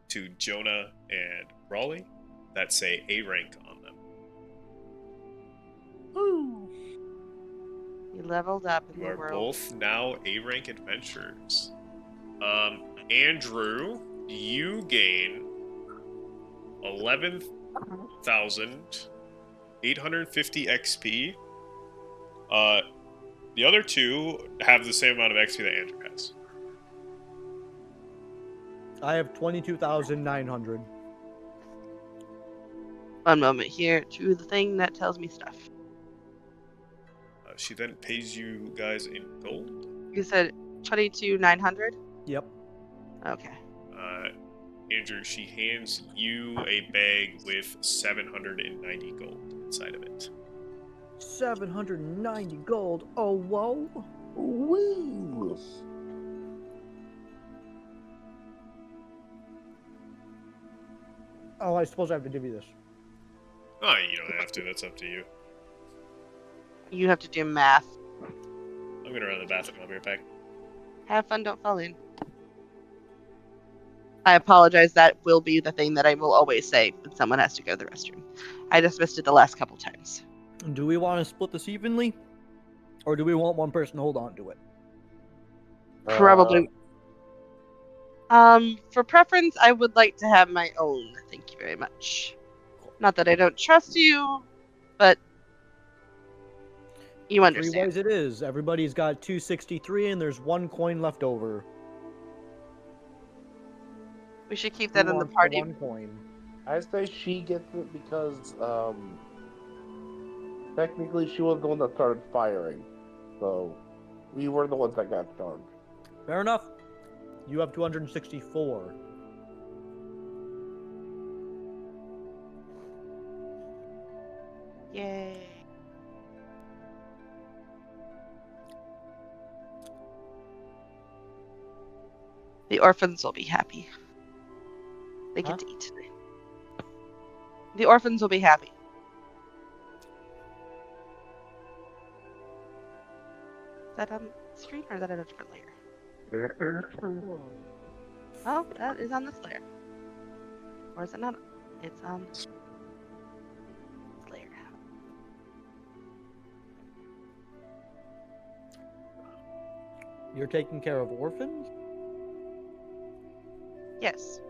B: to Jonah and Raleigh that say A rank on them.
E: Woo.
C: You leveled up in
B: You
C: the
B: are
C: world.
B: both now A rank adventurers. Andrew, you gain 11,850 XP. The other two have the same amount of XP that Andrew has.
D: I have 22,900.
C: One moment here to the thing that tells me stuff.
B: She then pays you guys in gold.
C: You said 22,900?
D: Yep.
C: Okay.
B: Andrew, she hands you a bag with 790 gold inside of it.
D: 790 gold. Oh, whoa.
E: Woo.
D: Oh, I suppose I have to give you this.
B: Oh, you don't have to. That's up to you.
C: You have to do math.
B: I'm gonna run to the bathroom. I'll be right back.
C: Have fun, don't fall in. I apologize. That will be the thing that I will always say when someone has to go to the restroom. I just missed it the last couple times.
D: Do we want to split this evenly? Or do we want one person to hold on to it?
C: Probably. For preference, I would like to have my own. Thank you very much. Not that I don't trust you, but you
D: Three
C: understand.
D: ways it is. Everybody's got 263 and there's one coin left over.
C: We should keep
D: Who
C: that in the
D: wants
C: party.
D: one coin?
A: I say she gets it because technically she was the one that started firing, so we were the ones that got charged.
D: Fair enough. You have 264.
C: Yay. The orphans will be happy. They get to eat today. The orphans will be happy. Is that on screen or is that on a different layer? Oh, that is on the Slayer. Or is it not? It's on the Slayer.
D: You're taking care of orphans?
C: Yes.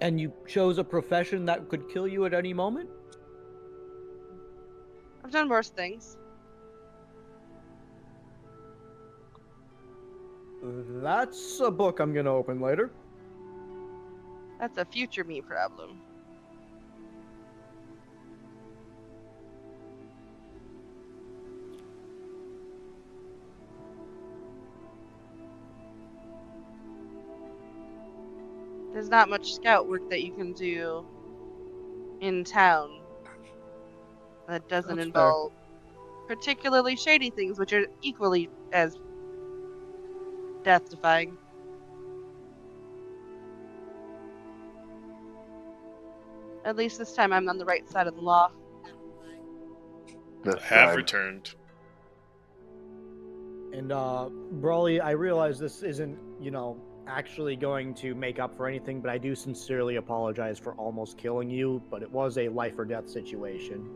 D: And you chose a profession that could kill you at any moment?
C: I've done worse things.
D: That's a book I'm gonna open later.
C: That's a future me problem. There's not much scout work that you can do in town that doesn't
D: That's fair.
C: involve particularly shady things, which are equally as death-defying. At least this time I'm on the right side of the law.
E: This
B: Have
E: time.
B: returned.
D: And Brawly, I realize this isn't, actually going to make up for anything, but I do sincerely apologize for almost killing you, but it was a life or death situation.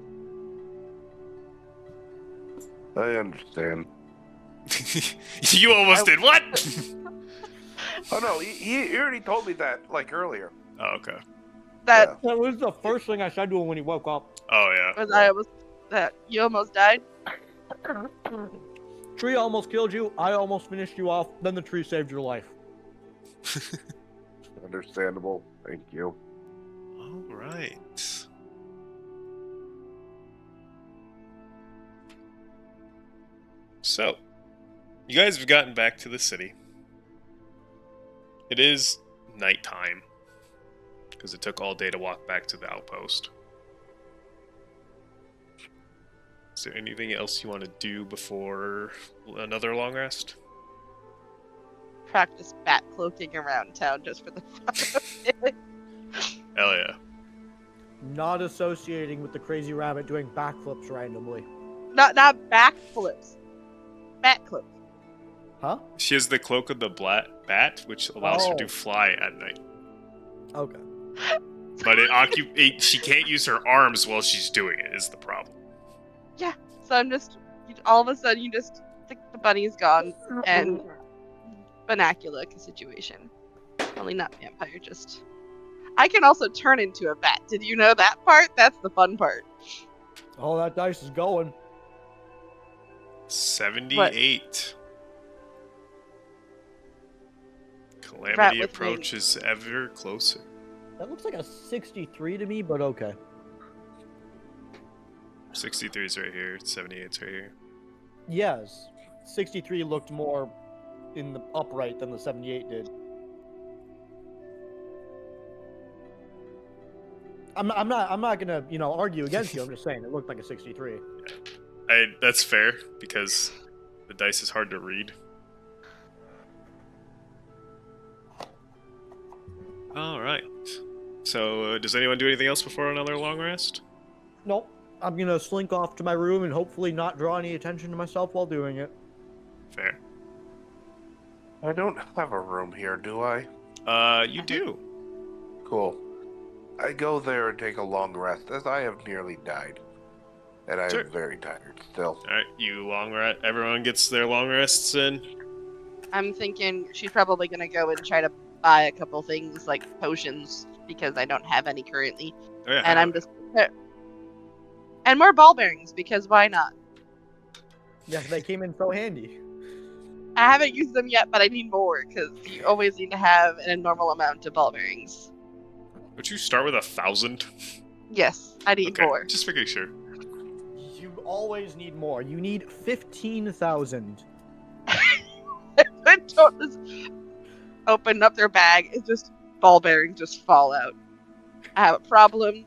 E: I understand.
B: You almost did what?
E: Oh no, he already told me that like earlier.
B: Oh, okay.
C: That
D: That was the first thing I said to him when he woke up.
B: Oh, yeah.
C: was that you almost died.
D: Tree almost killed you, I almost finished you off, then the tree saved your life.
E: Understandable. Thank you.
B: All right. So, you guys have gotten back to the city. It is nighttime, because it took all day to walk back to the outpost. Is there anything else you want to do before another long rest?
C: Practice bat cloaking around town just for the fun of it.
B: Hell yeah.
D: Not associating with the crazy rabbit doing backflips randomly.
C: Not backflips. Bat cloak.
D: Huh?
B: She has the cloak of the bat, which allows her to
D: Oh.
B: fly at night.
D: Okay.
B: But she can't use her arms while she's doing it, is the problem.
C: So I'm just all of a sudden you just think the bunny's gone and vernacular situation. Only not vampire, just I can also turn into a bat. Did you know that part? That's the fun part.
D: Oh, that dice is going.
B: 78.
C: Rat
B: Calamity
C: with
B: approaches ever closer.
D: That looks like a 63 to me, but okay.
B: 63 is right here. 78 is right here.
D: Yes. 63 looked more in the upright than the 78 did. I'm not gonna, argue against you. I'm just saying it looked like a 63.
B: That's fair, because the dice is hard to read. Alright. So, does anyone do anything else before another long rest?
D: Nope. I'm gonna slink off to my room and hopefully not draw any attention to myself while doing it.
B: Fair.
E: I don't have a room here, do I?
B: You do.
E: Cool. I go there and take a long rest, as I have nearly died. And I
B: Sure.
E: am very tired still.
B: Alright, you long rest. Everyone gets their long rests in.
C: I'm thinking she's probably gonna go and try to buy a couple things like potions because I don't have any currently,
B: Oh, yeah,
C: and I'm just and more ball bearings because why not?
D: Yeah, they came in so handy.
C: I haven't used them yet, but I need more because you always need to have an abnormal amount of ball bearings.
B: Would you start with 1,000?
C: Yes, I need
B: Okay,
C: more.
B: just making sure.
D: You always need more. You need 15,000.
C: I don't just open up their bag. It's just ball bearings just fall out. I have a problem.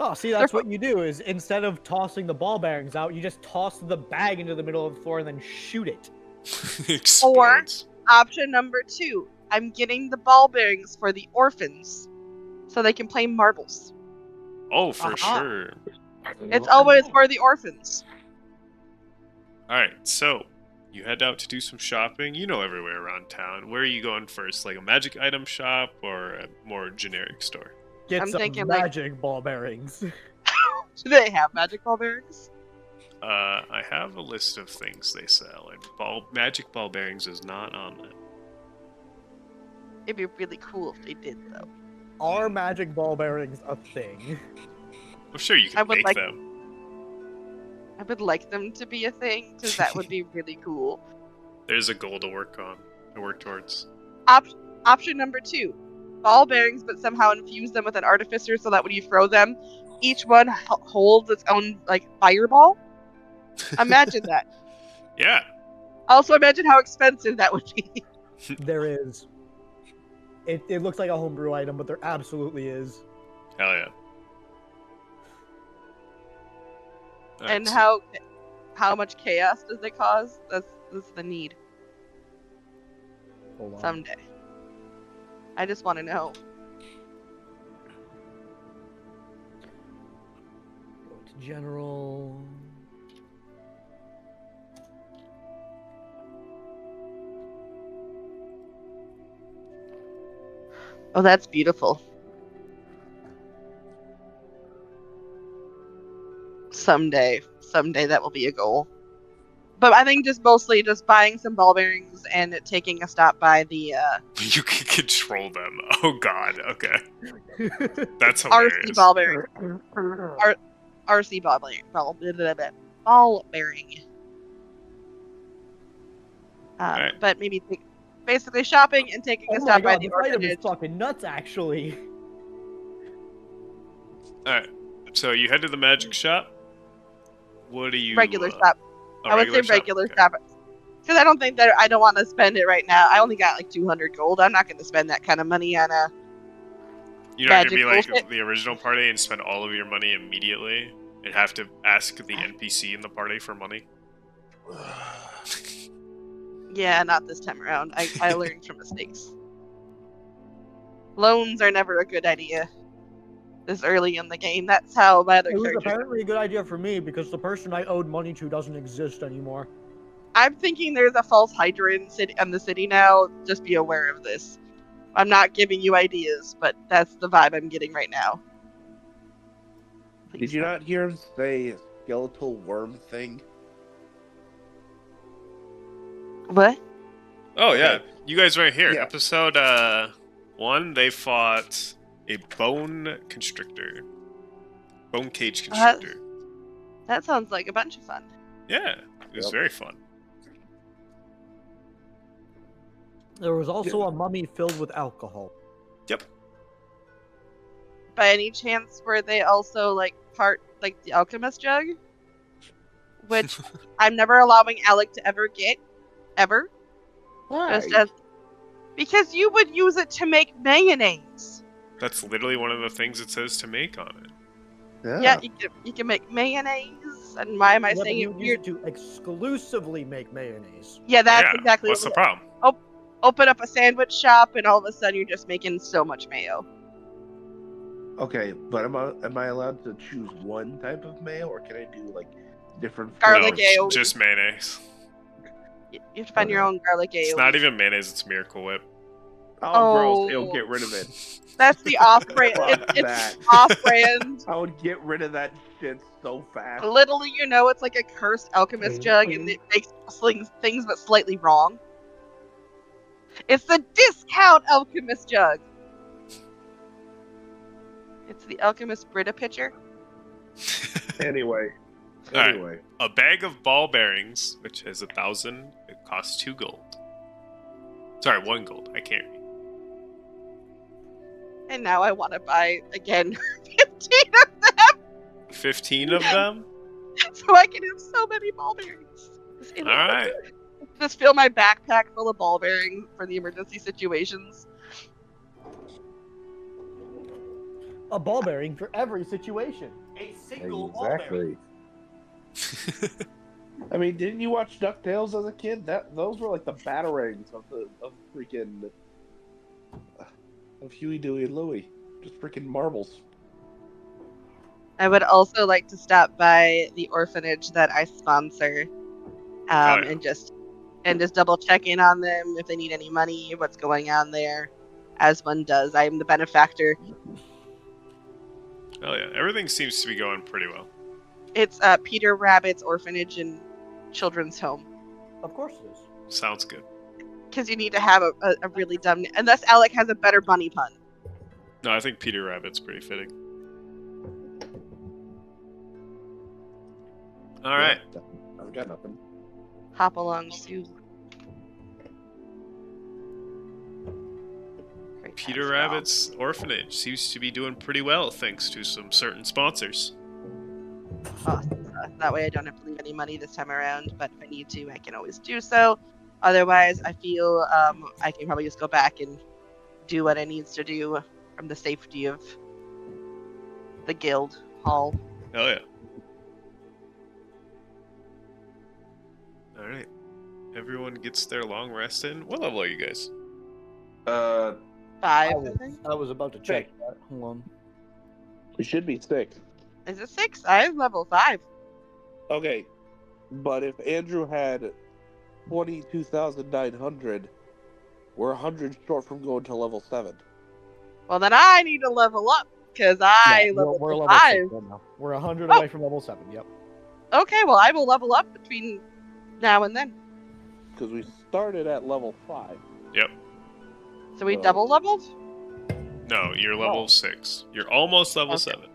D: Oh, see, that's what you do, is instead of tossing the ball bearings out, you just toss the bag into the middle of the floor and then shoot it.
B: Explodes.
C: Option number 2. I'm getting the ball bearings for the orphans so they can play marbles.
B: Oh, for
D: Aha.
B: sure.
C: It's always for the orphans.
B: Alright, so you head out to do some shopping. You know everywhere around town. Where are you going first? Like a magic item shop or a more generic store?
D: Get
C: I'm
D: some
C: thinking, like-
D: magic ball bearings.
C: Do they have magic ball bearings?
B: I have a list of things they sell, and magic ball bearings is not on that.
C: It'd be really cool if they did, though.
D: Are magic ball bearings a thing?
B: I'm sure you
C: I
B: can
C: would
B: make
C: like-
B: them.
C: I would like them to be a thing, because that would be really cool.
B: There's a goal to work on, to work towards.
C: Option number 2. Ball bearings, but somehow infuse them with an artificer so that when you throw them, each one holds its own, like, fireball. Imagine that.
B: Yeah.
C: Also, imagine how expensive that would be.
D: There is. It looks like a homebrew item, but there absolutely is.
B: Hell yeah. Alright,
C: And
B: so-
C: how much chaos does it cause? That's the need.
D: Hold on.
C: Someday. I just want to know.
D: Go to general.
C: Oh, that's beautiful. Someday that will be a goal. But I think just mostly just buying some ball bearings and taking a stop by the
B: You can control them. Oh god, okay. That's
C: RC
B: hilarious.
C: ball bearing. RC ball bearing. Ball bearing.
B: Alright.
C: But maybe basically shopping and taking
D: Oh
C: a
D: my
C: stop by
D: god,
C: the
D: this item is
C: orphanage.
D: fucking nuts, actually.
B: Alright, so you head to the magic shop. What do you...
C: Regular shop.
B: a
C: I would say
B: regular shop?
C: regular
B: Okay.
C: shop. Because I don't think that I don't want to spend it right now. I only got like 200 gold. I'm not going to spend that kind of money on a.
B: You're not gonna be
C: magic
B: like
C: bullshit.
B: the original party and spend all of your money immediately and have to ask the NPC in the party for money?
C: Yeah, not this time around. I learned from mistakes. Loans are never a good idea. This early in the game. That's how my other
D: It was
C: characters.
D: apparently a good idea for me because the person I owed money to doesn't exist anymore.
C: I'm thinking there's a false Hydra in the city now. Just be aware of this. I'm not giving you ideas, but that's the vibe I'm getting right now.
A: Did you not hear him say skeletal worm thing?
C: What?
B: Oh yeah,
A: Okay.
B: you guys right here.
A: Yeah.
B: Episode 1, they fought a bone constrictor. Bone cage constrictor.
C: That sounds like a bunch of fun.
B: Yeah, it was
A: Yep.
B: very fun.
D: There was also a mummy filled with alcohol.
B: Yep.
C: By any chance, were they also like part like the alchemist jug? Which I'm never allowing Alec to ever get, ever.
A: Why?
C: Just as because you would use it to make mayonnaise.
B: That's literally one of the things it says to make on it.
C: Yeah, you can make mayonnaise. And why am I
D: Yeah, but
C: saying
D: you
C: it
D: use
C: weird?
D: it to exclusively make mayonnaise.
C: Yeah, that's
B: Yeah,
C: exactly
B: what's
C: what
B: the problem?
C: Open up a sandwich shop, and all of a sudden you're just making so much mayo.
A: Okay, but am I allowed to choose one type of mayo, or can I do like different
C: Garlic
A: flavors?
C: ale.
B: Just mayonnaise.
C: You have to find your own garlic
B: It's
C: ale.
B: not even mayonnaise, it's Miracle Whip.
A: Oh, gross!
C: Oh.
A: It'll get rid of it.
C: That's the off-brand.
A: Fuck
C: It's
A: that.
C: off-brand.
A: I would get rid of that shit so fast.
C: Little do you know, it's like a cursed alchemist jug, and it makes things but slightly wrong. It's the discount alchemist jug. It's the alchemist Brita pitcher.
A: Anyway.
B: Alright.
A: Anyway.
B: A bag of ball bearings, which is 1,000, it costs 2 gold. Sorry, 1 gold. I can't read.
C: And now I want to buy again 15 of them,
B: 15 of them?
C: so I can have so many ball bearings.
B: Alright.
C: Just fill my backpack full of ball bearings for the emergency situations.
D: A ball bearing for every situation. A single ball bearing.
A: I mean, didn't you watch DuckTales as a kid? Those were like the batarangs of freaking of Huey, Dewey, and Louie. Just freaking marbles.
C: I would also like to stop by the orphanage that I sponsor,
B: yeah.
C: and just and just double check in on them if they need any money, what's going on there, as one does. I am the benefactor.
B: Oh yeah, everything seems to be going pretty well.
C: It's Peter Rabbit's orphanage and children's home.
D: Of course it is.
B: Sounds good.
C: Because you need to have a really dumb... Unless Alec has a better bunny pun.
B: No, I think Peter Rabbit's pretty fitting. All right.
A: I've got nothing.
C: Hop along, Sue. Great
B: Peter
C: times,
B: Rabbit's orphanage seems to be doing pretty well thanks to some certain sponsors.
C: y'all. That way I don't have to leave any money this time around, but if I need to, I can always do so. Otherwise, I feel I can probably just go back and do what I needs to do from the safety of the guild hall.
B: Oh yeah. All right. Everyone gets their long rest in. What level are you guys?
C: 5,
D: I
C: I think.
D: was about to check that. Hold on.
A: We should be 6.
C: Is it 6? I am level 5.
A: Okay, but if Andrew had 22,900, we're 100 short from going to level 7.
C: Well, then I need to level up, because I level
D: we're level
C: 5.
D: 6 right now. We're 100 away from level 7. Yep.
C: Okay, well, I will level up between now and then.
A: Because we started at level 5.
B: Yep.
C: So we
A: Oh.
C: double leveled?
B: No, you're level 6. You're almost level
C: Okay.
B: 7.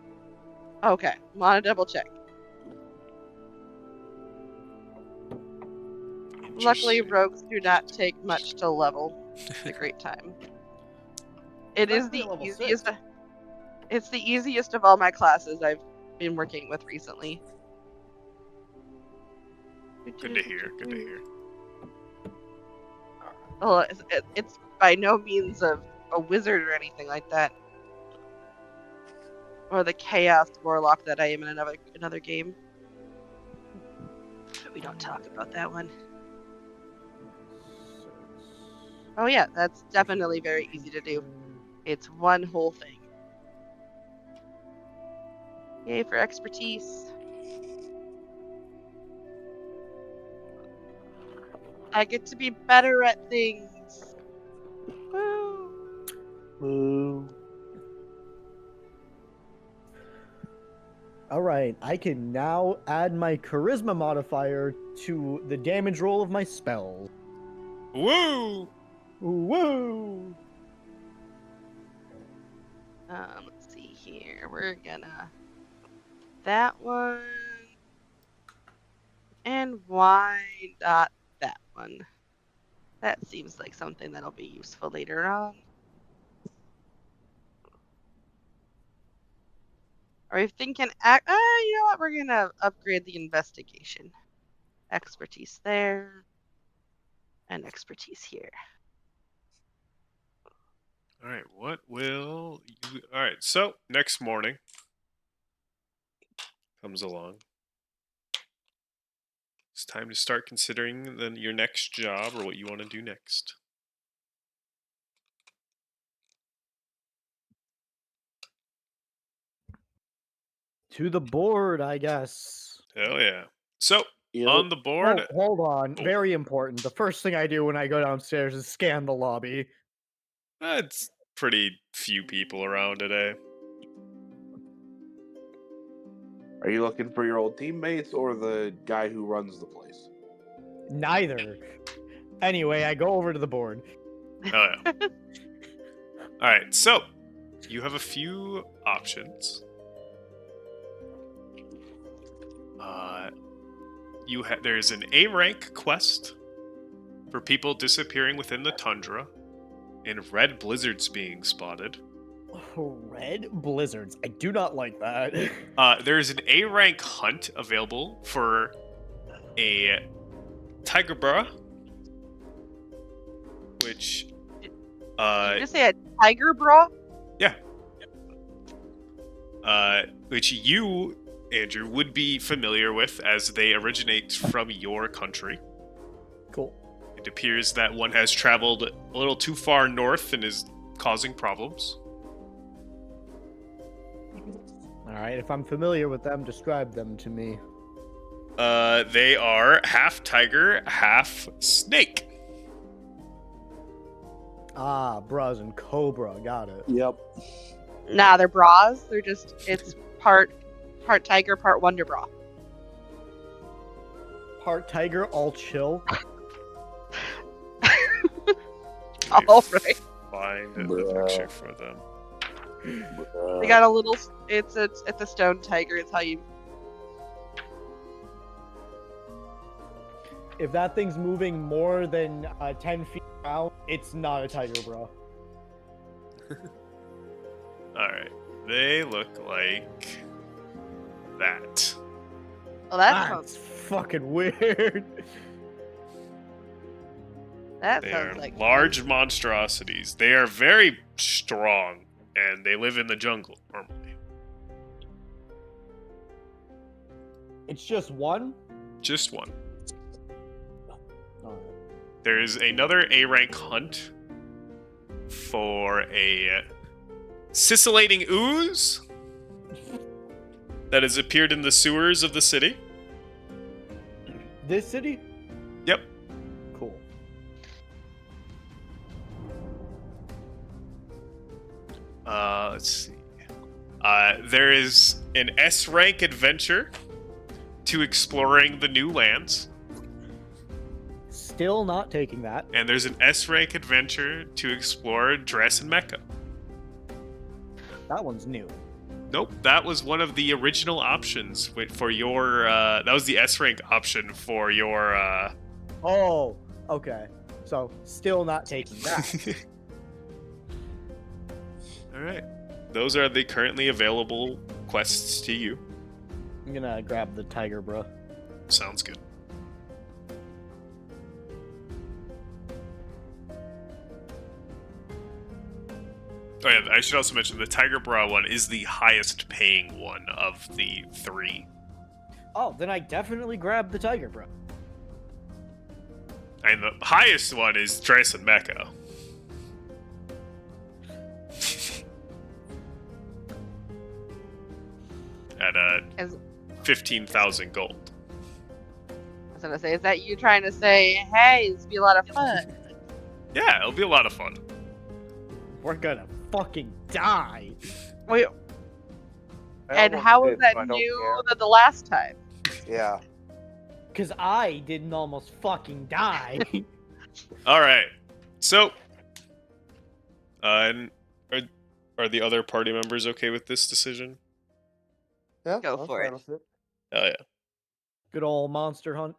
C: Okay, want to double check. Luckily,
B: Interesting.
C: rogues do not take much to level. It's a great time. It is the
D: level
C: easiest.
D: 6.
C: It's the easiest of all my classes I've been working with recently.
B: Good to hear. Good to hear.
C: Oh, it's by no means a wizard or anything like that. Or the chaos warlock that I am in another game. But we don't talk about that one. Oh yeah, that's definitely very easy to do. It's one whole thing. Yay for expertise. I get to be better at things. Woo.
A: Boo.
D: All right, I can now add my charisma modifier to the damage roll of my spell.
B: Woo!
D: Woo!
C: Let's see here. We're gonna that one. And why not that one? That seems like something that'll be useful later on. Are we thinking? You know what? We're gonna upgrade the investigation. Expertise there, and expertise here.
B: All right, what will you... All right, so next morning comes along. It's time to start considering then your next job or what you want to do next.
D: To the board, I guess.
B: Hell yeah. So,
A: Yep.
B: on the board...
D: Oh, hold on.
B: Oh.
D: Very important. The first thing I do when I go downstairs is scan the lobby.
B: It's pretty few people around today.
A: Are you looking for your old teammates or the guy who runs the place?
D: Neither. Anyway, I go over to the board.
B: Oh, yeah. All right, so you have a few options. There's an A rank quest for people disappearing within the tundra and red blizzards being spotted.
D: Red blizzards. I do not like that.
B: There's an A rank hunt available for a tiger burra, which
C: Did you just say a tiger bra?
B: which you, Andrew, would be familiar with as they originate from your country.
D: Cool.
B: It appears that one has traveled a little too far north and is causing problems.
D: All right, if I'm familiar with them, describe them to me.
B: They are half tiger, half snake.
D: Ah, bras and cobra. Got it.
A: Yep.
C: Nah, they're bras. It's part tiger, part wonder bra.
D: Part tiger, all chill.
C: All right.
B: Find the
A: Bruh.
B: picture for them.
C: They got a little. It's a stone tiger. It's how you.
D: If that thing's moving more than 10 feet around, it's not a tiger, bro.
B: Alright. They look like that.
C: Well, that
D: That's
C: sounds.
D: fucking weird.
C: That
B: They
C: sounds
B: are
C: like
B: large monstrosities. They are very strong, and they live in the jungle normally.
D: It's just one?
B: Just one.
D: Alright.
B: There is another A rank hunt for a scintillating ooze that has appeared in the sewers of the city.
D: This city?
B: Yep.
D: Cool.
B: Let's see. There is an S rank adventure to exploring the new lands,
D: Still not taking that.
B: and there's an S rank adventure to explore Dress and Mecca.
D: That one's new.
B: Nope, that was one of the original options for your. That was the S rank option for your.
D: Oh, okay. So, still not taking that.
B: All right, those are the currently available quests to you.
D: I'm gonna grab the tiger, bro.
B: Sounds good. Oh yeah, I should also mention the Tiger Bra one is the highest paying one of the three.
D: Oh, then I definitely grab the tiger, bro.
B: And the highest one is Dress and Mecca. At
C: As,
B: 15,000 gold.
C: I was gonna say, is that you trying to say, hey, this would be a lot of fun?
B: Yeah, it'll be a lot of fun.
D: We're gonna fucking die.
C: Wait,
E: I
C: and
E: almost
C: how is
E: did,
C: that
E: so I don't
C: new
E: care.
C: than the last time?
E: Yeah.
D: Cause I didn't almost fucking die.
B: All right. So, and are the other party members okay with this decision?
E: Yeah.
C: Go
E: I'm
C: for
E: fine
C: it.
E: with
B: Oh yeah.
D: Good old monster hunt.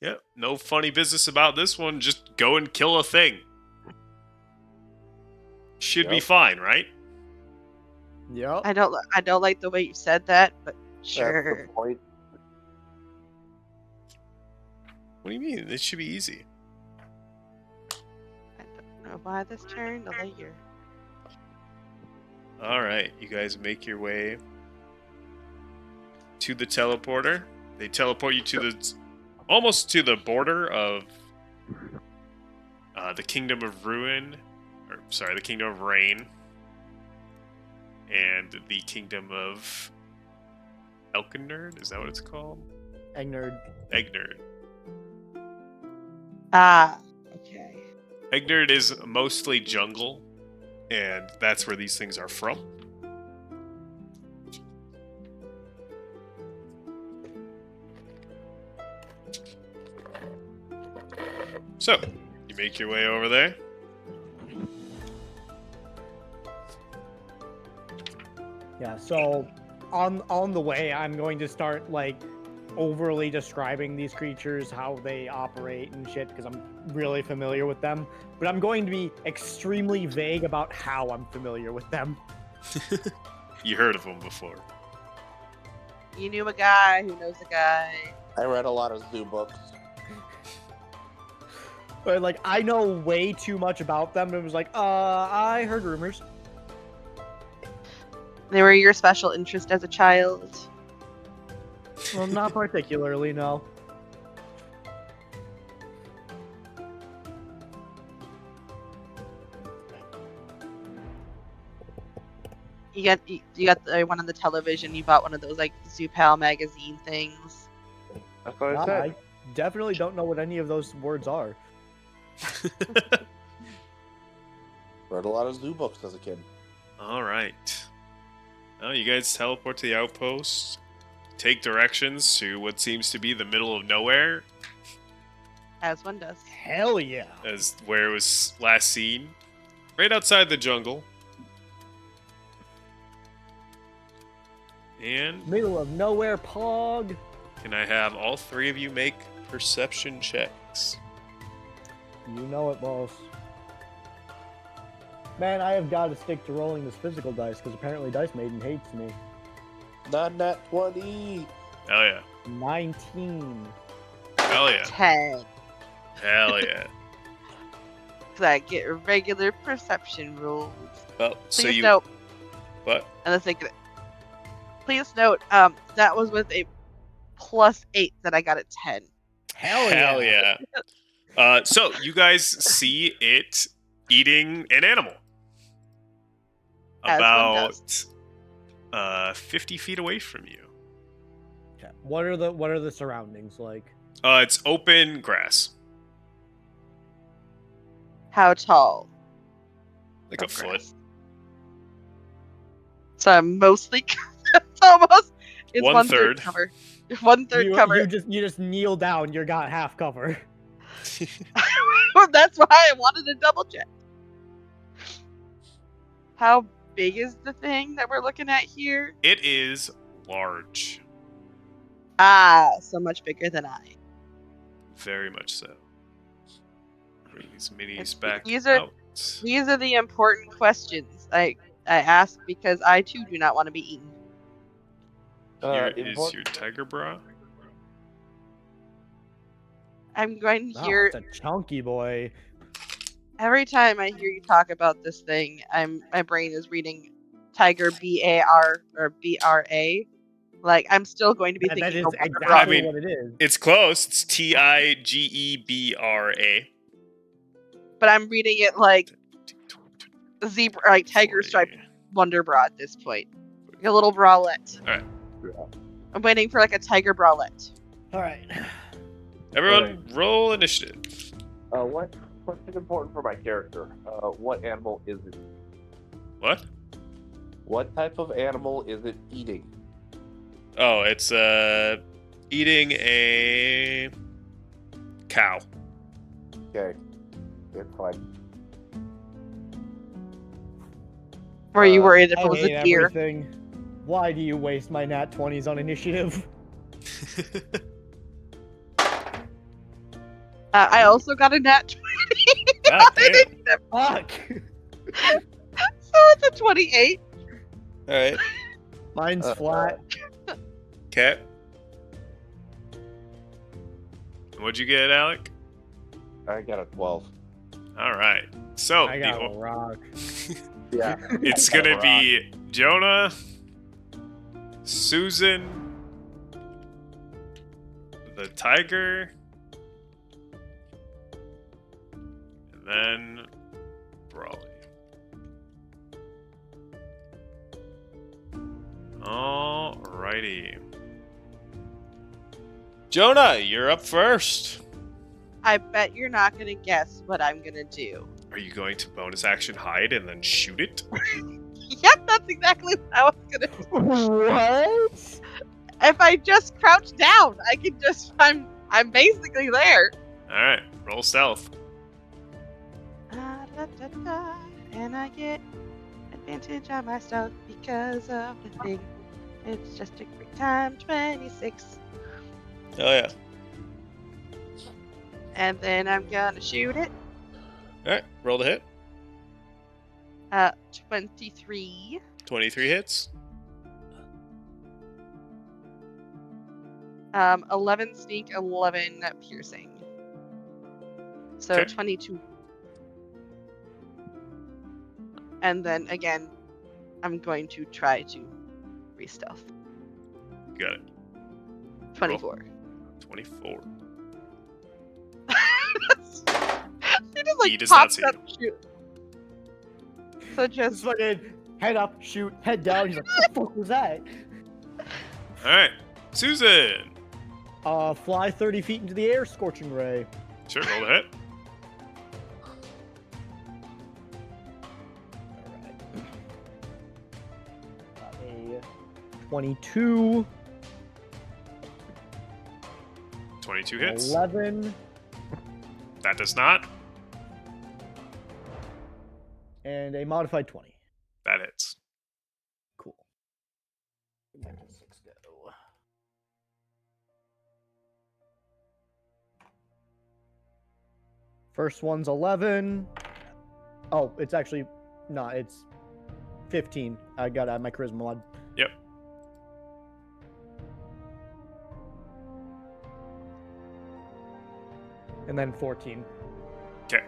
B: Yeah. No funny business about this one. Just go and kill a thing. Should be
E: Yep.
B: fine, right?
D: Yep.
C: I don't like the way you said that, but
E: That's
C: sure.
E: the point.
B: What do you mean? It should be easy.
C: I don't know why this turned a layer.
B: All right, you guys make your way to the teleporter. They teleport you to the almost to the border of the Kingdom of Ruin, or sorry, the Kingdom of Rain, and the Kingdom of Elkenerd. Is that what it's called?
D: Egg nerd.
B: Egnerd.
C: Ah, okay.
B: Egnerd is mostly jungle, and that's where these things are from. So, you make your way over there.
D: Yeah, so on the way I'm going to start like overly describing these creatures, how they operate and shit, because I'm really familiar with them. But I'm going to be extremely vague about how I'm familiar with them.
B: You heard of them before.
C: You knew a guy who knows a guy.
A: I read a lot of zoo books.
D: But like I know way too much about them, and it was like, I heard rumors.
C: They were your special interest as a child.
D: Well, not particularly, no.
C: You got the one on the television. You bought one of those like Zoo Pal magazine things.
A: That's what I
D: Nah,
A: said.
D: I definitely don't know what any of those words are.
A: Read a lot of zoo books as a kid.
B: All right. Now you guys teleport to the outpost. Take directions to what seems to be the middle of nowhere,
C: As one does.
D: Hell yeah.
B: as where it was last seen, right outside the jungle. And
D: Middle of nowhere, pog.
B: can I have all three of you make perception checks?
D: You know it, boss. Man, I have got to stick to rolling this physical dice because apparently Dice Maiden hates me.
A: Not nat 20.
B: Hell yeah.
D: 19.
B: Hell yeah.
C: 10.
B: Hell yeah.
C: So I get regular perception rules.
B: Well, so
C: Please
B: you...
C: note,
B: What?
C: and let's think of it. Please note, that was with a +8 that I got a 10.
D: Hell yeah.
B: Yeah. So you guys see it eating an animal.
C: As one does.
B: About 50 feet away from you.
D: Okay. What are the surroundings like?
B: It's open grass.
C: How tall?
B: Like a
C: of
B: foot.
C: grass? So I'm mostly it's almost it's
B: One
C: 1/3
B: third.
C: cover. 1/3 cover.
D: You just kneel down. You got half cover.
C: That's why I wanted to double check. How big is the thing that we're looking at here?
B: It is large.
C: Ah, so much bigger than I.
B: Very much so. Bring these minis
C: It's-
B: back
C: these are-
B: out.
C: These are the important questions I ask because I too do not want to be eaten.
B: Here is
A: Import-
B: your tiger bra.
C: I'm going to
D: Wow,
C: hear
D: it's a chunky boy.
C: every time I hear you talk about this thing, my brain is reading Tiger BAR or BRA. Like I'm still going to be
D: That
C: thinking
D: is
C: of Wonder
D: exactly
C: Bra.
B: I mean-
D: what it is.
B: It's close. It's TIGEBRA.
C: But I'm reading it like zebra, like tiger striped Wonder Bra at this point. Like a little bralette.
B: Alright.
C: I'm waiting for like a tiger bralette.
D: All right.
B: Everyone, roll initiative.
A: What's important for my character? What animal is it?
B: What?
A: What type of animal is it eating?
B: Oh, it's eating a cow.
A: Okay, it's fine.
C: Were you worried if
D: I
C: it was
D: hate
C: a deer?
D: everything. Why do you waste my nat 20s on initiative?
C: I also got a nat 20.
B: God damn.
D: Fuck.
C: So it's a 28.
B: Alright.
D: Mine's flat.
B: Okay. What'd you get, Alec?
A: I got a 12.
B: Alright. So,
D: I got a rock.
A: Yeah.
B: it's gonna be Jonah, Susan, the tiger, and then Brawley. Alrighty. Jonah, you're up first.
C: I bet you're not gonna guess what I'm gonna do.
B: Are you going to bonus action hide and then shoot it?
C: Yep, that's exactly what I was gonna do.
D: What?
C: If I just crouch down, I can just I'm basically there.
B: Alright, roll stealth.
C: And I get advantage on my stuff because of the thing. It's just a great time, 26.
B: Oh yeah.
C: And then I'm gonna shoot it.
B: Alright, roll the hit.
C: 23.
B: 23 hits.
C: 11 sneak, 11 piercing. So
B: Okay.
C: 22. And then again, I'm going to try to re-stealth.
B: Got it.
C: 24.
B: 24.
C: He just like
B: He does not
C: pops
B: see
C: up, shoot. So
D: Just
C: just
D: fucking head up, shoot, head down. He's like, what the fuck was that?
B: Alright, Susan!
D: Fly 30 feet into the air, Scorching Ray.
B: Sure, roll the hit.
D: Alright. A 22.
B: 22 hits.
D: 11.
B: That does not.
D: And a modified 20.
B: That hits.
D: Cool. Let 6 go. First one's 11. Oh, it's actually not. It's 15. I got to add my charisma mod.
B: Yep.
D: And then 14.
B: Okay.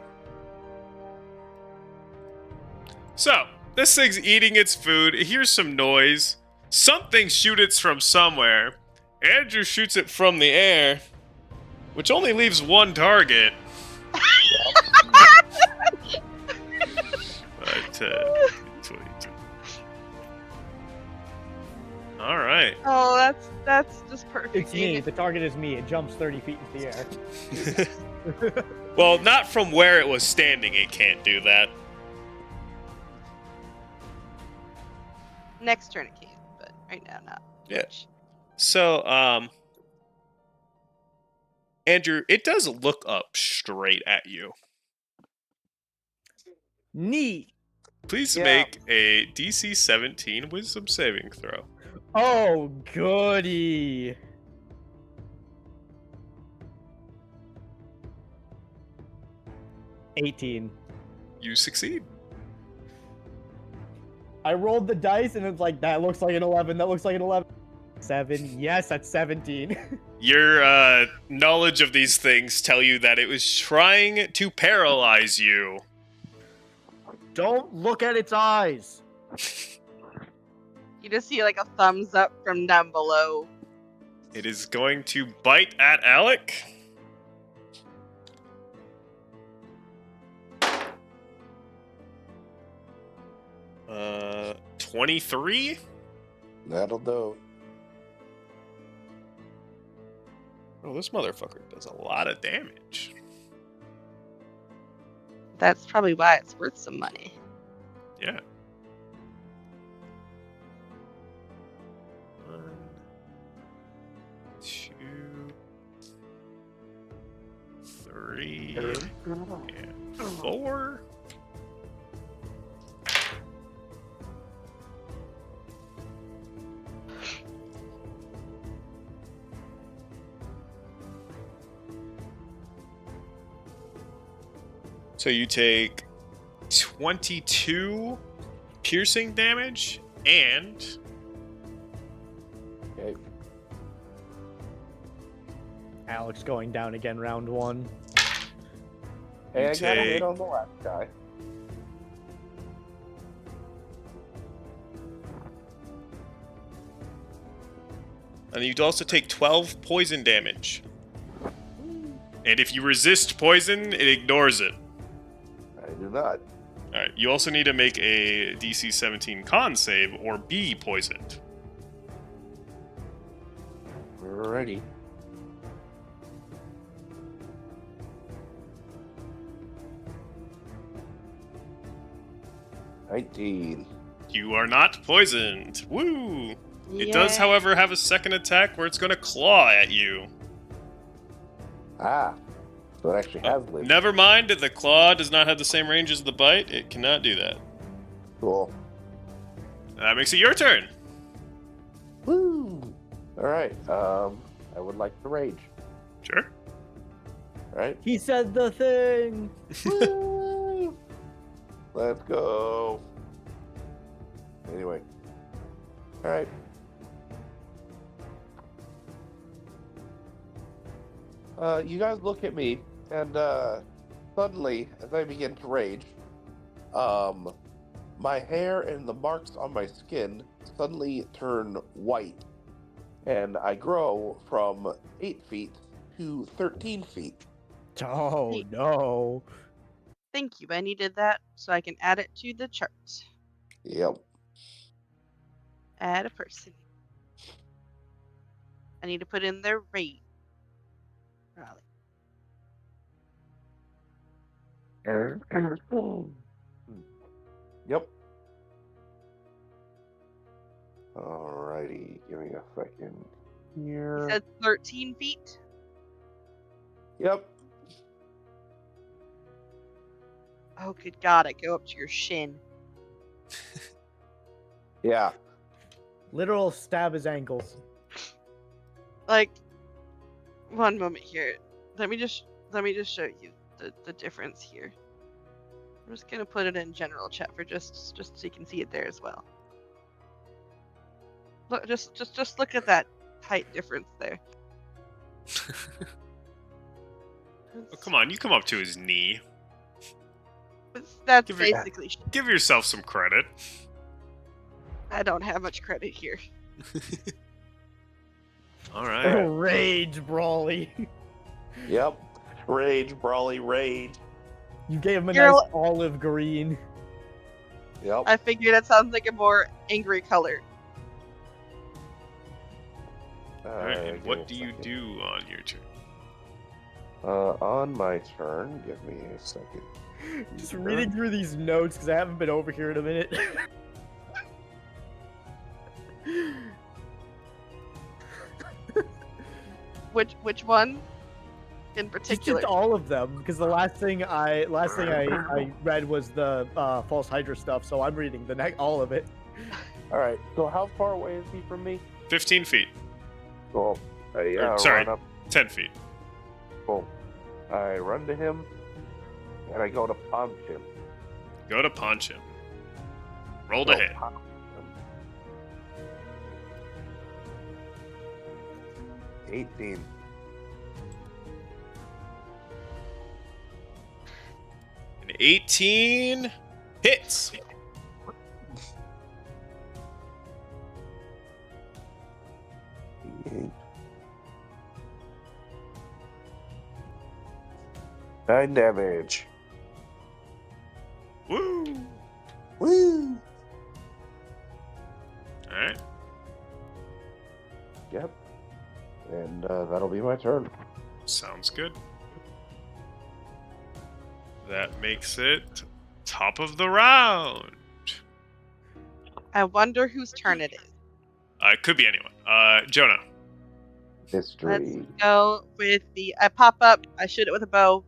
B: So, this thing's eating its food. It hears some noise. Something shoots it from somewhere. Andrew shoots it from the air, which only leaves one target. But, 22. All right.
C: Oh, that's just perfect.
D: It's me. The target is me. It jumps 30 feet into the air.
B: Well, not from where it was standing. It can't do that.
C: Next turn it can, but right now not.
B: Yeah.
C: Much.
B: So, Andrew, it does look up straight at you.
D: Neat.
B: Please
A: Yeah.
B: make a DC 17 Wisdom saving throw.
D: Oh, goody. $18.
B: You succeed.
D: I rolled the dice and it's like, that looks like an 11. That looks like an 11. 7. Yes, that's 17.
B: Your knowledge of these things tell you that it was trying to paralyze you.
D: Don't look at its eyes.
C: You just see like a thumbs up from down below.
B: It is going to bite at Alec. Uh, 23?
E: That'll do.
B: Oh, this motherfucker does a lot of damage.
C: That's probably why it's worth some money.
B: Yeah. 1, 2, 3, and 4. So you take 22 piercing damage and
E: Okay.
D: Alex going down again, round 1.
E: Hey,
B: You
E: I got a hit
B: take-
E: on the last guy.
B: and you'd also take 12 poison damage. And if you resist poison, it ignores it.
E: I do not.
B: Alright, you also need to make a DC 17 con save or be poisoned.
E: Alrighty. $19.
B: You are not poisoned. Woo! It
C: Yeah.
B: does, however, have a second attack where it's going to claw at you.
E: Ah. So it actually has lived.
B: Never mind, the claw does not have the same range as the bite. It cannot do that.
E: Cool.
B: That makes it your turn.
E: Woo! Alright, I would like to rage.
B: Sure.
E: Alright?
D: He said the thing.
E: Woo! Let's go. Anyway. Alright. You guys look at me, and suddenly, as I begin to rage, my hair and the marks on my skin suddenly turn white, and I grow from 8 feet to 13 feet.
D: Oh,
C: Neat.
D: no.
C: Thank you. I needed that so I can add it to the chart.
E: Yep.
C: Add a person. I need to put in their rate. Raleigh.
E: Yep. Alrighty, give me a second
C: He
E: here.
C: said 13 feet.
E: Yep.
C: Oh, good God, I go up to your shin.
E: Yeah.
D: Literal stab his ankles.
C: Like, one moment here. Let me just show you the difference here. I'm just gonna put it in general chat for just so you can see it there as well. Look, just look at that height difference there.
B: Oh, come on, you come up to his knee.
C: That's
B: Give it-
C: basically.
B: Give yourself some credit.
C: I don't have much credit here.
B: All right.
D: Rage, Brawly.
E: Yep. Rage, Brawly, rage.
D: You gave him a
C: You're
D: nice
C: al-
D: olive green.
E: Yep.
C: I figured that sounds like a more angry color.
B: All right. And
E: give me
B: what
E: a
B: do you
E: second.
B: do on your turn?
E: On my turn, give me a second.
D: Just reading through these notes because I haven't been over here in a minute.
C: Which one in
D: Just
C: particular?
D: all of them because the last thing I read was the false Hydra stuff, so I'm reading all of it.
E: All right. So how far away is he from me?
B: 15 feet.
E: Cool. I
B: sorry.
E: run up.
B: 10 feet.
E: Cool. I run to him, and I go to punch him.
B: Go to punch him. Roll to hit.
E: Punch him. 18.
B: An 18 hits.
E: Nine damage.
B: Woo!
E: Woo!
B: All right.
E: Yep. And that'll be my turn.
B: Sounds good. That makes it top of the round.
C: I wonder whose turn it is.
B: It could be anyone. Jonah.
E: History.
C: Let's go with the. I pop up. I shoot it with a bow,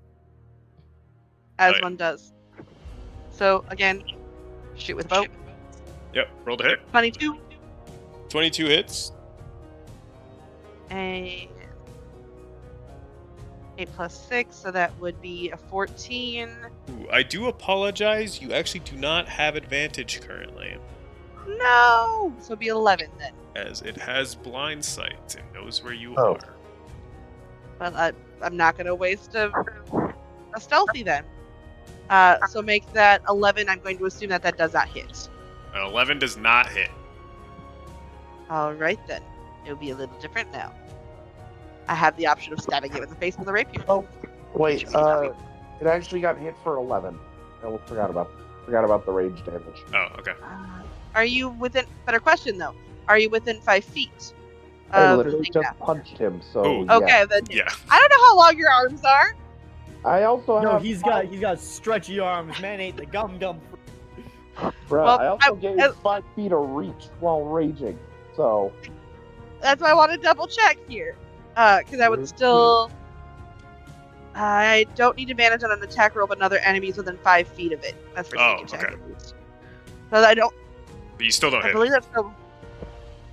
C: as
B: Right.
C: one does. So again, shoot with a bow.
B: Yep. Roll to hit.
C: 22.
B: 22 hits.
C: And 8 plus 6, so that would be a 14.
B: Ooh, I do apologize. You actually do not have advantage currently,
C: No! So it'd be 11 then.
B: as it has blind sight and knows where you
E: Oh.
B: are.
C: But I'm not going to waste a stealthy then. So make that 11. I'm going to assume that does not hit.
B: An 11 does not hit.
C: Alright then. It'll be a little different now. I have the option of stabbing it in the face with a rapier.
E: Oh, wait.
C: Which means
E: It actually got hit for 11. I forgot about the rage damage.
B: Oh, okay.
C: Are you within? Better question though. Are you within 5 feet?
E: I
C: of
E: literally
C: the
E: just
C: gap?
E: punched him, so
B: Ooh.
E: yeah.
C: Okay, then.
B: Yeah.
C: I don't know how long your arms are.
E: I also
D: No,
E: have.
D: he's got stretchy arms. Man ain't the gum.
E: Bruh,
C: Well,
E: I also
C: I-
E: gained 5 feet of reach while raging. So
C: That's why I want to double check here. Because I would still. I don't need advantage on an attack roll, but another enemy's within 5 feet of it. That's for sneak attack
B: okay.
C: at least. So I don't.
B: But you still don't
C: I
B: hit.
C: believe that's still.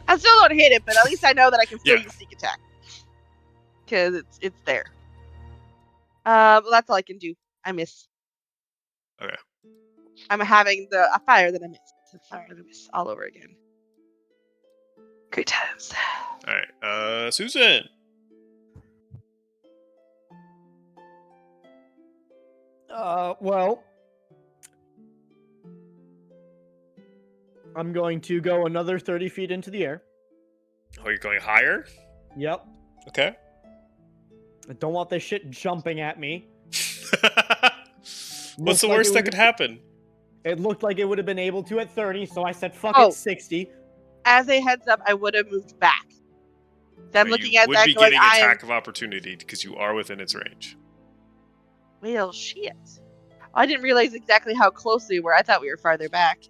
C: I still don't hit it, but at least I know that I can still
B: Yeah.
C: use sneak attack. Because it's there. Well, that's all I can do. I miss.
B: Okay.
C: I'm having a fire that I miss. A fire that I miss all over again. Great times.
B: All right. Susan.
D: Well, I'm going to go another 30 feet into the air.
B: Oh, you're going higher?
D: Yep.
B: Okay.
D: I don't want this shit jumping at me.
B: What's
D: Looks
B: the
D: like
B: worst
D: it
B: that
D: would-
B: could happen?
D: It looked like it would have been able to at 30, so I said fuck
C: Oh.
D: it, 60.
C: As a heads up, I would have moved back. So I'm
B: You
C: looking at
B: would
C: that
B: be
C: going,
B: getting
C: I am.
B: attack of opportunity because you are within its range.
C: Well, shit. I didn't realize exactly how close we were. I thought we were farther back.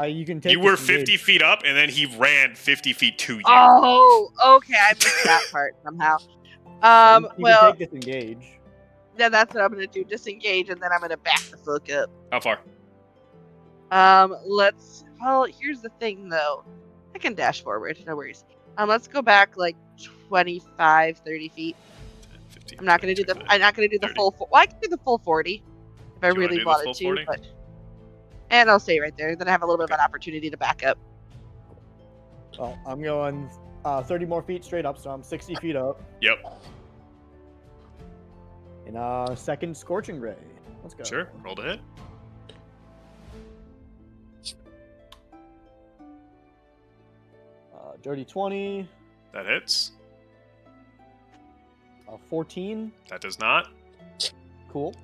D: You can take
B: You were
D: disengage.
B: 50 feet up, and then he ran 50 feet to you.
C: Oh, okay. I missed that part somehow.
D: You
C: Well,
D: can take disengage.
C: then that's what I'm gonna do. Disengage, and then I'm gonna back the fuck up.
B: How far?
C: Well, here's the thing though. I can dash forward, no worries. Let's go back like 25, 30 feet.
B: 15,
C: I'm not gonna do
B: 20,
C: the
B: 30.
C: full well, I can do the full 40 if I
B: Do you wanna
C: really
B: do the
C: wanted
B: full
C: to,
B: 40?
C: but and I'll stay right there. Then I have a little bit of
B: Okay.
C: an opportunity to back up.
D: Well, I'm going 30 more feet straight up, so I'm 60 feet up.
B: Yep.
D: And second Scorching Ray. Let's go.
B: Sure. Roll to hit.
D: Dirty 20,
B: That hits.
D: 14.
B: That does not.
D: Cool.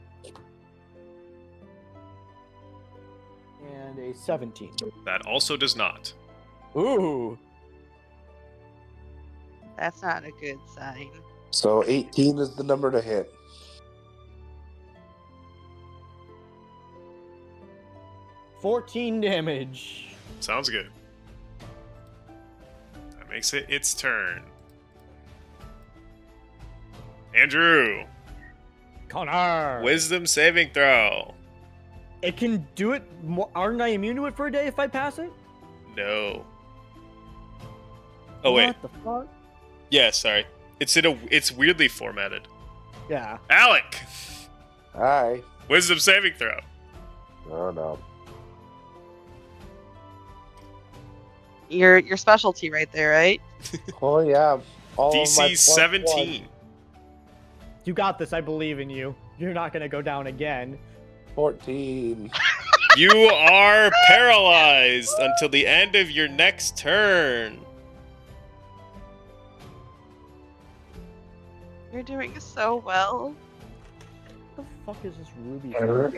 D: And a 17.
B: That also does not.
D: Ooh.
C: That's not a good sign.
E: So 18 is the number to hit.
D: $14 damage.
B: Sounds good. That makes it its turn. Andrew,
D: Connor.
B: wisdom saving throw.
D: It can do it. Aren't I immune to it for a day if I pass it?
B: No. Oh wait.
D: What the fuck?
B: Yeah, sorry. It's weirdly formatted.
D: Yeah.
B: Alec,
E: Hi.
B: wisdom saving throw.
E: Oh no.
C: Your specialty right there, right?
E: Oh yeah. All of my
B: DC
E: plus
B: 17.
D: You got this. I believe in you. You're not gonna go down again.
E: 14.
B: You are paralyzed until the end of your next turn.
C: You're doing so well.
D: What the fuck is this Ruby? That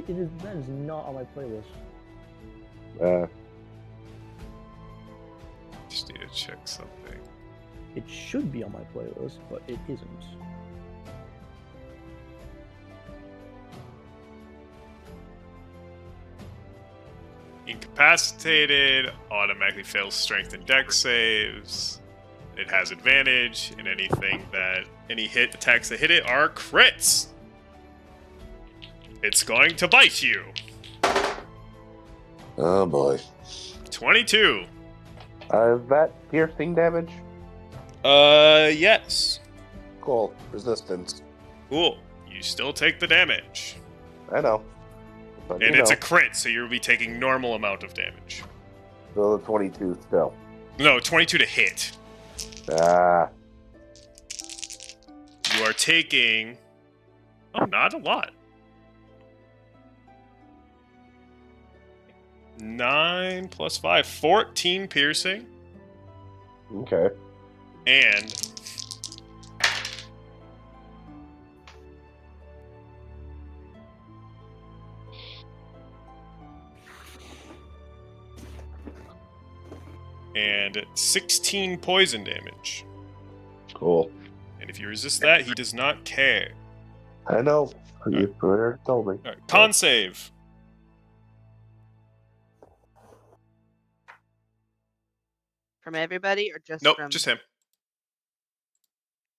D: is not on my playlist.
B: Just need to check something.
D: It should be on my playlist, but it isn't.
B: Incapacitated, automatically fails strength and dex saves. It has advantage in anything that any hit attacks that hit it are crits. It's going to bite you.
E: Oh boy.
B: 22.
E: Is that piercing damage?
B: Yes.
E: Cool. Resistance.
B: Cool. You still take the damage.
E: I know. But,
B: And
E: you
B: it's
E: know,
B: a crit, so you'll be taking normal amount of damage.
E: still a 22 still.
B: No, 22 to hit.
E: Ah.
B: You are taking... Oh, not a lot. 9 plus 5. 14 piercing.
E: Okay.
B: And... And 16 poison damage.
E: Cool.
B: And if you resist that, he does not care.
E: I know. You already told me.
B: Alright, con save.
C: From everybody or just
B: Nope,
C: from
B: just him.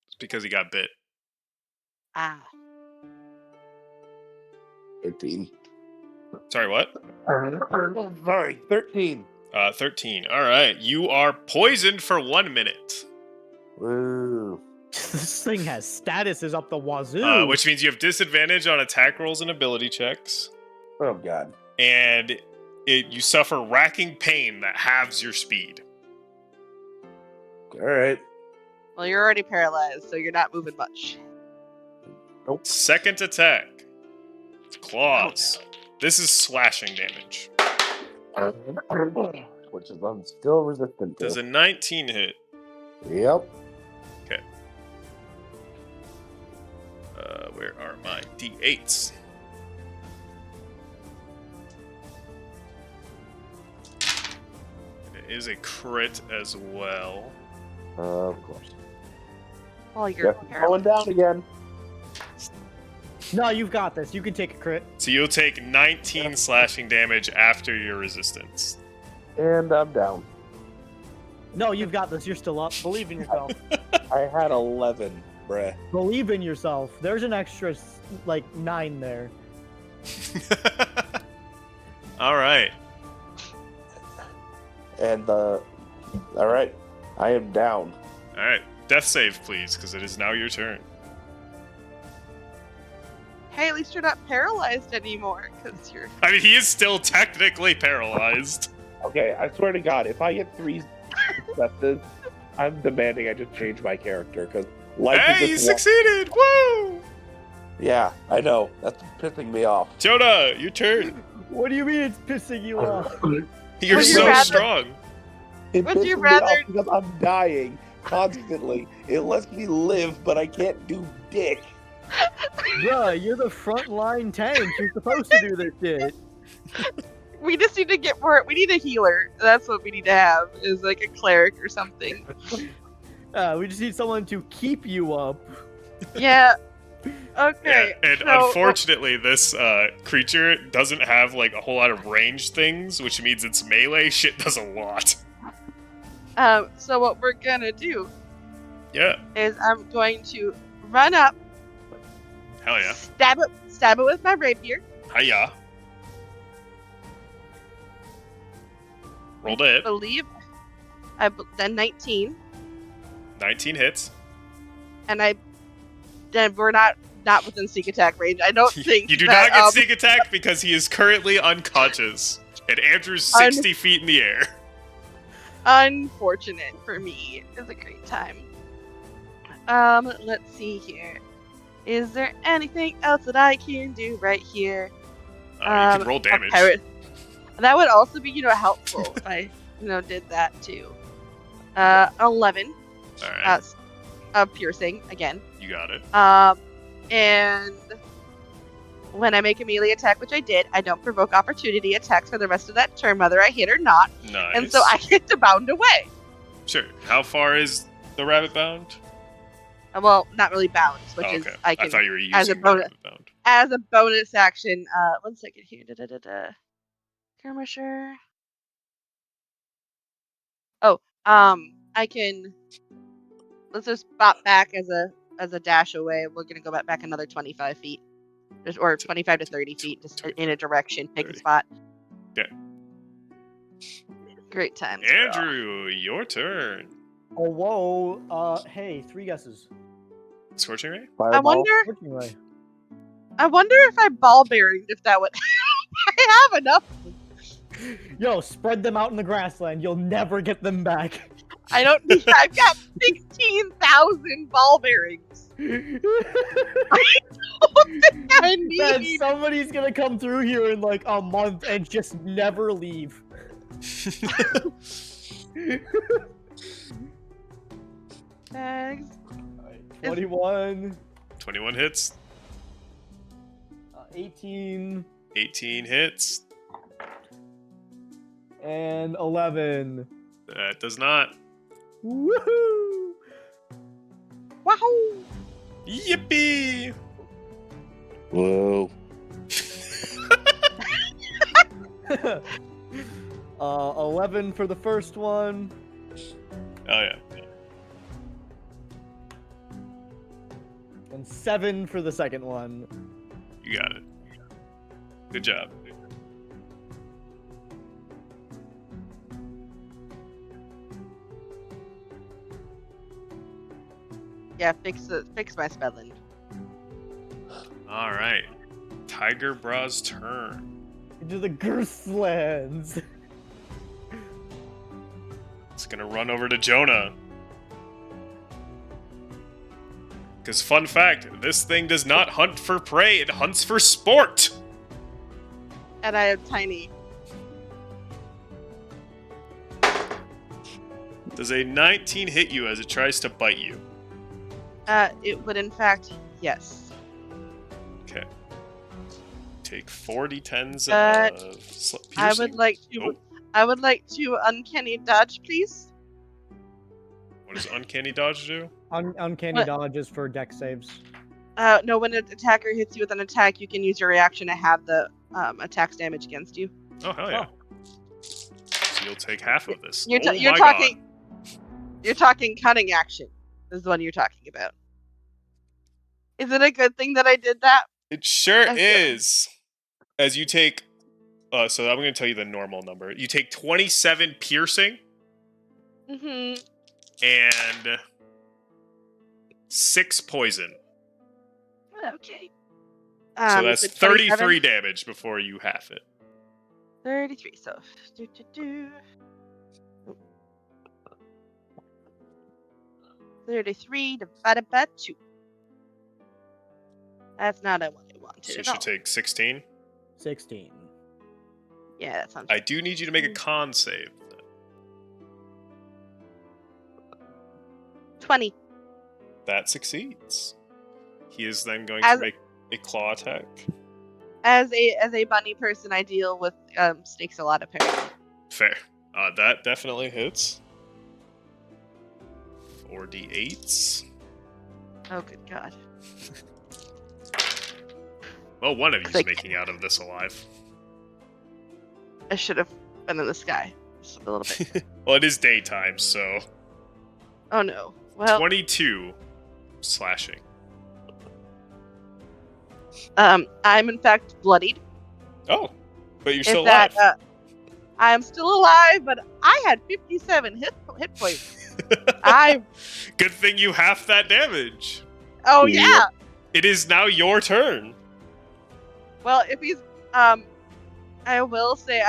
B: It's because he got bit.
C: Ah.
E: 18.
B: Sorry, what?
E: Sorry, 13.
B: 13. Alright, you are poisoned for 1 minute.
E: Woo.
D: This thing has statuses up the wazoo.
B: Which means you have disadvantage on attack rolls and ability checks.
E: Oh god.
B: And you suffer racking pain that halves your speed.
E: Alright.
C: Well, you're already paralyzed, so you're not moving much.
E: Nope.
B: Second attack. Claws. This is slashing damage.
E: Which is I'm still resistant to.
B: Does a 19 hit?
E: Yep.
B: Okay. Where are my d8s? It is a crit as well.
E: Of course.
C: Well, you're
E: Yep, going down again.
D: No, you've got this. You can take a crit.
B: So you'll take 19 slashing damage after your resistance.
E: And I'm down.
D: No, you've got this. You're still up. Believe in yourself.
E: I had 11, bruh.
D: Believe in yourself. There's an extra, 9 there.
B: All right.
E: And, alright. I am down.
B: All right. Death save, please, because it is now your turn.
C: Hey, at least you're not paralyzed anymore, because you're...
B: I mean, he is still technically paralyzed.
E: Okay, I swear to God, if I get 3 successes, I'm demanding I just change my character, because life
B: Hey,
E: is
B: you
E: just one-
B: succeeded! Woo!
E: Yeah, I know. That's pissing me off.
B: Jonah, your turn.
D: What do you mean it's pissing you off?
B: You're
C: Would you
B: so
C: rather-
B: strong.
E: It
C: Would you
E: pisses me off
C: rather-
E: because I'm dying constantly. It lets me live, but I can't do dick.
D: Bruh, you're the frontline tank. You're supposed to do this shit.
C: We just need to get more... We need a healer. That's what we need to have, is like a cleric or something.
D: We just need someone to keep you up.
C: Yeah. Okay.
B: Yeah, and
C: so-
B: unfortunately, this creature doesn't have like a whole lot of range things, which means its melee shit does a lot.
C: So what we're gonna do
B: Yeah,
C: is I'm going to run up,
B: hell yeah,
C: stab it with my rapier.
B: hiya. Roll it.
C: Then 19,
B: 19 hits.
C: and then we're not within sneak attack range. I don't think
B: You do
C: that,
B: not get sneak attack because he is currently unconscious, and Andrew's 60 feet in the air.
C: Unfortunate for me. It's a great time. Let's see here. Is there anything else that I can do right here?
B: You can roll damage.
C: Okay, that would also be, helpful if I, did that too. 11.
B: All right,
C: Piercing again.
B: you got it.
C: And when I make a melee attack, which I did, I don't provoke opportunity attacks for the rest of that turn, whether I hit or not.
B: Nice.
C: And so I get to bound away.
B: Sure. How far is the rabbit bound?
C: Well, not really bound, which
B: Oh,
C: is
B: okay.
C: I can
B: thought you were using
C: as a
B: the
C: bonus
B: rabbit bound.
C: as a bonus action. 1 second here. Skirmisher. Oh, I can. Let's just pop back as a dash away. We're gonna go back another 25 feet, or 25 to 30 feet, just in a direction. Pick a
B: 30.
C: spot.
B: Okay.
C: Great time.
B: Andrew, your turn.
D: Oh, whoa. Hey, 3 guesses.
B: Scorching ray?
C: I
E: Fireball.
C: wonder if I ball bearing if that would. I have enough.
D: Yo, spread them out in the grassland. You'll never get them back.
C: I don't need. I've got 16,000 ball bearings. I
D: Man,
C: need.
D: somebody's gonna come through here in like a month and just never leave.
C: Bags.
D: 21,
B: 21 hits.
D: 18,
B: 18 hits.
D: and 11.
B: That does not.
D: Woohoo!
C: Wahoo!
B: Yippee!
E: Whoa.
D: 11 for the first one.
B: Oh, yeah.
D: And 7 for the second one.
B: You got it. Good job.
C: Yeah, fix my spelling.
B: All right. Tiger Bra's turn.
D: Into the Girthlands.
B: It's gonna run over to Jonah. Because, fun fact, this thing does not hunt for prey, it hunts for sport!
C: And I am tiny.
B: Does a 19 hit you as it tries to bite you?
C: It would in fact, yes.
B: Okay. Take 40
C: But
B: of
C: I would
B: piercing?
C: like to.
B: Oh.
C: I would like to uncanny dodge, please.
B: What What does uncanny dodge do?
D: Uncanny
C: What?
D: dodges for dex saves.
C: No, when an attacker hits you with an attack, you can use your reaction to have the attack's damage against you.
B: Oh hell yeah! So you'll take half of this.
C: You're
B: Oh
C: you're
B: my
C: talking.
B: god!
C: You're talking cunning action. This is the one you're talking about. Is it a good thing that I did that?
B: It sure
C: I feel-
B: is. As you take, so I'm going to tell you the normal number. You take 27 piercing
C: Mm-hmm.
B: and 6 poison.
C: Okay.
B: So
C: you
B: that's
C: said
B: 33
C: 27?
B: damage before you half it.
C: 33. So, do. 33 divided by 2. That's not what I wanted
B: So you
C: at
B: should
C: all.
B: take 16.
D: 16.
C: Yeah, that sounds
B: I
C: right.
B: do need you to make a con save.
C: 20.
B: That succeeds. He is then going
C: As-
B: to make a claw attack.
C: As a bunny person, I deal with snakes a lot apparently.
B: Fair. That definitely hits. 4d8s.
C: Oh, good God.
B: Well, one of you's
C: Like-
B: making out of this alive.
C: I should have been in the sky just a little bit.
B: Well, it is daytime, so
C: Oh no. Well,
B: 22 slashing.
C: I'm in fact bloodied.
B: Oh, but you're
C: If
B: still
C: that,
B: alive.
C: I am still alive, but I had 57 hit points. I.
B: Good thing you half that damage.
C: Oh
E: Yep.
C: yeah.
B: It is now your turn.
C: Well, if he's I will say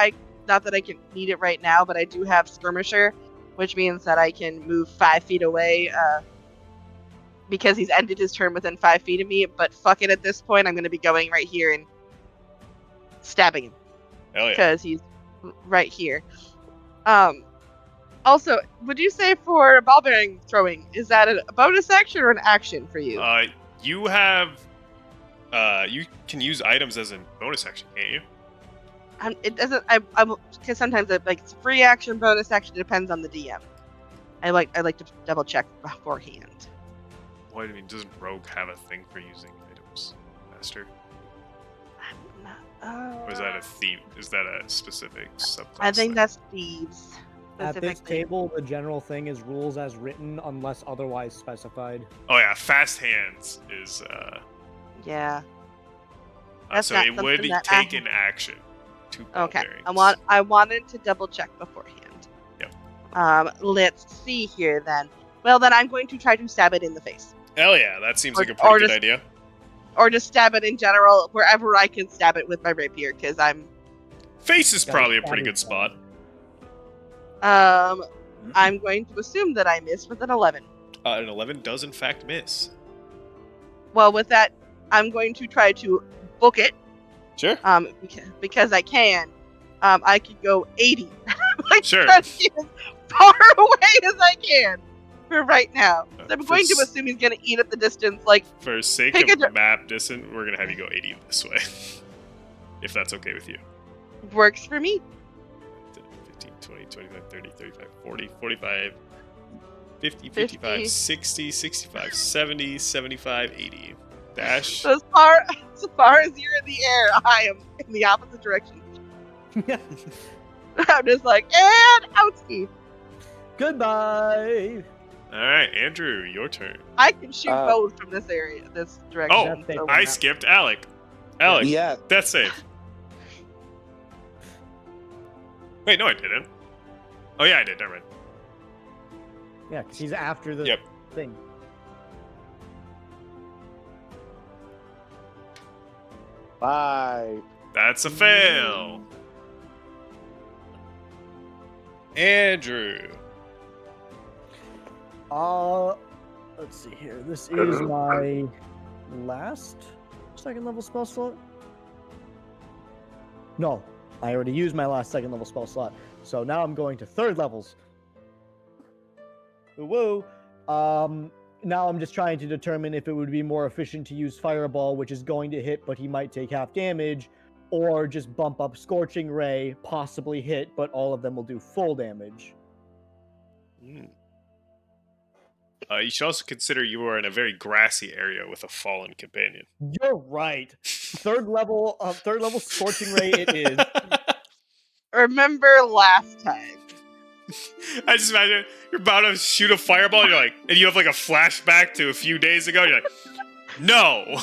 C: not that I can need it right now, but I do have skirmisher, which means that I can move 5 feet away. Because he's ended his turn within 5 feet of me. But fuck it, at this point, I'm going to be going right here and stabbing him
B: Hell yeah.
C: because he's right here. Also, would you say for ball bearing throwing, is that a bonus action or an action for you?
B: You have. You can use items as a bonus action, can't you?
C: It doesn't. I because sometimes it's a free action, bonus action depends on the DM. I like to double check beforehand.
B: What do you mean? Doesn't Rogue have a thing for using items, Master?
C: I'm not,
B: Or is that a thief? Is that a specific subclass?
C: I think
B: thing?
C: that's thieves.
D: At this
C: specifically.
D: table, the general thing is rules as written unless otherwise specified.
B: Oh yeah, fast hands is.
C: Yeah. That's
B: So
C: not
B: it would
C: something that
B: take
C: I-
B: an action to ball
C: Okay.
B: bearings.
C: I wanted to double check beforehand.
B: Yep.
C: Let's see here then. Well, then I'm going to try to stab it in the face,
B: Hell yeah, that seems
C: Or-
B: like a
C: or
B: pretty good
C: just-
B: idea.
C: or just stab it in general wherever I can stab it with my rapier, because
B: Face is
D: Gotta
B: probably a
D: stab
B: pretty
D: it
B: good spot.
C: I'm going to assume that I missed with an 11.
B: An 11 does in fact miss.
C: Well, with that, I'm going to try to book it.
B: Sure.
C: Because I can. I could go 80. Like,
B: Sure.
C: try to get as far away as I can for right now. So I'm
B: For
C: going to
B: s-
C: assume he's going to eat at the distance. Like,
B: For sake
C: Pick
B: of
C: a-
B: map distance, we're gonna have you go 80 this way. If that's okay with you.
C: works for me.
B: 15, 20, 25, 30, 35, 40, 45, 50,
C: 50.
B: 55, 60, 65, 70, 75, 80. Dash.
C: So as far as you're in the air, I am in the opposite direction. I'm just like, and outside.
D: Goodbye.
B: Alright, Andrew, your turn.
C: I can shoot
E: Uh,
C: bows from this area, this direction.
B: Oh,
D: That's
C: so-
D: big.
B: I skipped Alec. Alec,
E: Yeah.
B: death save. Wait, no, I didn't. Oh, yeah, I did. Never mind.
D: Yeah, because he's after the
B: Yep.
D: thing.
E: Bye.
B: That's a fail. Andrew.
D: Let's see here. This is my last second level spell slot. No, I already used my last second level spell slot. So now I'm going to third levels. Woo! Now I'm just trying to determine if it would be more efficient to use Fireball, which is going to hit, but he might take half damage, or just bump up Scorching Ray, possibly hit, but all of them will do full damage.
B: Hmm. You should also consider you are in a very grassy area with a fallen companion.
D: You're right. Third level scorching ray it is.
C: Remember last time.
B: I just imagine you're about to shoot a fireball, and you have like a flashback to a few days ago. And you're like, no.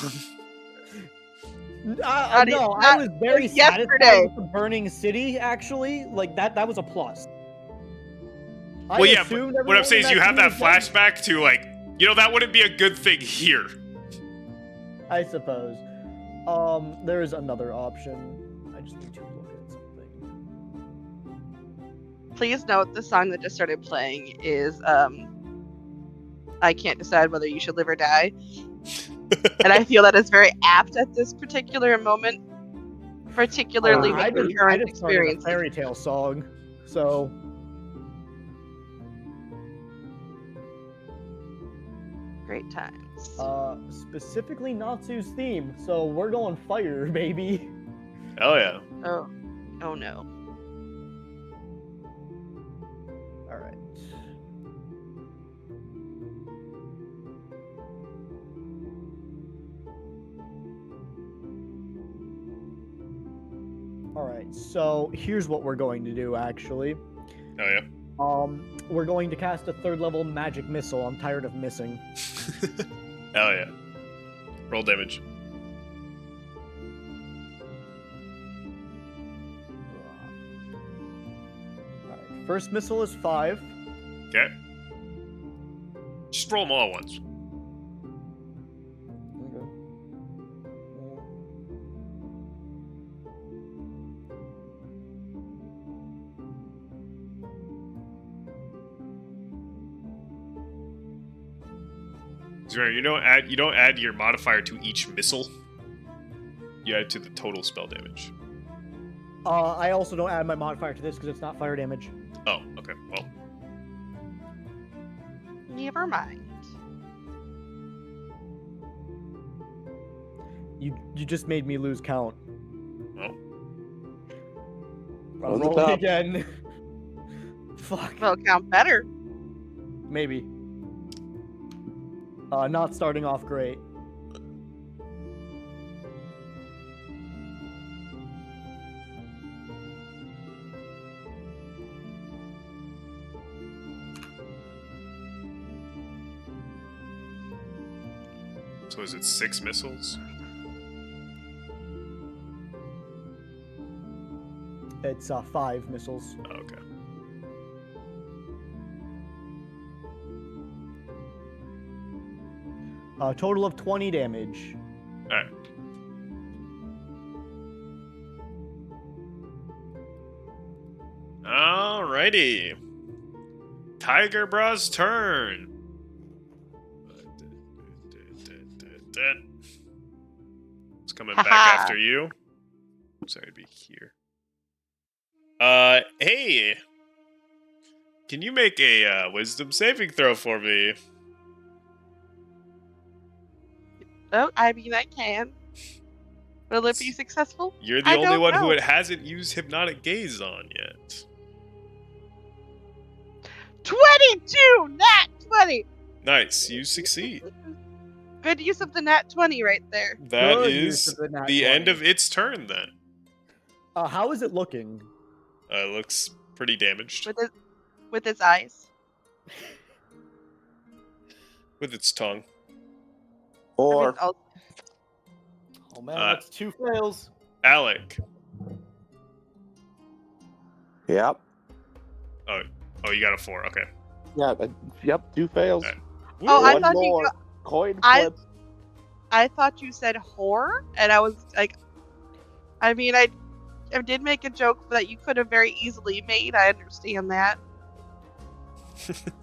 D: No, I was very
C: yesterday.
D: satisfied with the burning city. Actually, like that was a plus.
B: Well, yeah, but what I'm saying is you have that flashback to that wouldn't be a good thing here.
D: I suppose. There is another option. I just need to look at something.
C: Please note the song that just started playing is I Can't Decide Whether You Should Live or Die. And I feel that is very apt at this particular moment, particularly with the current experience.
D: A fairy tale song, so.
C: Great times.
D: Specifically Natsu's theme, so we're going fire, baby.
B: Oh yeah.
C: Oh no.
D: All right. All right. So here's what we're going to do, actually.
B: Oh yeah.
D: We're going to cast a 3rd level magic missile. I'm tired of missing.
B: Hell yeah. Roll damage.
D: Alright, first missile is 5.
B: Okay. Just roll them all at once.
D: Okay.
B: You don't add your modifier to each missile. You add it to the total spell damage.
D: I also don't add my modifier to this because it's not fire damage.
B: Oh, okay. Well,
C: Never mind.
D: You just made me lose count.
B: well.
D: I'll
E: On the
D: roll
E: top.
D: it again. Fuck.
C: Well, count better.
D: Maybe. Not starting off great.
B: So is it 6 missiles?
D: It's 5 missiles.
B: Oh, okay.
D: A total of 20 damage.
B: Alright. Alrighty. Tiger Bra's turn. It's coming back after you. Sorry to be here. Hey. Can you make a wisdom saving throw for me?
C: Oh, I mean, I can. Will it be successful?
B: You're the
C: I
B: only
C: don't
B: one who
C: know.
B: it hasn't used hypnotic gaze on yet.
C: 22! Nat 20!
B: Nice, you succeed.
C: Good use of the nat 20 right there.
B: That
D: Good use
B: is
D: of the nat
B: the end
D: 20.
B: of its turn then.
D: How is it looking?
B: Looks pretty damaged.
C: With its eyes.
B: With its tongue.
E: Or
C: I mean, I'll-
D: Oh man,
B: that's
D: 2 fails.
B: Alec.
E: yep,
B: Oh, you got a 4. Okay.
E: yeah, yep, 2 fails.
B: Alright.
C: Oh, I
E: One
C: thought you
E: more.
C: got-
E: Coin
C: I-
E: flip.
C: I thought you said horror, and I was like, I mean, I did make a joke that you could have very easily made. I understand that.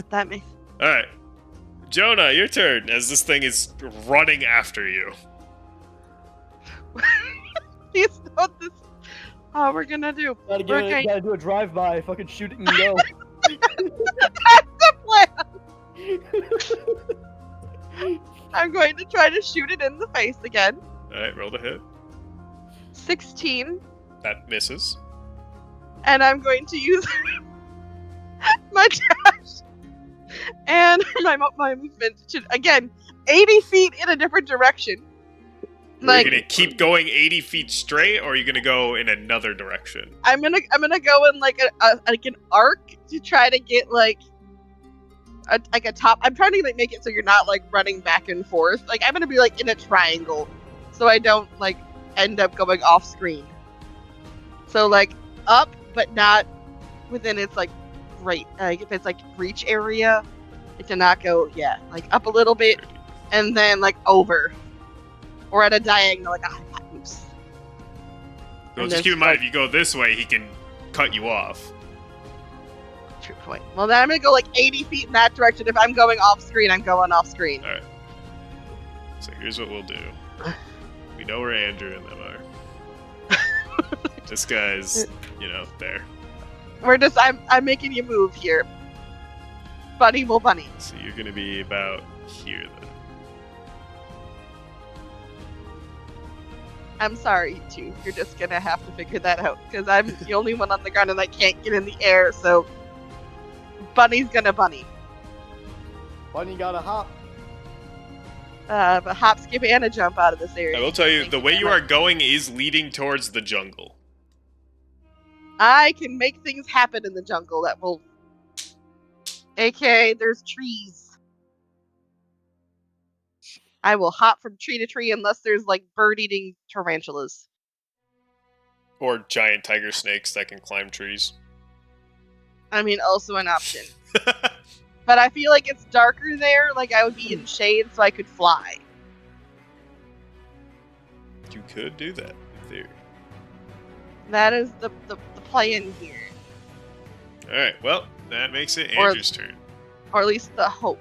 C: That makes.
B: Alright. Jonah, your turn, as this thing is running after you.
C: Please note this. All we're gonna do.
D: Gotta do a drive-by, fucking shoot it and go.
C: That's the plan. I'm going to try to shoot it in the face again.
B: Alright, roll the hit.
C: 16,
B: That misses.
C: and I'm going to use my dash And my movement should, again, 80 feet in a different direction.
B: Are
C: Like,
B: you gonna keep going 80 feet straight, or are you gonna go in another direction?
C: I'm gonna go in like like an arc to try to get like a top. I'm trying to like make it so you're not like running back and forth. Like I'm gonna be like in a triangle, so I don't like end up going off screen. So like up, but not within its like if it's like reach area, it to not go like up a little bit, and then like over, or at a diagonal like a hypotenuse.
B: So
C: And
B: just
C: there's,
B: keep in mind,
C: like-
B: if you go this way, he can cut you off.
C: True point. Well, then I'm gonna go like 80 feet in that direction. If I'm going off screen, I'm going off screen.
B: Alright. So here's what we'll do. We know where Andrew and them are. This guy's, there.
C: I'm making you move here. Bunny will bunny.
B: So you're gonna be about here then.
C: I'm sorry, you two. You're just gonna have to figure that out because I'm the only one on the ground and I can't get in the air. So Bunny's gonna bunny.
D: Bunny gotta hop.
C: But hop, skip, and a jump out of this area.
B: I will tell you,
C: Thank
B: the way
C: very
B: you are
C: much.
B: going is leading towards the jungle.
C: I can make things happen in the jungle that will. AKA, there's trees. I will hop from tree to tree unless there's like bird-eating tarantulas.
B: Or giant tiger snakes that can climb trees.
C: I mean, also an option. But I feel like it's darker there, like I would be in shade so I could fly.
B: You could do that, in theory.
C: That is the plan here.
B: Alright, well, that makes it
C: Or-
B: Andrew's turn.
C: Or at least the hope.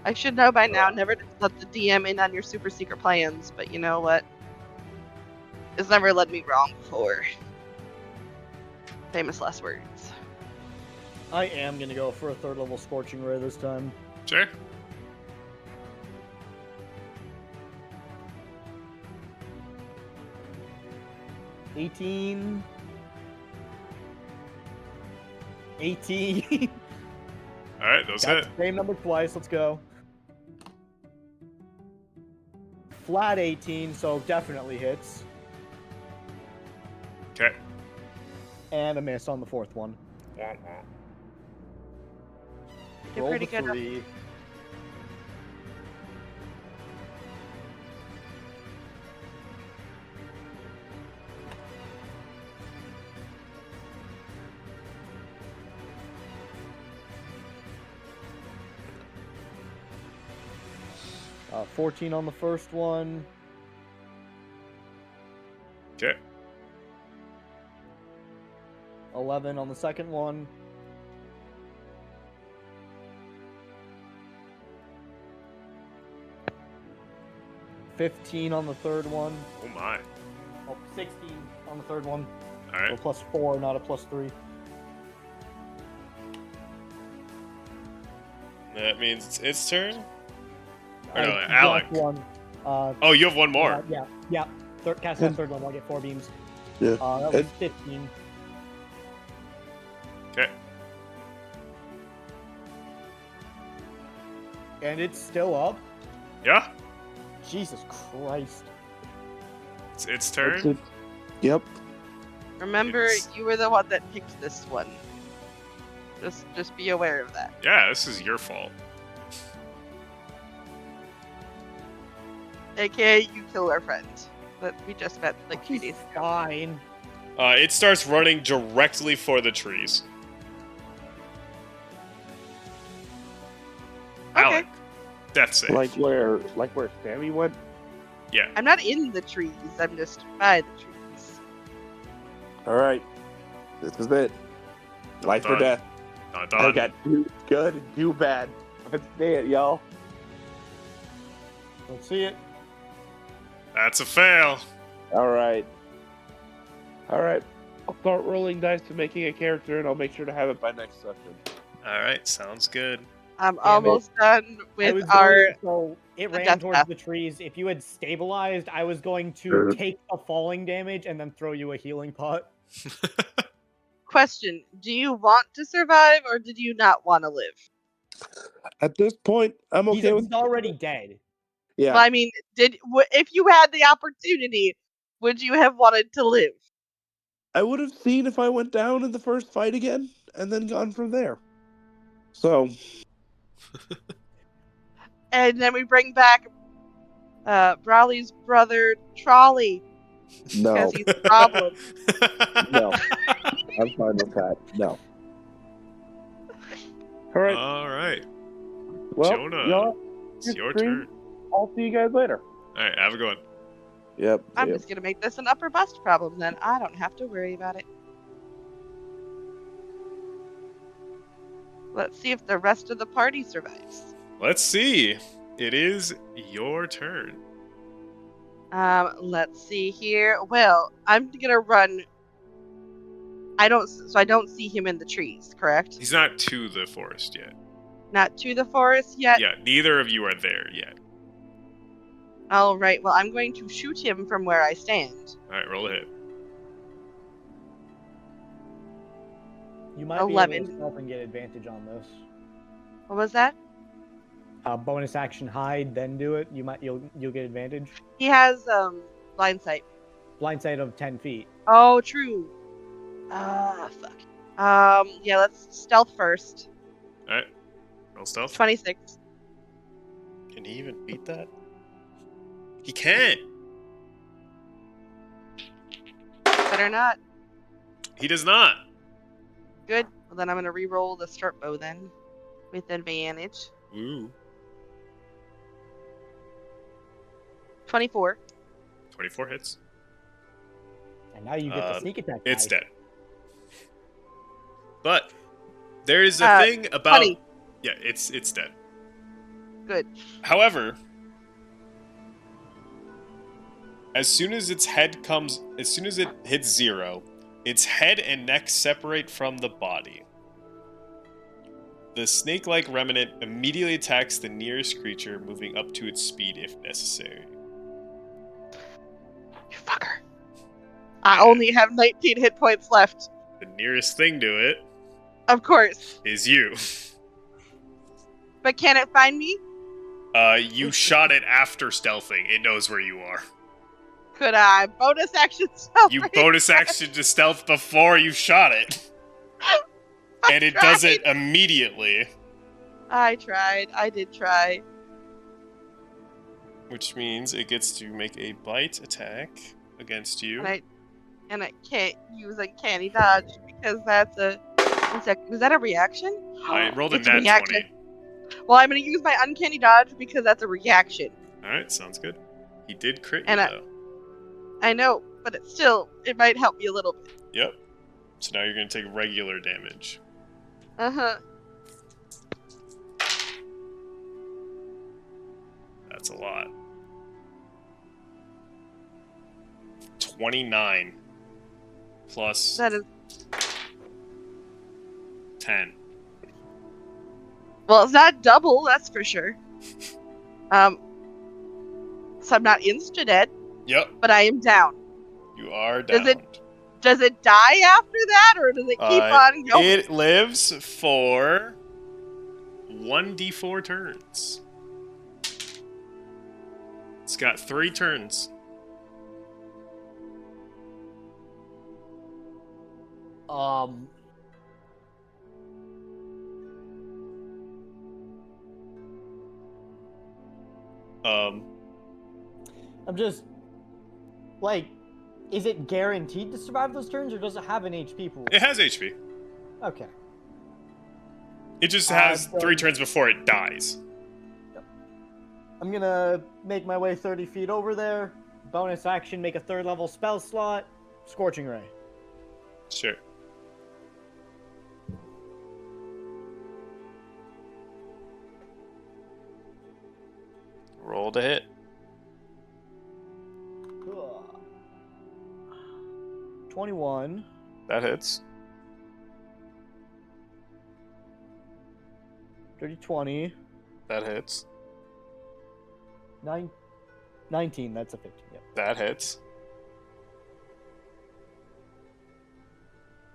C: I should know by now never to let the DM in on your super secret plans, but you know what? It's never led me wrong before. Famous last words.
D: I am gonna go for a 3rd level Scorching Ray this time.
B: Sure.
D: $18. $18.
B: Alright, those
D: Got
B: hit.
D: the same number twice. Let's go. Flat 18, so definitely hits.
B: Okay.
D: And a miss on the 4th one.
C: Did
D: Roll
C: pretty
D: the
C: good.
D: 3. Uh, 14 on the first one.
B: Okay.
D: 11 on the second one. $15 on the third one.
B: Oh my.
D: Oh, 16 on the third one. So
B: Alright.
D: +4, not a +3.
B: That means it's its turn? Or
D: I
B: no,
D: dropped
B: Alec.
D: one.
B: Oh, you have one more.
D: Yeah. Cast that third one, I'll get 4 beams.
E: Yeah.
D: That was 15.
B: Okay.
D: And it's still up?
B: Yeah?
D: Jesus Christ.
B: It's its turn?
E: Yep.
C: Remember,
B: It's-
C: you were the one that picked this one. Just be aware of that.
B: Yeah, this is your fault.
C: AKA, you killed our friend that we just met like 3 days ago.
D: Fine.
B: It starts running directly for the trees.
C: Okay.
B: Alec, death save.
A: Like where Sammy went?
B: Yeah.
C: I'm not in the trees. I'm just by the trees.
E: All right. This is it. Life or
B: Done.
E: death.
B: Not
E: I
B: done.
E: got too good and too bad. Let's see it, y'all.
D: Let's see it.
B: That's a fail.
E: All right.
A: All right. I'll start rolling dice and making a character, and I'll make sure to have it by next session.
B: Alright, sounds good.
C: I'm
D: it.
C: almost done
D: I was
C: with our.
D: going, so it
C: the
D: ran
C: death
D: towards
C: path.
D: the trees. If you had stabilized, I was going to
E: Sure.
D: take a falling damage and then throw you a healing pot.
C: Question: do you want to survive, or did you not want to live?
E: At this point, I'm
D: He's,
E: okay with.
D: he's already dead.
E: Yeah,
C: Well, I mean, if you had the opportunity, would you have wanted to live?
E: I would have seen if I went down in the first fight again, and then gone from there. So
C: And then we bring back Brawley's brother Trolley
E: no,
C: because he's a problem.
E: no, I'm fine with that. No.
A: All right.
B: All right,
A: Well,
B: Jonah,
A: y'all,
B: it's your
A: stream.
B: turn.
A: I'll see you guys later.
B: All right, have a good one.
E: Yep.
C: I'm
E: yep.
C: just gonna make this an upper bust problem, then I don't have to worry about it. Let's see if the rest of the party survives.
B: Let's see. It is your turn.
C: Let's see here. Well, I'm gonna run. I don't see him in the trees, correct?
B: He's not to the forest yet.
C: Not to the forest yet.
B: Yeah, neither of you are there yet.
C: All right. Well, I'm going to shoot him from where I stand.
B: All right, roll a hit.
D: You might be
C: 11.
D: able to stealth and get advantage on this.
C: What was that?
D: Bonus action hide, then do it. You'll get advantage.
C: He has blind sight.
D: Blind sight of 10 feet.
C: Oh, true. Fuck. Yeah. Let's stealth first.
B: All right, roll stealth.
C: 26.
B: Can he even beat that? He can.
C: Better not.
B: He does not.
C: Good. Well, then I'm gonna re-roll the short bow then, with advantage.
B: Ooh.
C: 24.
B: 24 hits.
D: And now you get the sneak attack.
B: It's
D: die.
B: dead. But there is a thing about
C: 20.
B: Yeah, it's dead.
C: Good.
B: However, as soon as it hits 0, its head and neck separate from the body. The snake-like remnant immediately attacks the nearest creature, moving up to its speed if necessary.
C: You fucker. I only have 19 hit points left.
B: The nearest thing to it
C: Of course.
B: is you.
C: But can it find me?
B: You shot it after stealthing. It knows where you are.
C: Could I bonus action stealth?
B: You bonus action to stealth before you shot it. And it does it immediately.
C: I tried. I did try.
B: Which means it gets to make a bite attack against you.
C: And I can't use uncanny dodge because that's a... One sec. Was that a reaction?
B: I rolled a
C: It's a
B: nat
C: reaction.
B: 20.
C: Well, I'm going to use my uncanny dodge because that's a reaction.
B: Alright, sounds good. He did crit you,
C: And
B: though.
C: I know, but it might help me a little bit.
B: Yep. So now you're going to take regular damage.
C: Uh-huh.
B: That's a lot. 29 plus
C: That is...
B: 10.
C: Well, it's not double, that's for sure. So I'm not insta-dead,
B: Yep,
C: but I am down.
B: you are
C: Does
B: down.
C: Does it die after that, or does it keep on going?
B: It lives for 1d4 turns. It's got 3 turns.
D: I'm just like, is it guaranteed to survive those turns, or does it have an HP pool?
B: It has HP.
D: Okay.
B: It just has
D: so-
B: 3 turns before it dies.
D: I'm gonna make my way 30 feet over there. Bonus action, make a 3rd level spell slot. Scorching Ray.
B: Sure. Roll to hit.
D: 21.
B: That hits.
D: 30, 20.
B: That hits.
D: 19, that's a 15. Yep.
B: That hits.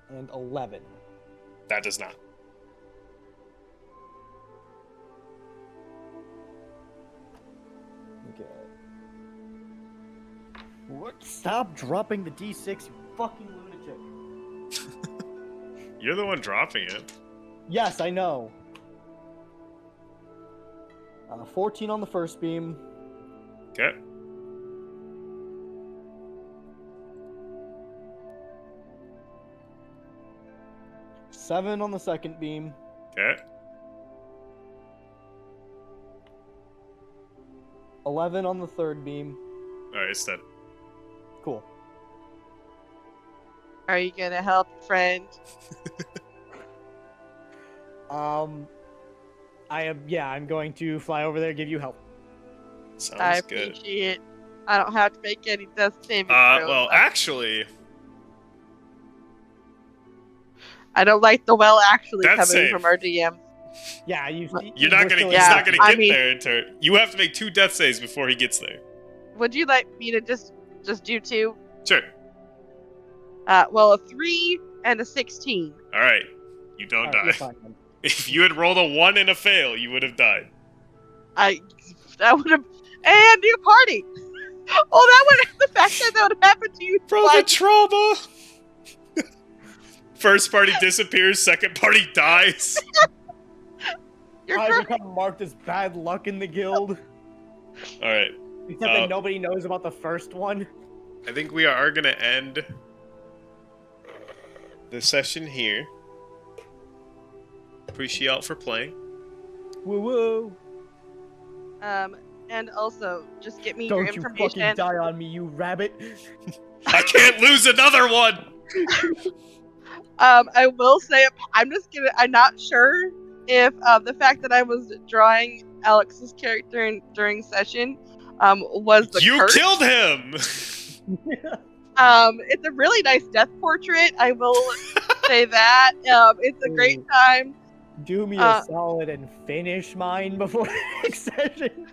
D: And 11.
B: That does not.
D: Stop dropping the D6, you fucking lunatic.
B: You're the one dropping it.
D: Yes, I know. 14 on the first beam.
B: Okay.
D: Seven on the second beam.
B: Okay.
D: 11 on the third beam.
B: Alright, it's dead.
D: Cool.
C: Are you gonna help, friend?
D: I'm going to fly over there, give you help.
C: I
B: Sounds good.
C: appreciate it. I don't have to make any death saving throws.
B: Well, actually,
C: I don't like the well actually
B: Death
C: coming
B: save.
C: from our DM.
D: Yeah,
B: you're not
D: we're
B: gonna.
D: still
B: He's
C: Yeah,
B: not gonna
C: I
B: get
C: mean-
B: there in turn. You have to make 2 death saves before he gets there.
C: Would you like me to just do 2?
B: Sure.
C: Well, a 3 and a 16.
B: All right. You don't
D: Alright, you're
B: die.
D: fine then.
B: If you had rolled a 1 and a fail, you would have died.
C: That would have, and your party. Oh, that would the fact that would happen to you.
B: Bro, the trauma. First party disappears. Second party dies.
C: You're
D: I
C: correct.
D: become marked as bad luck in the guild.
B: All right.
D: Except that nobody knows about the first one.
B: I think we are gonna end the session here. Appreciate y'all for playing.
D: Woo woo.
C: And also just get me your
D: Don't you
C: information.
D: fucking die on me, you rabbit.
B: I can't lose another one.
C: I will say I'm not sure if the fact that I was drawing Alex's character during session was the
B: You
C: curse.
B: killed him.
C: It's a really nice death portrait. I will say that. It's a great time.
D: Do me a solid and finish mine before the next session.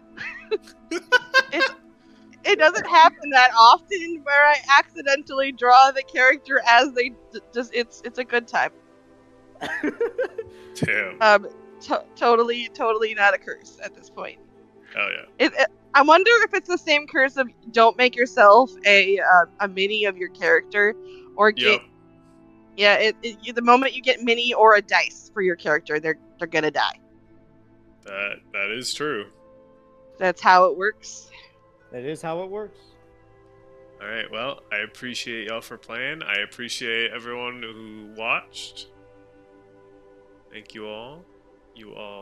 C: It doesn't happen that often where I accidentally draw the character as they just. It's a good time.
B: Damn.
C: Totally not a curse at this point.
B: Oh yeah.
C: I wonder if it's the same curse of don't make yourself a mini of your character, or get the moment you get mini or a dice for your character, they're gonna die.
B: That is true.
C: That's how it works.
D: That is how it works.
B: All right. Well, I appreciate y'all for playing. I appreciate everyone who watched. Thank you all. You all.